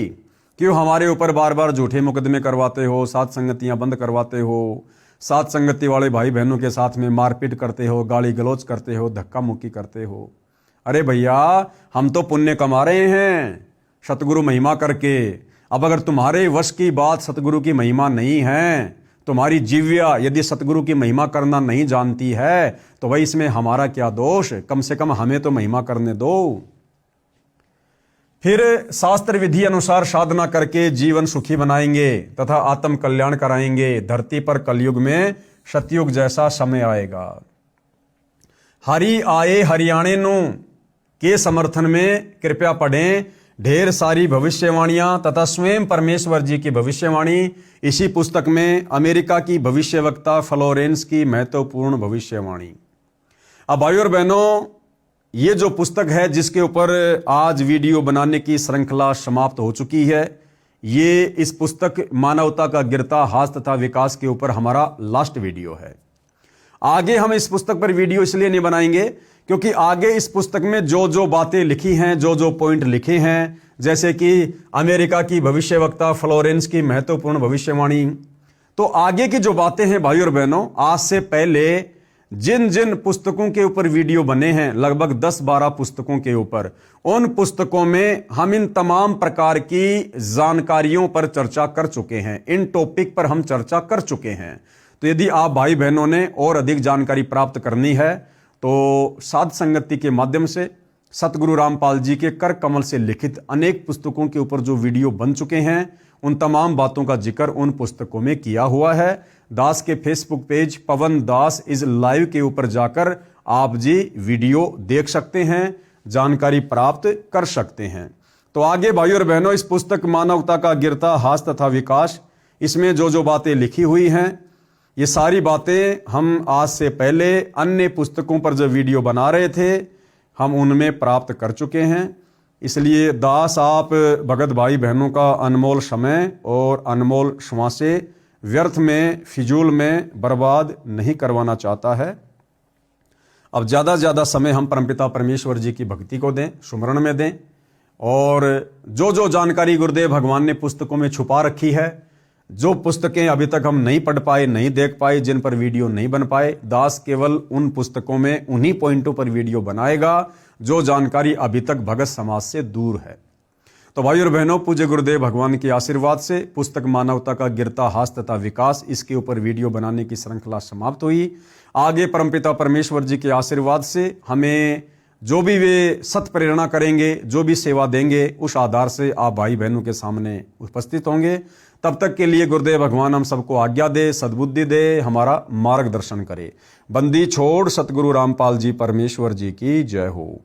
A: क्यों हमारे ऊपर बार बार झूठे मुकदमे करवाते हो, साध संगतियां बंद करवाते हो, साध संगति वाले भाई बहनों के साथ में मारपीट करते हो, गाली गलौज करते हो, धक्का मुक्की करते हो? अरे भैया, हम तो पुण्य कमा रहे हैं सतगुरु महिमा करके। अब अगर तुम्हारे वश की बात सतगुरु की महिमा नहीं है, तुम्हारी जिव्या यदि सतगुरु की महिमा करना नहीं जानती है, तो भाई इसमें हमारा क्या दोष? कम से कम हमें तो महिमा करने दो। फिर शास्त्र विधि अनुसार साधना करके जीवन सुखी बनाएंगे तथा आत्म कल्याण कराएंगे। धरती पर कलयुग में सतयुग जैसा समय आएगा। हरि आए हरियाणे नु के समर्थन में कृपया पढ़ें ढेर सारी भविष्यवाणियां तथा स्वयं परमेश्वर जी की भविष्यवाणी। इसी पुस्तक में अमेरिका की भविष्यवक्ता फ्लोरेंस की महत्वपूर्ण भविष्यवाणी। अब भाइयों और बहनों, ये जो पुस्तक है जिसके ऊपर आज वीडियो बनाने की श्रृंखला समाप्त हो चुकी है, ये इस पुस्तक मानवता का गिरता हाथ तथा विकास के ऊपर हमारा लास्ट वीडियो है। आगे हम इस पुस्तक पर वीडियो इसलिए नहीं बनाएंगे क्योंकि आगे इस पुस्तक में जो जो बातें लिखी हैं, जो जो पॉइंट लिखे हैं, जैसे कि अमेरिका की भविष्यवक्ता फ्लोरेंस की महत्वपूर्ण भविष्यवाणी, तो आगे की जो बातें हैं भाइयों और बहनों, आज से पहले जिन जिन पुस्तकों के ऊपर वीडियो बने हैं, लगभग 10-12 पुस्तकों के ऊपर, उन पुस्तकों में हम इन तमाम प्रकार की जानकारियों पर चर्चा कर चुके हैं, इन टॉपिक पर हम चर्चा कर चुके हैं। तो यदि आप भाई बहनों ने और अधिक जानकारी प्राप्त करनी है तो साध संगति के माध्यम से सतगुरु रामपाल जी के कर कमल से लिखित अनेक पुस्तकों के ऊपर जो वीडियो बन चुके हैं, उन तमाम बातों का जिक्र उन पुस्तकों में किया हुआ है। दास के Facebook page Pawan Das is live के ऊपर जाकर आप जी वीडियो देख सकते हैं, जानकारी प्राप्त कर सकते हैं। तो आगे भाइयों और बहनों, इस पुस्तक मानवता का गिरता हाथ तथा विकास, इसमें जो जो बातें लिखी हुई हैं, ये सारी बातें हम आज से पहले अन्य पुस्तकों पर जो वीडियो बना रहे थे, हम उनमें प्राप्त कर चुके हैं। इसलिए दास आप भगत भाई बहनों का अनमोल समय और अनमोल श्वासें व्यर्थ में, फिजूल में बर्बाद नहीं करवाना चाहता है। अब ज़्यादा से ज़्यादा समय हम परमपिता परमेश्वर जी की भक्ति को दें, सुमरण में दें, और जो जो जानकारी गुरुदेव भगवान ने पुस्तकों में छुपा रखी है, जो पुस्तकें अभी तक हम नहीं पढ़ पाए, नहीं देख पाए, जिन पर वीडियो नहीं बन पाए, दास केवल उन पुस्तकों में उन्हीं पॉइंटों पर वीडियो बनाएगा जो जानकारी अभी तक भगत समाज से दूर है। तो भाई और बहनों, पूज्य गुरुदेव भगवान के आशीर्वाद से पुस्तक मानवता का गिरता हाथ तथा विकास, इसके ऊपर वीडियो बनाने की श्रृंखला समाप्त हुई। आगे परमपिता परमेश्वर जी के आशीर्वाद से हमें जो भी वे सत प्रेरणा करेंगे, जो भी सेवा देंगे, उस आधार से आप भाई बहनों के सामने उपस्थित होंगे। तब तक के लिए गुरुदेव भगवान हम सबको आज्ञा दे, सद्बुद्धि दे, हमारा मार्गदर्शन करे। बंदी छोड़ सतगुरु रामपाल जी परमेश्वर जी की जय हो।